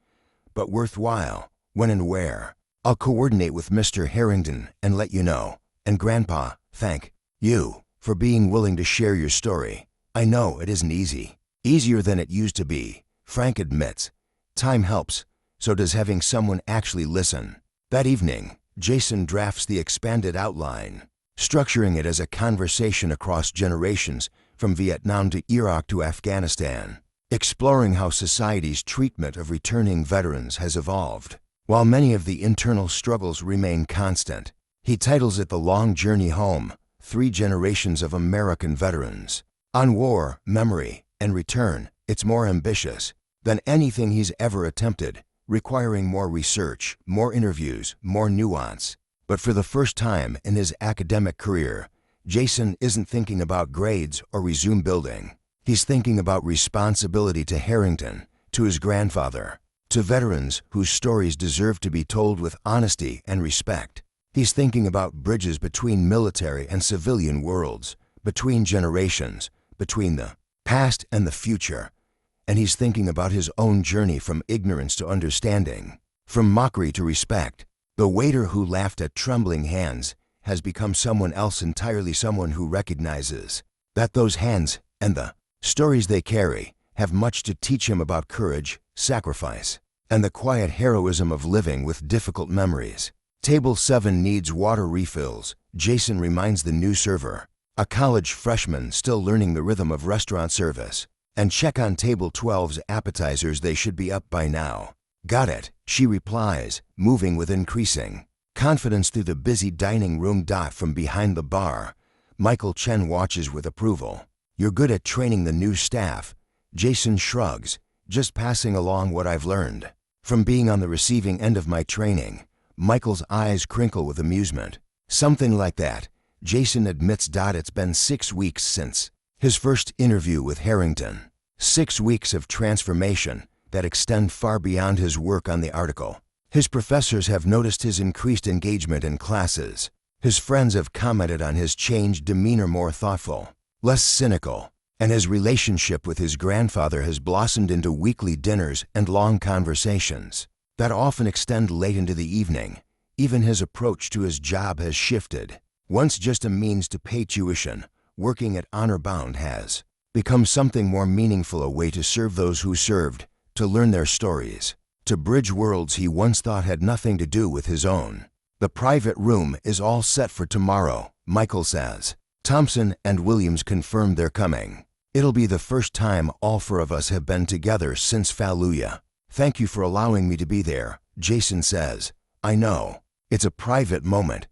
But worthwhile. When and where? I'll coordinate with Mr. Harrington and let you know. And Grandpa, thank you for being willing to share your story. I know it isn't easy. Easier than it used to be, Frank admits. Time helps, so does having someone actually listen. That evening, Jason drafts the expanded outline, structuring it as a conversation across generations, from Vietnam to Iraq to Afghanistan, exploring how society's treatment of returning veterans has evolved. While many of the internal struggles remain constant, he titles it The Long Journey Home, 3 Generations of American Veterans. On war, memory, and return, it's more ambitious than anything he's ever attempted, requiring more research, more interviews, more nuance. But for the first time in his academic career, Jason isn't thinking about grades or resume building. He's thinking about responsibility to Harrington, to his grandfather, to veterans whose stories deserve to be told with honesty and respect. He's thinking about bridges between military and civilian worlds, between generations, between the past and the future. And he's thinking about his own journey from ignorance to understanding, from mockery to respect. The waiter who laughed at trembling hands has become someone else entirely, someone who recognizes that those hands and the stories they carry have much to teach him about courage, sacrifice, and the quiet heroism of living with difficult memories. Table 7 needs water refills, Jason reminds the new server, a college freshman still learning the rhythm of restaurant service. And check on table 12's appetizers, they should be up by now. Got it, she replies, moving with increasing confidence through the busy dining room. From behind the bar, Michael Chen watches with approval. You're good at training the new staff. Jason shrugs, just passing along what I've learned. From being on the receiving end of my training. Michael's eyes crinkle with amusement. Something like that, Jason admits. It's been 6 weeks since his first interview with Harrington. 6 weeks of transformation that extend far beyond his work on the article. His professors have noticed his increased engagement in classes. His friends have commented on his changed demeanor, more thoughtful, less cynical, and his relationship with his grandfather has blossomed into weekly dinners and long conversations that often extend late into the evening. Even his approach to his job has shifted. Once just a means to pay tuition, working at Honor Bound has become something more meaningful, a way to serve those who served, to learn their stories, to bridge worlds he once thought had nothing to do with his own. The private room is all set for tomorrow, Michael says. Thompson and Williams confirmed they're coming. It'll be the first time all 4 of us have been together since Fallujah. Thank you for allowing me to be there, Jason says. I know. It's a private moment.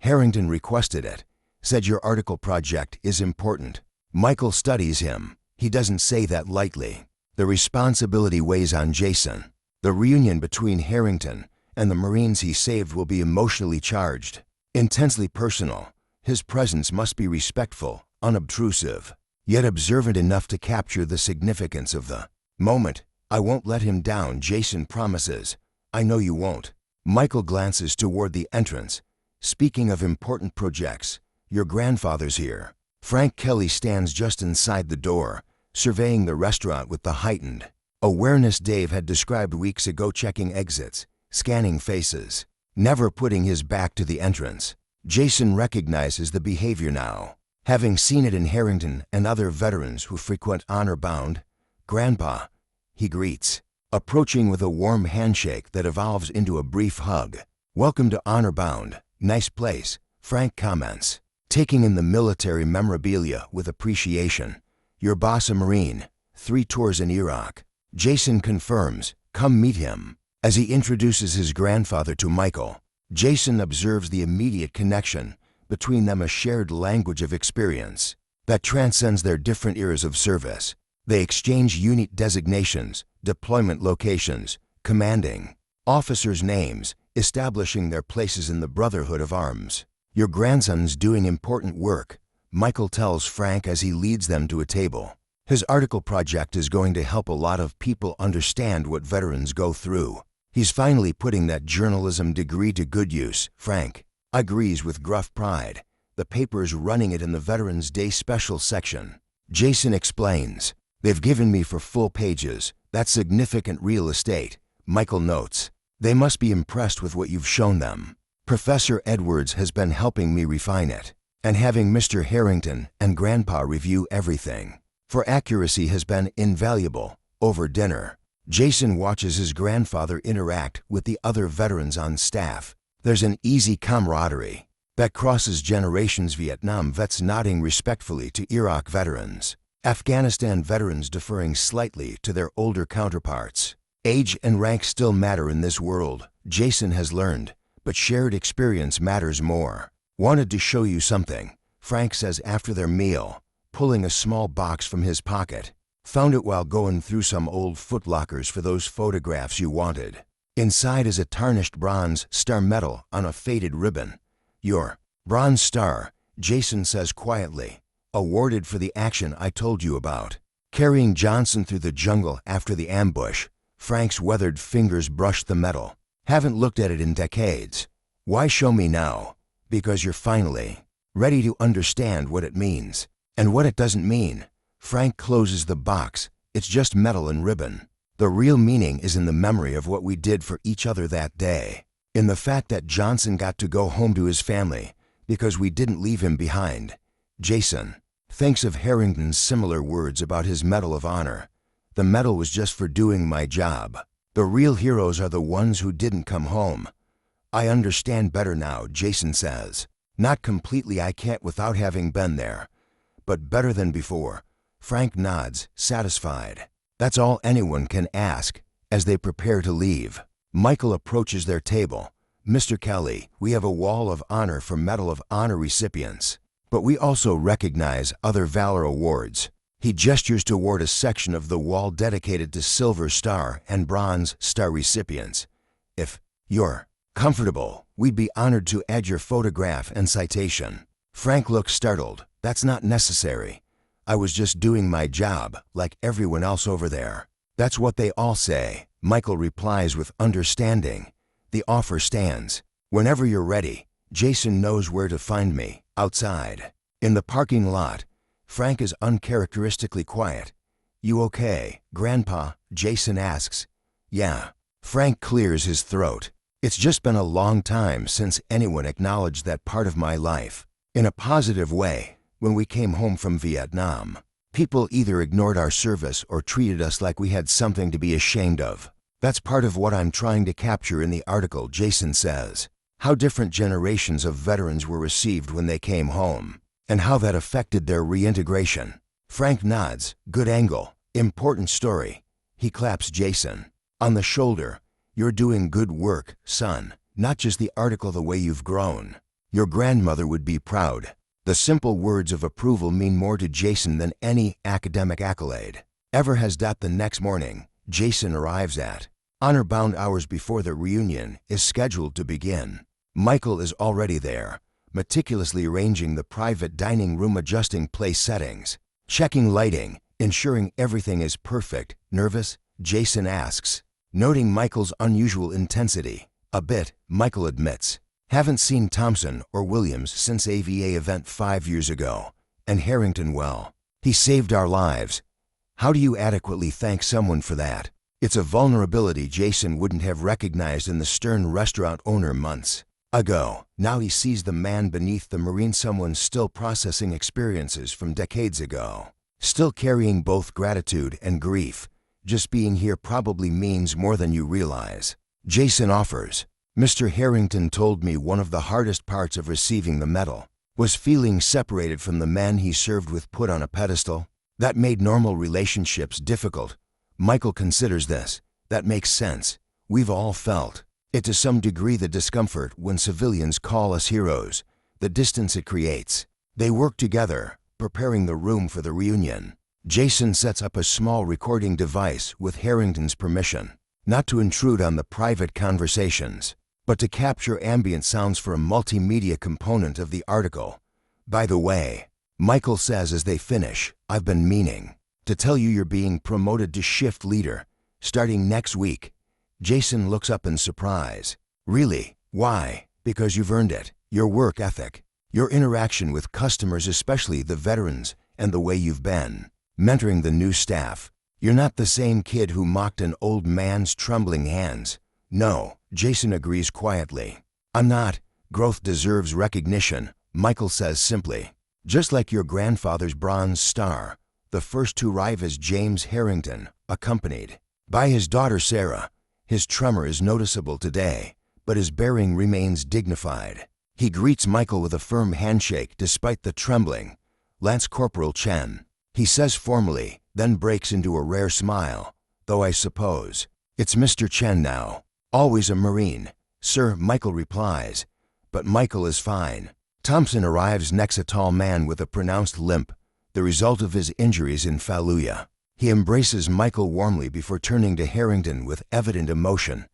Harrington requested it. Said your article project is important. Michael studies him. He doesn't say that lightly. The responsibility weighs on Jason. The reunion between Harrington and the Marines he saved will be emotionally charged, intensely personal. His presence must be respectful, unobtrusive, yet observant enough to capture the significance of the moment. I won't let him down, Jason promises. I know you won't. Michael glances toward the entrance. Speaking of important projects, your grandfather's here. Frank Kelly stands just inside the door, surveying the restaurant with the heightened awareness Dave had described weeks ago, checking exits, scanning faces, never putting his back to the entrance. Jason recognizes the behavior now, having seen it in Harrington and other veterans who frequent Honor Bound. Grandpa, he greets, approaching with a warm handshake that evolves into a brief hug. Welcome to Honor Bound. Nice place, Frank comments, taking in the military memorabilia with appreciation. Your boss a Marine, 3 tours in Iraq. Jason confirms, come meet him. As he introduces his grandfather to Michael, Jason observes the immediate connection between them, a shared language of experience that transcends their different eras of service. They exchange unit designations, deployment locations, commanding officers' names, establishing their places in the Brotherhood of Arms. Your grandson's doing important work, Michael tells Frank as he leads them to a table. His article project is going to help a lot of people understand what veterans go through. He's finally putting that journalism degree to good use, Frank agrees with gruff pride. The paper's running it in the Veterans Day special section. Jason explains, they've given me for full pages. That's significant real estate, Michael notes. They must be impressed with what you've shown them. Professor Edwards has been helping me refine it, and having Mr. Harrington and Grandpa review everything for accuracy has been invaluable. Over dinner, Jason watches his grandfather interact with the other veterans on staff. There's an easy camaraderie that crosses generations. Vietnam vets nodding respectfully to Iraq veterans, Afghanistan veterans deferring slightly to their older counterparts. Age and rank still matter in this world, Jason has learned, but shared experience matters more. Wanted to show you something, Frank says after their meal, pulling a small box from his pocket. Found it while going through some old footlockers for those photographs you wanted. Inside is a tarnished bronze star medal on a faded ribbon. Your Bronze Star, Jason says quietly, awarded for the action I told you about. Carrying Johnson through the jungle after the ambush, Frank's weathered fingers brushed the medal. Haven't looked at it in decades. Why show me now? Because you're finally ready to understand what it means and what it doesn't mean. Frank closes the box. It's just metal and ribbon. The real meaning is in the memory of what we did for each other that day, in the fact that Johnson got to go home to his family because we didn't leave him behind. Jason thinks of Harrington's similar words about his Medal of Honor. The medal was just for doing my job. The real heroes are the ones who didn't come home. I understand better now, Jason says. Not completely, I can't without having been there, but better than before. Frank nods, satisfied. That's all anyone can ask. As they prepare to leave, Michael approaches their table. Mr. Kelly, we have a wall of honor for Medal of Honor recipients, but we also recognize other Valor Awards. He gestures toward a section of the wall dedicated to Silver Star and Bronze Star recipients. If you're comfortable, we'd be honored to add your photograph and citation. Frank looks startled. That's not necessary. I was just doing my job, like everyone else over there. That's what they all say. Michael replies with understanding. The offer stands. Whenever you're ready, Jason knows where to find me, outside. In the parking lot, Frank is uncharacteristically quiet. You okay, Grandpa? Jason asks. Yeah. Frank clears his throat. It's just been a long time since anyone acknowledged that part of my life. In a positive way, when we came home from Vietnam, people either ignored our service or treated us like we had something to be ashamed of. That's part of what I'm trying to capture in the article, Jason says. How different generations of veterans were received when they came home, and how that affected their reintegration. Frank nods. Good angle. Important story. He claps Jason on the shoulder. You're doing good work, son. Not just the article, the way you've grown. Your grandmother would be proud. The simple words of approval mean more to Jason than any academic accolade ever has. The next morning, Jason arrives at honor-bound hours before the reunion is scheduled to begin. Michael is already there, meticulously arranging the private dining room, adjusting place settings, checking lighting, ensuring everything is perfect. Nervous? Jason asks, noting Michael's unusual intensity. A bit, Michael admits. Haven't seen Thompson or Williams since AVA event 5 years ago. And Harrington, well, he saved our lives. How do you adequately thank someone for that? It's a vulnerability Jason wouldn't have recognized in the stern restaurant owner months ago. Now he sees the man beneath the Marine, someone still processing experiences from decades ago, still carrying both gratitude and grief. Just being here probably means more than you realize. Jason offers. Mr. Harrington told me one of the hardest parts of receiving the medal was feeling separated from the man he served with, put on a pedestal. That made normal relationships difficult. Michael considers this. That makes sense. We've all felt it to some degree, the discomfort when civilians call us heroes, the distance it creates. They work together, preparing the room for the reunion. Jason sets up a small recording device with Harrington's permission, not to intrude on the private conversations, but to capture ambient sounds for a multimedia component of the article. By the way, Michael says as they finish, I've been meaning to tell you you're being promoted to shift leader, starting next week. Jason looks up in surprise. Really? Why? Because you've earned it. Your work ethic, your interaction with customers, especially the veterans, and the way you've been mentoring the new staff. You're not the same kid who mocked an old man's trembling hands. No, Jason agrees quietly. I'm not. Growth deserves recognition, Michael says simply. Just like your grandfather's Bronze Star, the first to arrive is James Harrington, accompanied by his daughter Sarah. His tremor is noticeable today, but his bearing remains dignified. He greets Michael with a firm handshake despite the trembling. Lance Corporal Chen, he says formally, then breaks into a rare smile. Though I suppose it's Mr. Chen now. Always a Marine, sir, Michael replies. But Michael is fine. Thompson arrives next, a tall man with a pronounced limp, the result of his injuries in Fallujah. He embraces Michael warmly before turning to Harrington with evident emotion.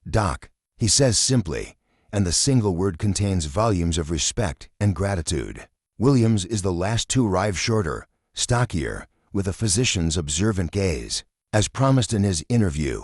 Doc, he says simply, and the single word contains volumes of respect and gratitude. Williams is the last to arrive, shorter, stockier, with a physician's observant gaze. As promised in his interview,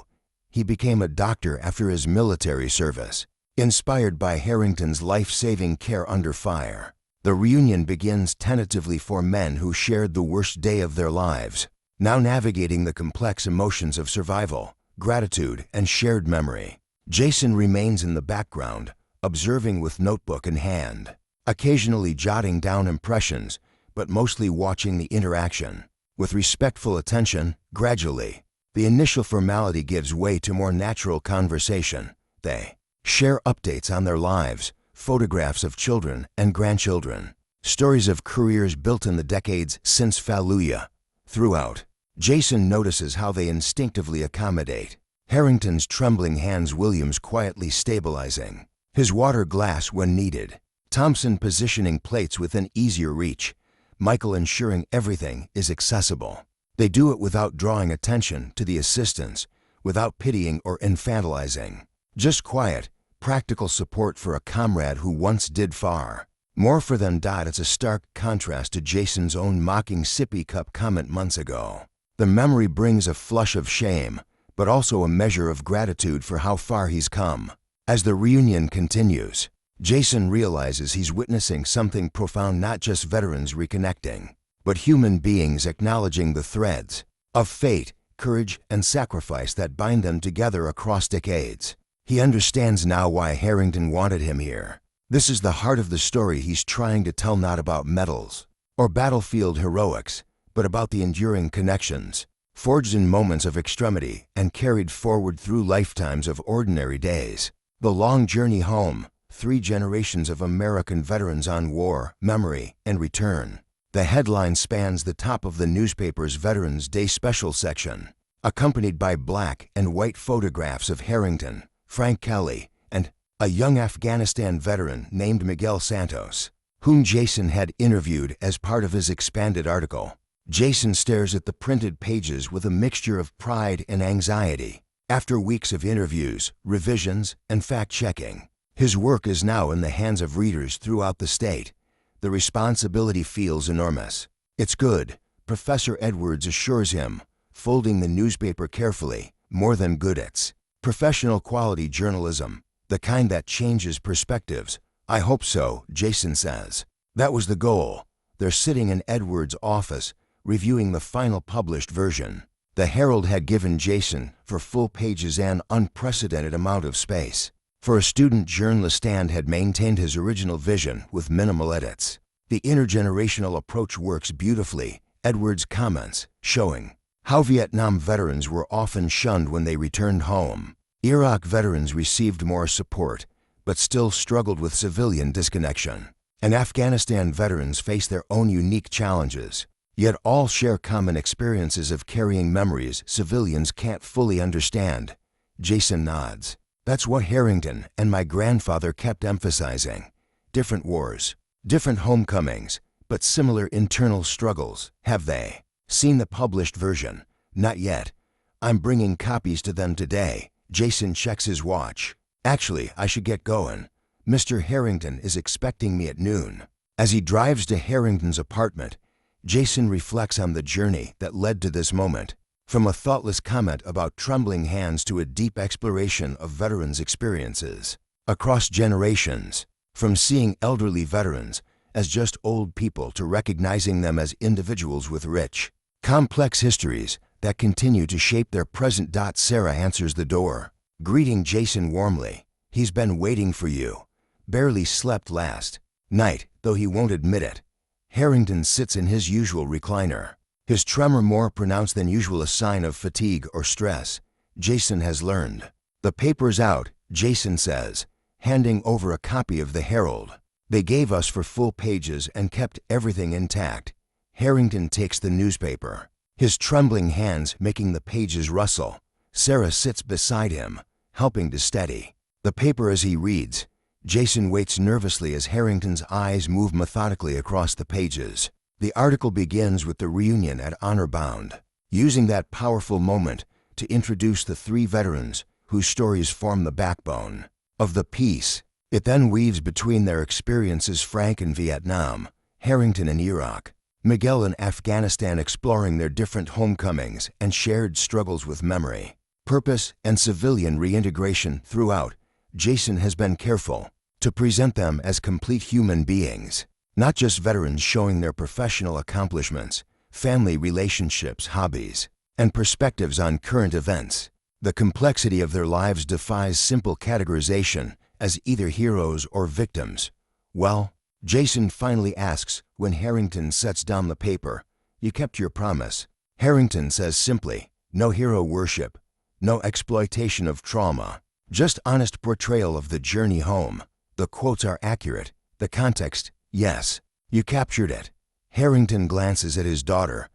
he became a doctor after his military service, inspired by Harrington's life-saving care under fire. The reunion begins tentatively for men who shared the worst day of their lives, now navigating the complex emotions of survival, gratitude, and shared memory. Jason remains in the background, observing with notebook in hand, occasionally jotting down impressions, but mostly watching the interaction. With respectful attention, gradually, the initial formality gives way to more natural conversation. They share updates on their lives, photographs of children and grandchildren, stories of careers built in the decades since Fallujah. Throughout, Jason notices how they instinctively accommodate Harrington's trembling hands, Williams quietly stabilizing his water glass when needed, Thompson positioning plates within easier reach, Michael ensuring everything is accessible. They do it without drawing attention to the assistants, without pitying or infantilizing. Just quiet, practical support for a comrade who once did far More for them. It's a stark contrast to Jason's own mocking sippy cup comment months ago. The memory brings a flush of shame, but also a measure of gratitude for how far he's come. As the reunion continues, Jason realizes he's witnessing something profound, not just veterans reconnecting, but human beings acknowledging the threads of fate, courage, and sacrifice that bind them together across decades. He understands now why Harrington wanted him here. This is the heart of the story he's trying to tell, not about medals or battlefield heroics, but about the enduring connections, forged in moments of extremity and carried forward through lifetimes of ordinary days. The long journey home, 3 generations of American veterans on war, memory, and return. The headline spans the top of the newspaper's Veterans Day special section, accompanied by black and white photographs of Harrington, Frank Kelly, and a young Afghanistan veteran named Miguel Santos, whom Jason had interviewed as part of his expanded article. Jason stares at the printed pages with a mixture of pride and anxiety. After weeks of interviews, revisions, and fact-checking, his work is now in the hands of readers throughout the state. The responsibility feels enormous. It's good, Professor Edwards assures him, folding the newspaper carefully. More than good, it's professional quality journalism, the kind that changes perspectives. I hope so, Jason says. That was the goal. They're sitting in Edwards' office, reviewing the final published version. The Herald had given Jason, for full pages, an unprecedented amount of space. For a student journalist, and had maintained his original vision with minimal edits. The intergenerational approach works beautifully, Edwards comments, showing how Vietnam veterans were often shunned when they returned home. Iraq veterans received more support, but still struggled with civilian disconnection. And Afghanistan veterans face their own unique challenges. Yet all share common experiences of carrying memories civilians can't fully understand. Jason nods. That's what Harrington and my grandfather kept emphasizing. Different wars, different homecomings, but similar internal struggles. Have they seen the published version? Not yet. I'm bringing copies to them today. Jason checks his watch. Actually, I should get going. Mr. Harrington is expecting me at noon. As he drives to Harrington's apartment, Jason reflects on the journey that led to this moment. From a thoughtless comment about trembling hands to a deep exploration of veterans' experiences across generations. From seeing elderly veterans as just old people to recognizing them as individuals with rich, complex histories that continue to shape their present. Sarah answers the door, greeting Jason warmly. He's been waiting for you. Barely slept last night, though he won't admit it. Harrington sits in his usual recliner, his tremor more pronounced than usual, a sign of fatigue or stress. Jason has learned. The paper's out, Jason says, handing over a copy of the Herald. They gave us for full pages and kept everything intact. Harrington takes the newspaper, his trembling hands making the pages rustle. Sarah sits beside him, helping to steady the paper as he reads. Jason waits nervously as Harrington's eyes move methodically across the pages. The article begins with the reunion at Honor Bound, using that powerful moment to introduce the 3 veterans whose stories form the backbone of the piece. It then weaves between their experiences: Frank in Vietnam, Harrington in Iraq, Miguel in Afghanistan, exploring their different homecomings and shared struggles with memory, purpose, and civilian reintegration. Throughout, Jason has been careful to present them as complete human beings, not just veterans, showing their professional accomplishments, family relationships, hobbies, and perspectives on current events. The complexity of their lives defies simple categorization as either heroes or victims. Well, Jason finally asks when Harrington sets down the paper, "You kept your promise." Harrington says simply, "No hero worship, no exploitation of trauma, just honest portrayal of the journey home." The quotes are accurate. The context, yes. You captured it. Harrington glances at his daughter.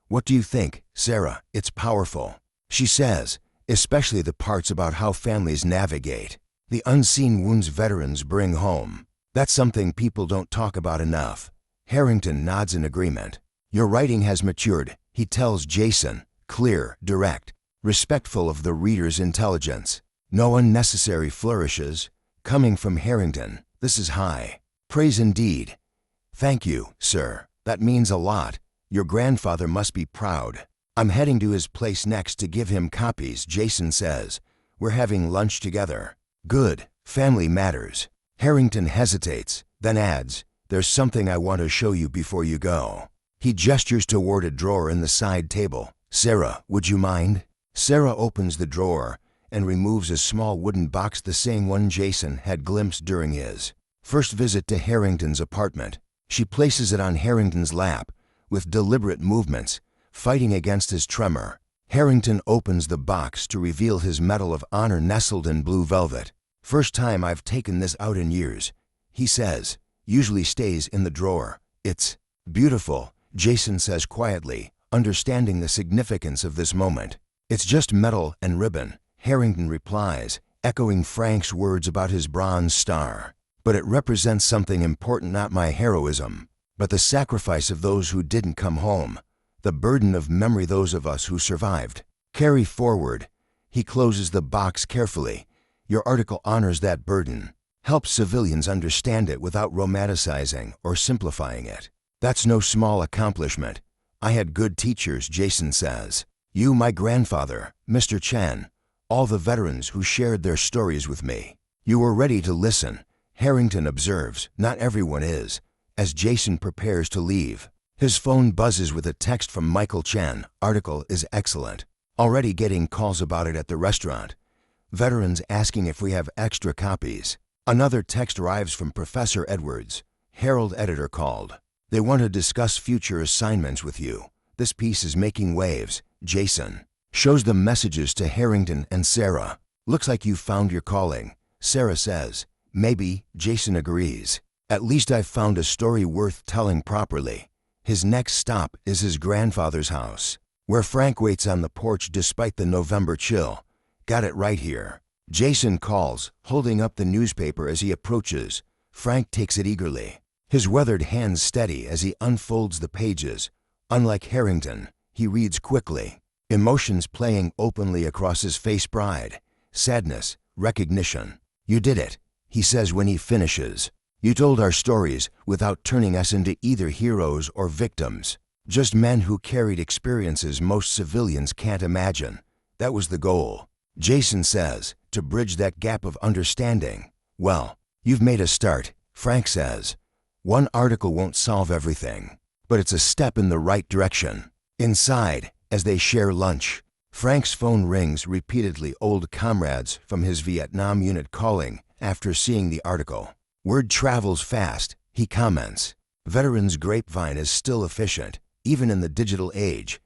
"What do you think, Sarah?" "It's powerful," she says, "especially the parts about how families navigate the unseen wounds veterans bring home. That's something people don't talk about enough." Harrington nods in agreement. "Your writing has matured," he tells Jason, clear, direct, respectful of the reader's intelligence. No unnecessary flourishes. Coming from Harrington, this is high Praise indeed. Thank you, sir. That means a lot. Your grandfather must be proud. I'm heading to his place next to give him copies, Jason says. We're having lunch together. Good. Family matters. Harrington hesitates, then adds, there's something I want to show you before you go. He gestures toward a drawer in the side table. Sarah, would you mind? Sarah opens the drawer and removes a small wooden box, the same one Jason had glimpsed during his first visit to Harrington's apartment. She places it on Harrington's lap with deliberate movements, fighting against his tremor. Harrington opens the box to reveal his Medal of Honor nestled in blue velvet. First time I've taken this out in years, he says. Usually stays in the drawer. It's beautiful, Jason says quietly, understanding the significance of this moment. It's just metal and ribbon, Harrington replies, echoing Frank's words about his bronze star. But it represents something important, not my heroism, but the sacrifice of those who didn't come home, the burden of memory those of us who survived. Carry forward. He closes the box carefully. Your article honors that burden, helps civilians understand it without romanticizing or simplifying it. That's no small accomplishment. I had good teachers, Jason says. You, my grandfather, Mr. Chen, all the veterans who shared their stories with me. You were ready to listen, Harrington observes. Not everyone is. As Jason prepares to leave, his phone buzzes with a text from Michael Chen. Article is excellent. Already getting calls about it at the restaurant. Veterans asking if we have extra copies. Another text arrives from Professor Edwards. Herald editor called. They want to discuss future assignments with you. This piece is making waves. Jason shows the messages to Harrington and Sarah. Looks like you found your calling, Sarah says. Maybe, Jason agrees. At least I've found a story worth telling properly. His next stop is his grandfather's house, where Frank waits on the porch despite the November chill. Got it right here. Jason calls, holding up the newspaper as he approaches. Frank takes it eagerly, his weathered hands steady as he unfolds the pages. Unlike Harrington, he reads quickly, emotions playing openly across his face: pride, sadness, recognition. You did it, he says when he finishes. You told our stories without turning us into either heroes or victims, just men who carried experiences most civilians can't imagine. That was the goal. Jason says, to bridge that gap of understanding. Well, you've made a start, Frank says. One article won't solve everything, but it's a step in the right direction. Inside, as they share lunch, Frank's phone rings repeatedly. Old comrades from his Vietnam unit calling after seeing the article. Word travels fast, he comments. Veterans' grapevine is still efficient, even in the digital age.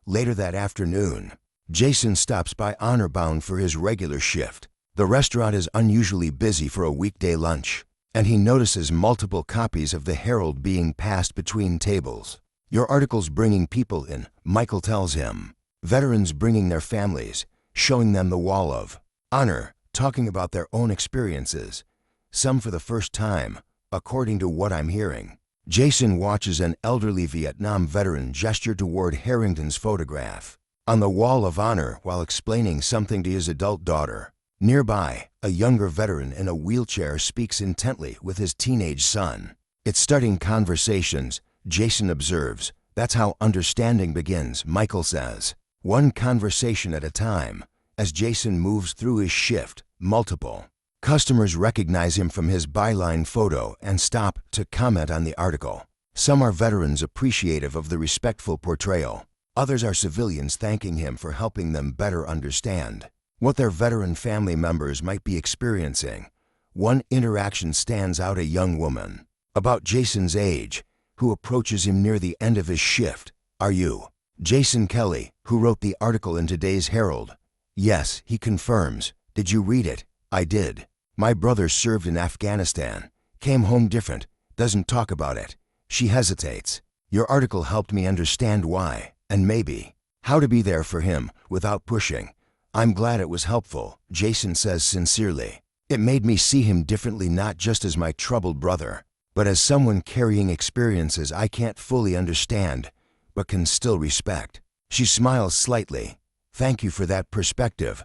Later that afternoon, Jason stops by Honor Bound for his regular shift. The restaurant is unusually busy for a weekday lunch, and he notices multiple copies of the Herald being passed between tables. Your article's bringing people in, Michael tells him. Veterans bringing their families, showing them the wall of honor, talking about their own experiences. Some for the first time, according to what I'm hearing. Jason watches an elderly Vietnam veteran gesture toward Harrington's photograph on the wall of honor while explaining something to his adult daughter. Nearby, a younger veteran in a wheelchair speaks intently with his teenage son. It's starting conversations, Jason observes. That's how understanding begins, Michael says. One conversation at a time. As Jason moves through his shift, multiple customers recognize him from his byline photo and stop to comment on the article. Some are veterans appreciative of the respectful portrayal. Others are civilians thanking him for helping them better understand what their veteran family members might be experiencing. One interaction stands out: a young woman, about Jason's age, who approaches him near the end of his shift. Are you Jason Kelly, who wrote the article in today's Herald? Yes, he confirms. Did you read it? I did. My brother served in Afghanistan, came home different, doesn't talk about it. She hesitates. Your article helped me understand why, and maybe how to be there for him without pushing. I'm glad it was helpful, Jason says sincerely. It made me see him differently, not just as my troubled brother, but as someone carrying experiences I can't fully understand, but can still respect. She smiles slightly. Thank you for that perspective.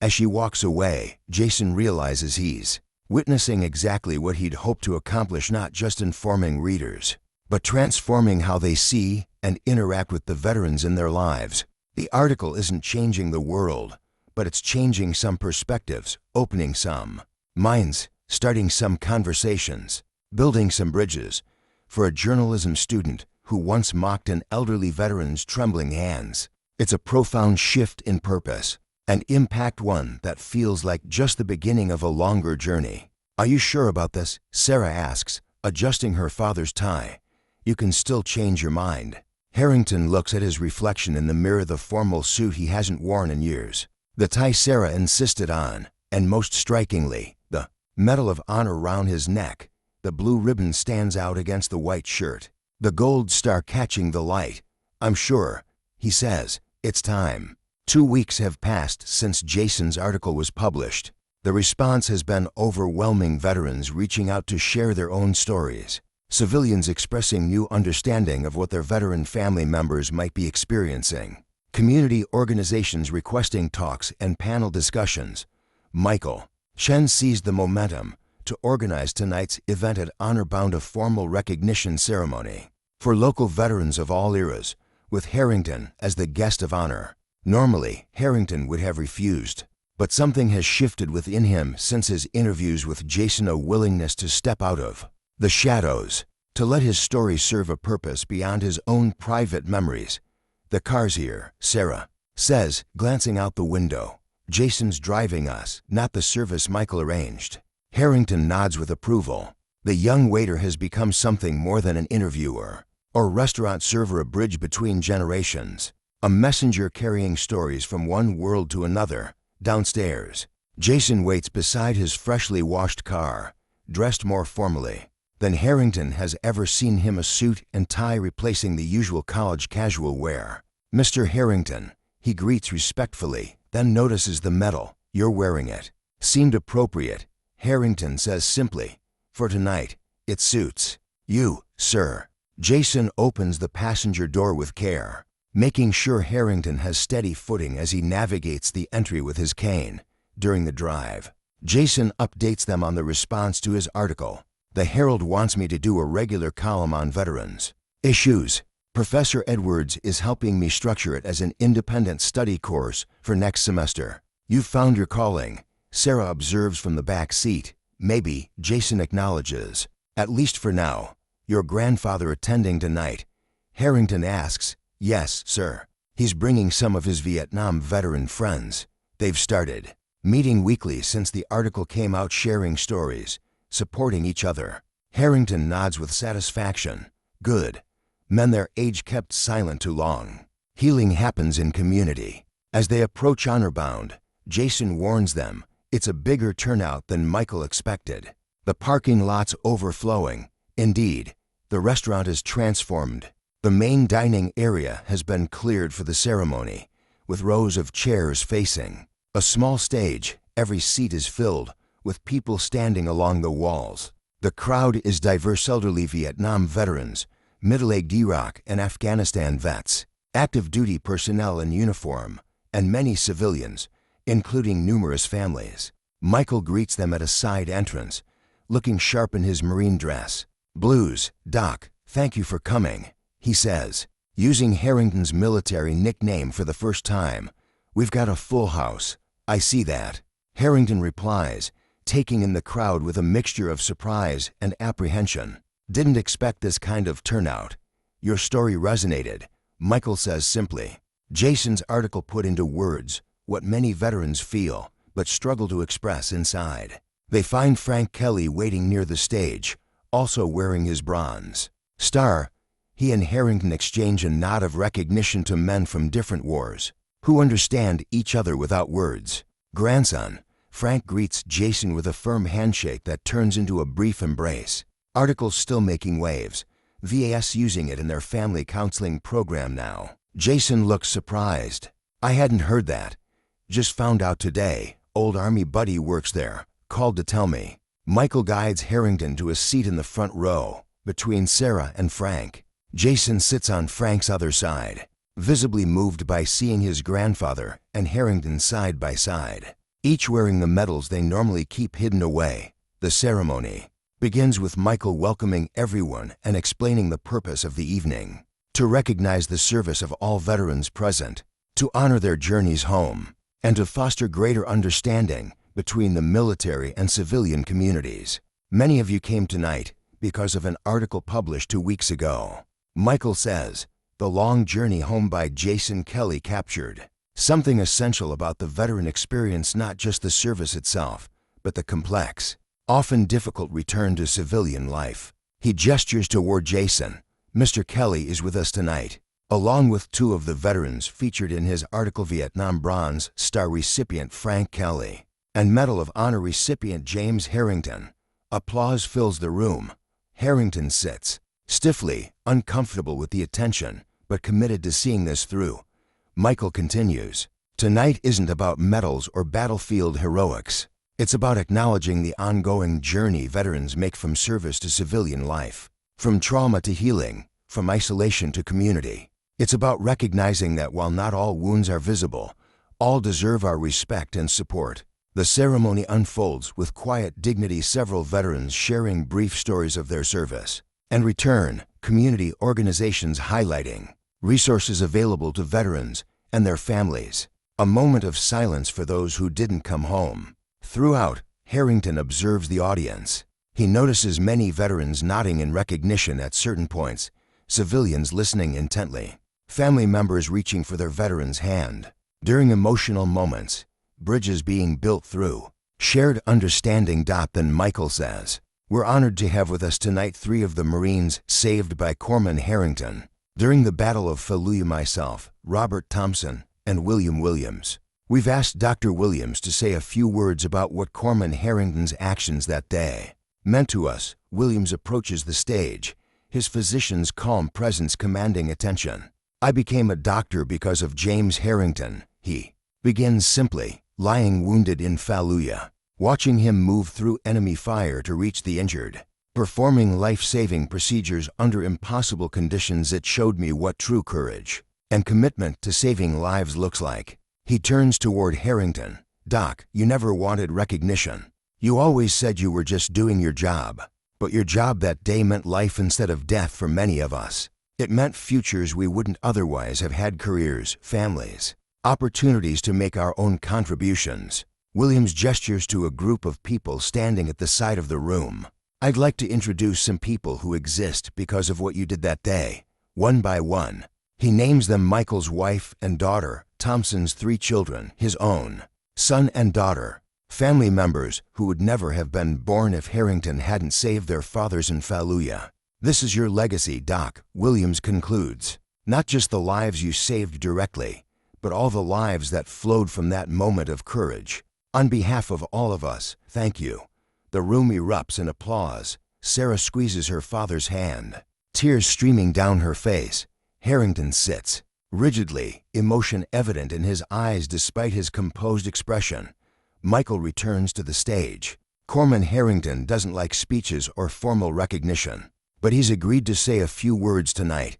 As she walks away, Jason realizes he's witnessing exactly what he'd hoped to accomplish, not just informing readers, but transforming how they see and interact with the veterans in their lives. The article isn't changing the world, but it's changing some perspectives, opening some minds, starting some conversations, building some bridges. For a journalism student who once mocked an elderly veteran's trembling hands, it's a profound shift in purpose, an impact, one that feels like just the beginning of a longer journey. "Are you sure about this?" Sarah asks, adjusting her father's tie. "You can still change your mind." Harrington looks at his reflection in the mirror, the formal suit he hasn't worn in years, the tie Sarah insisted on, and most strikingly, the Medal of Honor round his neck. The blue ribbon stands out against the white shirt, the gold star catching the light. "I'm sure," he says. "It's time." 2 weeks have passed since Jason's article was published. The response has been overwhelming, veterans reaching out to share their own stories, civilians expressing new understanding of what their veteran family members might be experiencing, community organizations requesting talks and panel discussions. Michael Shen seized the momentum to organize tonight's event at Honor-bound, a formal recognition ceremony for local veterans of all eras, with Harrington as the guest of honor. Normally, Harrington would have refused, but something has shifted within him since his interviews with Jason, a willingness to step out of the shadows, to let his story serve a purpose beyond his own private memories. "The car's here," Sarah says, glancing out the window. "Jason's driving us, not the service Michael arranged." Harrington nods with approval. The young waiter has become something more than an interviewer or restaurant server, a bridge between generations, a messenger carrying stories from one world to another. Downstairs, Jason waits beside his freshly washed car, dressed more formally than Harrington has ever seen him, a suit and tie replacing the usual college casual wear. "Mr. Harrington," he greets respectfully, then notices the medal. "You're wearing it. Seemed appropriate," Harrington says simply. "For tonight, it suits you, sir." Jason opens the passenger door with care, making sure Harrington has steady footing as he navigates the entry with his cane. During the drive, Jason updates them on the response to his article. "The Herald wants me to do a regular column on veterans issues. Professor Edwards is helping me structure it as an independent study course for next semester." "You've found your calling," Sarah observes from the back seat. "Maybe," Jason acknowledges. "At least for now." "Your grandfather attending tonight?" Harrington asks. "Yes, sir. He's bringing some of his Vietnam veteran friends. They've started meeting weekly since the article came out, sharing stories, supporting each other." Harrington nods with satisfaction. "Good. Men their age kept silent too long. Healing happens in community." As they approach Honor-bound, Jason warns them it's a bigger turnout than Michael expected. The parking lot's overflowing. Indeed, the restaurant is transformed. The main dining area has been cleared for the ceremony, with rows of chairs facing a small stage. Every seat is filled with people standing along the walls. The crowd is diverse: elderly Vietnam veterans, middle-aged Iraq and Afghanistan vets, active duty personnel in uniform, and many civilians, including numerous families. Michael greets them at a side entrance, looking sharp in his Marine dress. "Blues, Doc, thank you for coming," he says, using Harrington's military nickname for the first time. "We've got a full house." "I see that," Harrington replies, taking in the crowd with a mixture of surprise and apprehension. "Didn't expect this kind of turnout." "Your story resonated," Michael says simply. Jason's article put into words what many veterans feel but struggle to express inside. They find Frank Kelly waiting near the stage, also wearing his Bronze Star. He and Harrington exchange a nod of recognition to men from different wars who understand each other without words. "Grandson," Frank greets Jason with a firm handshake that turns into a brief embrace. Article's still making waves, VAS using it in their family counseling program now. Jason looks surprised. "I hadn't heard that. Just found out today. Old Army buddy works there. Called to tell me." Michael guides Harrington to a seat in the front row, between Sarah and Frank. Jason sits on Frank's other side, visibly moved by seeing his grandfather and Harrington side by side, each wearing the medals they normally keep hidden away. The ceremony begins with Michael welcoming everyone and explaining the purpose of the evening: to recognize the service of all veterans present, to honor their journeys home, and to foster greater understanding between the military and civilian communities. Many of you came tonight because of an article published 2 weeks ago. Michael says, "The Long Journey Home" by Jason Kelly captured something essential about the veteran experience, not just the service itself, but the complex, often difficult return to civilian life. He gestures toward Jason. Mr. Kelly is with us tonight, along with 2 of the veterans featured in his article: Vietnam Bronze Star recipient Frank Kelly and Medal of Honor recipient James Harrington. Applause fills the room. Harrington sits stiffly, uncomfortable with the attention, but committed to seeing this through. Michael continues, "Tonight isn't about medals or battlefield heroics. It's about acknowledging the ongoing journey veterans make from service to civilian life, from trauma to healing, from isolation to community. It's about recognizing that while not all wounds are visible, all deserve our respect and support." The ceremony unfolds with quiet dignity, several veterans sharing brief stories of their service and return, community organizations highlighting resources available to veterans and their families. A moment of silence for those who didn't come home. Throughout, Harrington observes the audience. He notices many veterans nodding in recognition at certain points, civilians listening intently, family members reaching for their veteran's hand. During emotional moments, bridges being built through shared understanding. Then Michael says, "We're honored to have with us tonight 3 of the Marines saved by Corpsman Harrington during the Battle of Fallujah: myself, Robert Thompson, and William Williams. We've asked Dr. Williams to say a few words about what Corpsman Harrington's actions that day meant to us." Williams approaches the stage, his physician's calm presence commanding attention. "I became a doctor because of James Harrington," he begins simply, lying wounded in Fallujah, watching him move through enemy fire to reach the injured, performing life-saving procedures under impossible conditions. It showed me what true courage and commitment to saving lives looks like." He turns toward Harrington. "Doc, you never wanted recognition. You always said you were just doing your job. But your job that day meant life instead of death for many of us. It meant futures we wouldn't otherwise have had, careers, families, opportunities to make our own contributions." Williams gestures to a group of people standing at the side of the room. "I'd like to introduce some people who exist because of what you did that day." One by one, he names them: Michael's wife and daughter, Thompson's 3 children, his own son and daughter, family members who would never have been born if Harrington hadn't saved their fathers in Fallujah. "This is your legacy, Doc," Williams concludes. "Not just the lives you saved directly, but all the lives that flowed from that moment of courage. On behalf of all of us, thank you." The room erupts in applause. Sarah squeezes her father's hand, tears streaming down her face. Harrington sits rigidly, emotion evident in his eyes despite his composed expression. Michael returns to the stage. Corpsman Harrington doesn't like speeches or formal recognition, but he's agreed to say a few words tonight.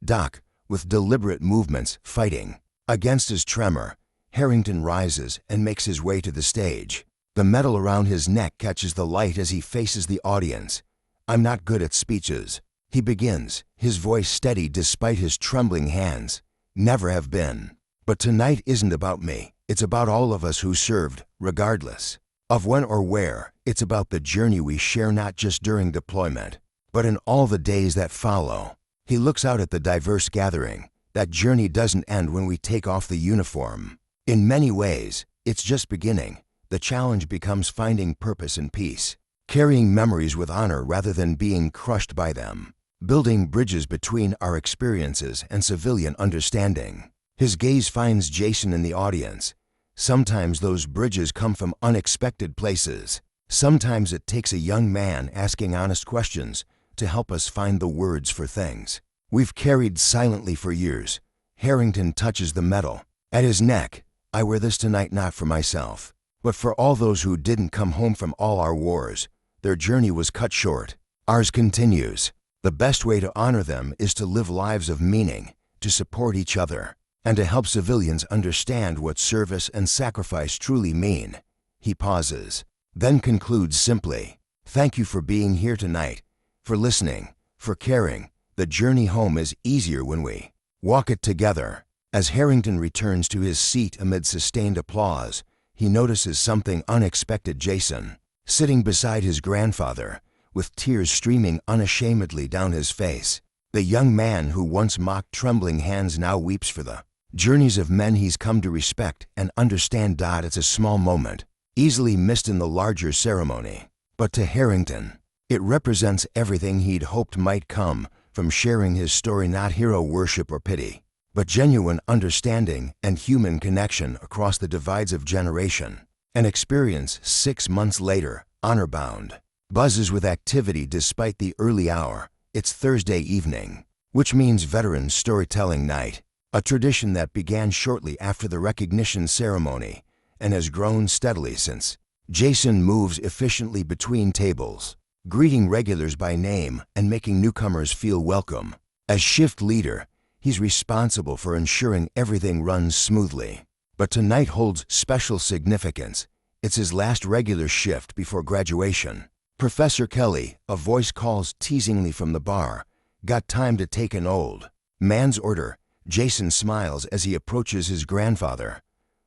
"Doc," with deliberate movements, fighting against his tremor, Harrington rises and makes his way to the stage. The medal around his neck catches the light as he faces the audience. "I'm not good at speeches," he begins, his voice steady despite his trembling hands. "Never have been. But tonight isn't about me. It's about all of us who served, regardless of when or where. It's about the journey we share, not just during deployment, but in all the days that follow." He looks out at the diverse gathering. That journey doesn't end when we take off the uniform. In many ways, it's just beginning. The challenge becomes finding purpose in peace, carrying memories with honor rather than being crushed by them, building bridges between our experiences and civilian understanding. His gaze finds Jason in the audience. Sometimes those bridges come from unexpected places. Sometimes it takes a young man asking honest questions to help us find the words for things we've carried silently for years. Harrington touches the medal at his neck. "I wear this tonight not for myself, but for all those who didn't come home from all our wars. Their journey was cut short. Ours continues. The best way to honor them is to live lives of meaning, to support each other, and to help civilians understand what service and sacrifice truly mean." He pauses, then concludes simply, Thank you for being here tonight, for listening, for caring. The journey home is easier when we walk it together. As Harrington returns to his seat amid sustained applause, he notices something unexpected. Jason, sitting beside his grandfather, with tears streaming unashamedly down his face. The young man who once mocked trembling hands now weeps for the journeys of men he's come to respect and understand. It's a small moment, easily missed in the larger ceremony. But to Harrington, it represents everything he'd hoped might come from sharing his story. Not hero worship or pity, but genuine understanding and human connection across the divides of generation. An experience 6 months later, honor-bound, buzzes with activity despite the early hour. It's Thursday evening, which means Veterans Storytelling Night, a tradition that began shortly after the recognition ceremony and has grown steadily since. Jason moves efficiently between tables, greeting regulars by name and making newcomers feel welcome. As shift leader, he's responsible for ensuring everything runs smoothly. But tonight holds special significance. It's his last regular shift before graduation. Professor Kelly, a voice calls teasingly from the bar, got time to take an old man's order. Jason smiles as he approaches his grandfather.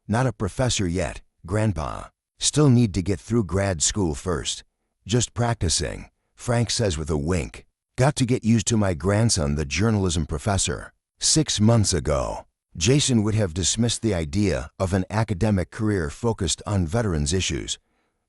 Not a professor yet, Grandpa. Still need to get through grad school first. Just practicing, Frank says with a wink. Got to get used to my grandson, the journalism professor. 6 months ago, Jason would have dismissed the idea of an academic career focused on veterans issues.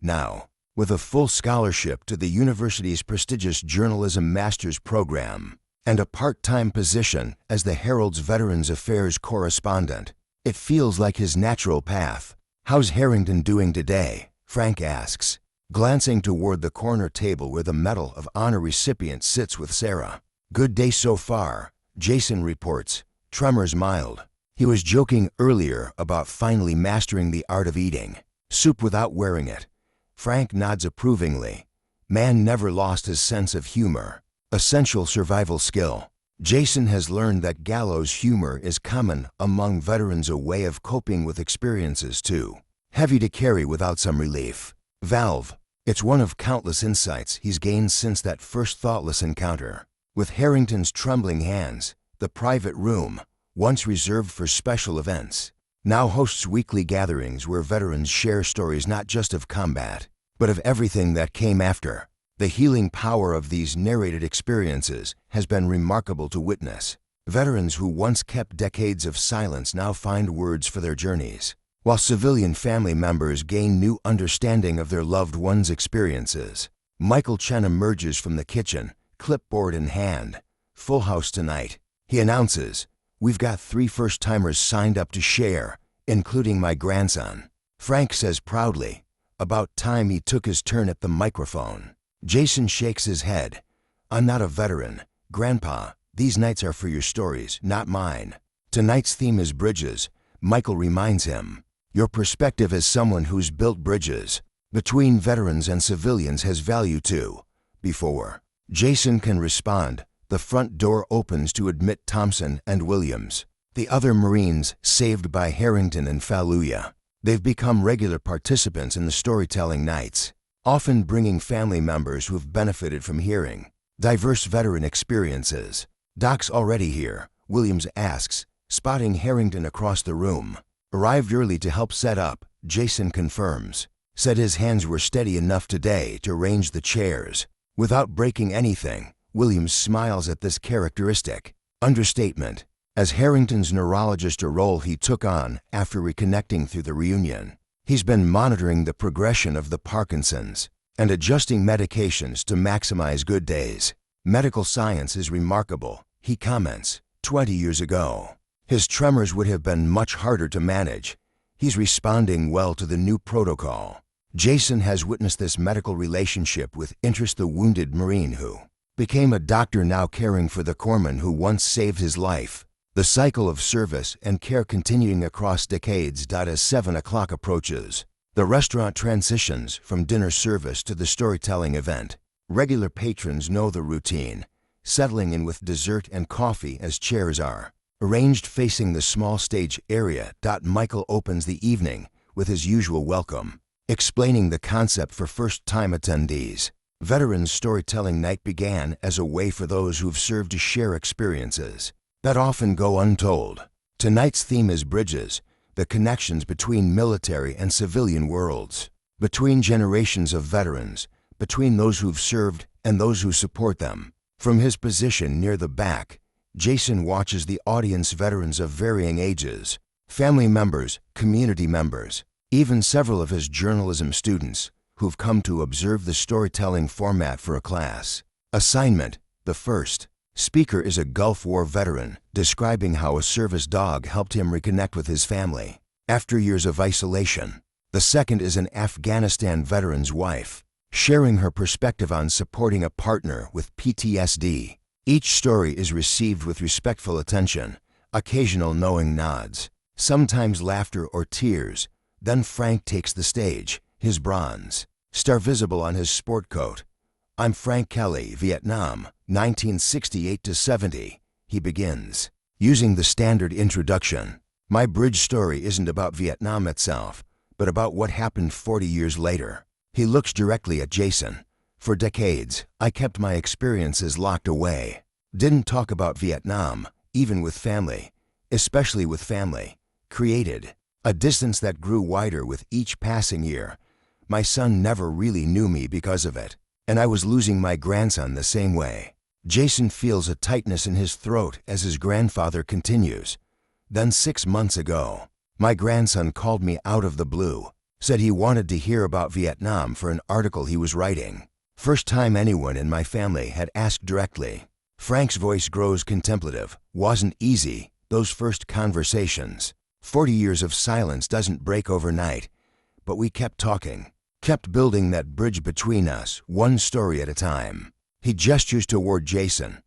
Now, with a full scholarship to the university's prestigious journalism master's program and a part-time position as the Herald's Veterans Affairs correspondent, it feels like his natural path. How's Harrington doing today? Frank asks, glancing toward the corner table where the Medal of Honor recipient sits with Sarah. Good day so far, Jason reports, tremors mild. He was joking earlier about finally mastering the art of eating soup without wearing it. Frank nods approvingly. Man never lost his sense of humor, essential survival skill. Jason has learned that gallows humor is common among veterans, a way of coping with experiences too heavy to carry without some relief valve. It's one of countless insights he's gained since that first thoughtless encounter with Harrington's trembling hands. The private room, once reserved for special events, now hosts weekly gatherings where veterans share stories not just of combat, but of everything that came after. The healing power of these narrated experiences has been remarkable to witness. Veterans who once kept decades of silence now find words for their journeys, while civilian family members gain new understanding of their loved ones' experiences. Michael Chen emerges from the kitchen, clipboard in hand. Full house tonight, he announces. We've got 3 first-timers signed up to share, including my grandson. Frank says proudly, about time he took his turn at the microphone. Jason shakes his head. I'm not a veteran, Grandpa. These nights are for your stories, not mine. Tonight's theme is bridges, Michael reminds him. Your perspective as someone who's built bridges between veterans and civilians has value too. Before Jason can respond, the front door opens to admit Thompson and Williams, the other Marines saved by Harrington and Fallujah. They've become regular participants in the storytelling nights, often bringing family members who've benefited from hearing diverse veteran experiences. Doc's already here, Williams asks, spotting Harrington across the room. Arrived early to help set up, Jason confirms. Said his hands were steady enough today to arrange the chairs without breaking anything. Williams smiles at this characteristic understatement, as Harrington's neurologist, a role he took on after reconnecting through the reunion. He's been monitoring the progression of the Parkinson's and adjusting medications to maximize good days. Medical science is remarkable, he comments. 20 years ago, his tremors would have been much harder to manage. He's responding well to the new protocol. Jason has witnessed this medical relationship with interest. The wounded Marine who became a doctor now caring for the corpsman who once saved his life. The cycle of service and care continuing across decades. As 7 o'clock approaches, the restaurant transitions from dinner service to the storytelling event. Regular patrons know the routine, settling in with dessert and coffee as chairs are arranged facing the small stage area. Michael opens the evening with his usual welcome, explaining the concept for first-time attendees. Veterans Storytelling Night began as a way for those who've served to share experiences that often go untold. Tonight's theme is bridges, the connections between military and civilian worlds, between generations of veterans, between those who've served and those who support them. From his position near the back, Jason watches the audience, veterans of varying ages, family members, community members, even several of his journalism students who've come to observe the storytelling format for a class. Assignment: the first speaker is a Gulf War veteran describing how a service dog helped him reconnect with his family after years of isolation. The second is an Afghanistan veteran's wife, sharing her perspective on supporting a partner with PTSD. Each story is received with respectful attention, occasional knowing nods, sometimes laughter or tears. Then Frank takes the stage, his Bronze Star visible on his sport coat. "I'm Frank Kelly, Vietnam, 1968 to 70, he begins, using the standard introduction. My bridge story isn't about Vietnam itself, but about what happened 40 years later. He looks directly at Jason. For decades, I kept my experiences locked away. Didn't talk about Vietnam, even with family, especially with family. Created a distance that grew wider with each passing year. My son never really knew me because of it, and I was losing my grandson the same way." Jason feels a tightness in his throat as his grandfather continues. "Then 6 months ago, my grandson called me out of the blue, said he wanted to hear about Vietnam for an article he was writing. First time anyone in my family had asked directly." Frank's voice grows contemplative. "Wasn't easy, those first conversations. 40 years of silence doesn't break overnight, but we kept talking. Kept building that bridge between us, one story at a time." He gestures toward Jason.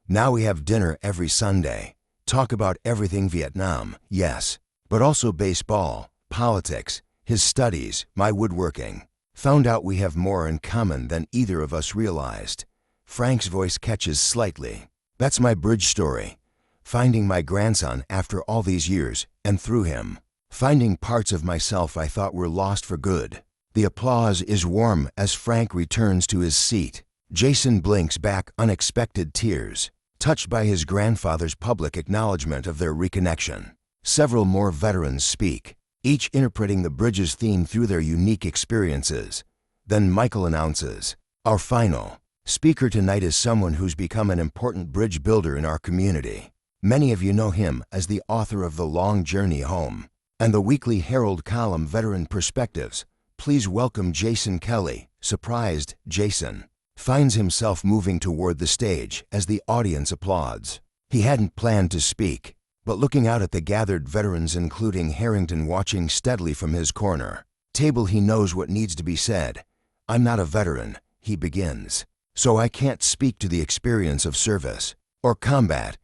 "Now we have dinner every Sunday. Talk about everything Vietnam, yes, but also baseball, politics, his studies, my woodworking. Found out we have more in common than either of us realized." Frank's voice catches slightly. "That's my bridge story. Finding my grandson after all these years, and through him, finding parts of myself I thought were lost for good." The applause is warm as Frank returns to his seat. Jason blinks back unexpected tears, touched by his grandfather's public acknowledgement of their reconnection. Several more veterans speak, each interpreting the bridge's theme through their unique experiences. Then Michael announces, "Our final speaker tonight is someone who's become an important bridge builder in our community. Many of you know him as the author of The Long Journey Home and the weekly Herald column Veteran Perspectives. Please welcome Jason Kelly." Surprised, Jason finds himself moving toward the stage as the audience applauds. He hadn't planned to speak, but looking out at the gathered veterans, including Harrington watching steadily from his corner table, he knows what needs to be said. "I'm not a veteran," he begins, "so I can't speak to the experience of service or combat,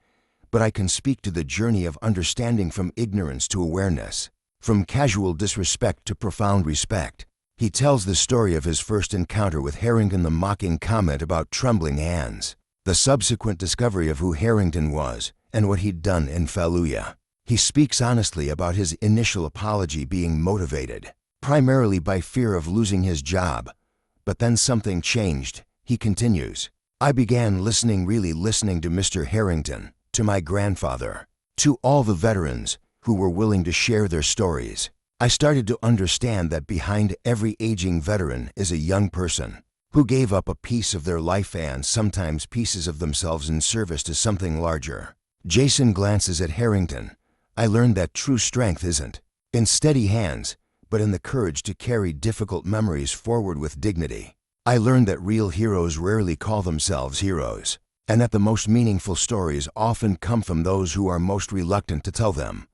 but I can speak to the journey of understanding, from ignorance to awareness, from casual disrespect to profound respect." He tells the story of his first encounter with Harrington, the mocking comment about trembling hands, the subsequent discovery of who Harrington was and what he'd done in Fallujah. He speaks honestly about his initial apology being motivated primarily by fear of losing his job. But then something changed. He continues, "I began listening, really listening to Mr. Harrington, to my grandfather, to all the veterans who were willing to share their stories. I started to understand that behind every aging veteran is a young person who gave up a piece of their life and sometimes pieces of themselves in service to something larger." Jason glances at Harrington. "I learned that true strength isn't in steady hands, but in the courage to carry difficult memories forward with dignity. I learned that real heroes rarely call themselves heroes, and that the most meaningful stories often come from those who are most reluctant to tell them."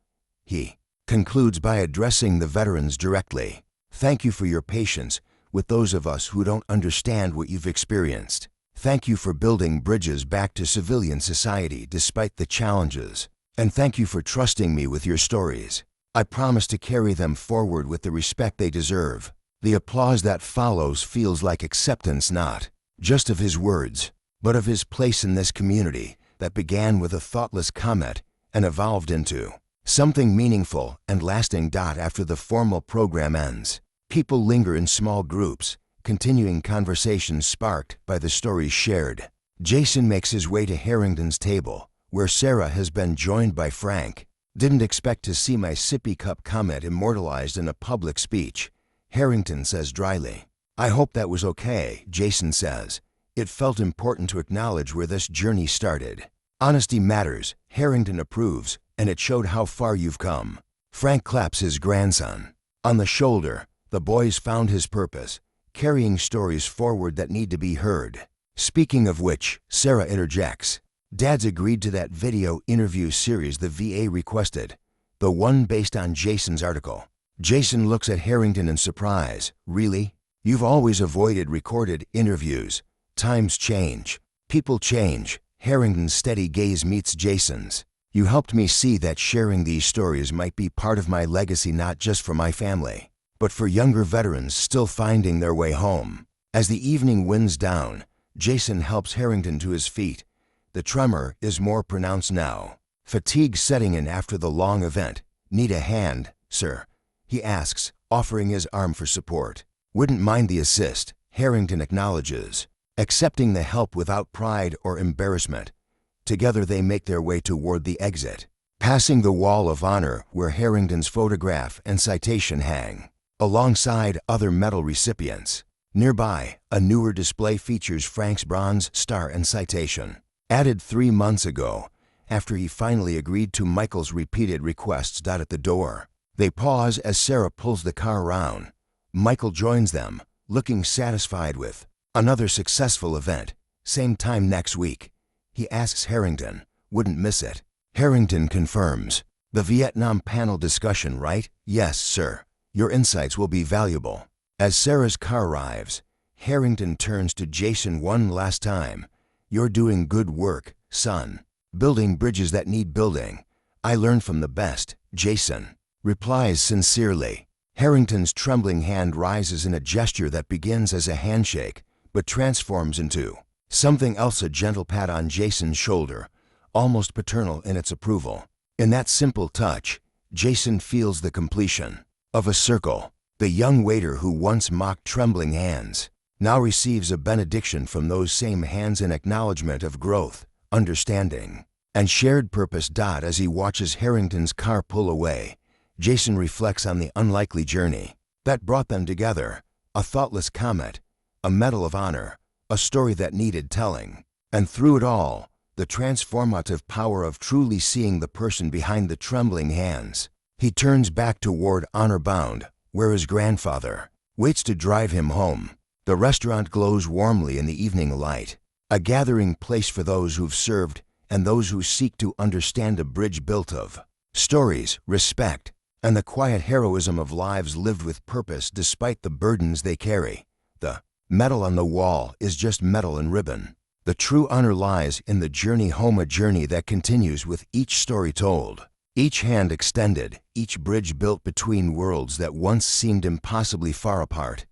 He concludes by addressing the veterans directly. "Thank you for your patience with those of us who don't understand what you've experienced. Thank you for building bridges back to civilian society despite the challenges. And thank you for trusting me with your stories. I promise to carry them forward with the respect they deserve." The applause that follows feels like acceptance, not just of his words, but of his place in this community that began with a thoughtless comment and evolved into something meaningful and lasting. After the formal program ends, people linger in small groups, continuing conversations sparked by the stories shared. Jason makes his way to Harrington's table, where Sarah has been joined by Frank. "Didn't expect to see my sippy cup comment immortalized in a public speech," Harrington says dryly. "I hope that was okay," Jason says. "It felt important to acknowledge where this journey started." "Honesty matters," Harrington approves, "and it showed how far you've come." Frank claps his grandson on the shoulder. The boy's found his purpose, carrying stories forward that need to be heard. Speaking of which, Sarah interjects. "Dad's agreed to that video interview series the VA requested, the one based on Jason's article." Jason looks at Harrington in surprise. "Really? You've always avoided recorded interviews. Times change. People change." Harrington's steady gaze meets Jason's. "You helped me see that sharing these stories might be part of my legacy, not just for my family, but for younger veterans still finding their way home." As the evening winds down, Jason helps Harrington to his feet. The tremor is more pronounced now. Fatigue setting in after the long event. "Need a hand, sir?" he asks, offering his arm for support. "Wouldn't mind the assist," Harrington acknowledges, accepting the help without pride or embarrassment. Together they make their way toward the exit, passing the wall of honor where Harrington's photograph and citation hang, alongside other medal recipients. Nearby, a newer display features Frank's bronze star and citation, added 3 months ago, after he finally agreed to Michael's repeated requests. At the door, they pause as Sarah pulls the car around. Michael joins them, looking satisfied with another successful event. "Same time next week?" he asks Harrington. "Wouldn't miss it." Harrington confirms. "The Vietnam panel discussion, right?" "Yes, sir. Your insights will be valuable." As Sarah's car arrives, Harrington turns to Jason one last time. "You're doing good work, son. Building bridges that need building. I learned from the best," Jason replies sincerely. Harrington's trembling hand rises in a gesture that begins as a handshake, but transforms into something else, a gentle pat on Jason's shoulder, almost paternal in its approval. In that simple touch, Jason feels the completion of a circle. The young waiter who once mocked trembling hands now receives a benediction from those same hands in acknowledgement of growth, understanding, and shared purpose. As he watches Harrington's car pull away, Jason reflects on the unlikely journey that brought them together. A thoughtless comment, a medal of honor, a story that needed telling. And through it all, the transformative power of truly seeing the person behind the trembling hands. He turns back toward Honor Bound, where his grandfather waits to drive him home. The restaurant glows warmly in the evening light, a gathering place for those who've served and those who seek to understand, a bridge built of stories, respect, and the quiet heroism of lives lived with purpose despite the burdens they carry. The medal on the wall is just metal and ribbon. The true honor lies in the journey home, a journey that continues with each story told, each hand extended, each bridge built between worlds that once seemed impossibly far apart.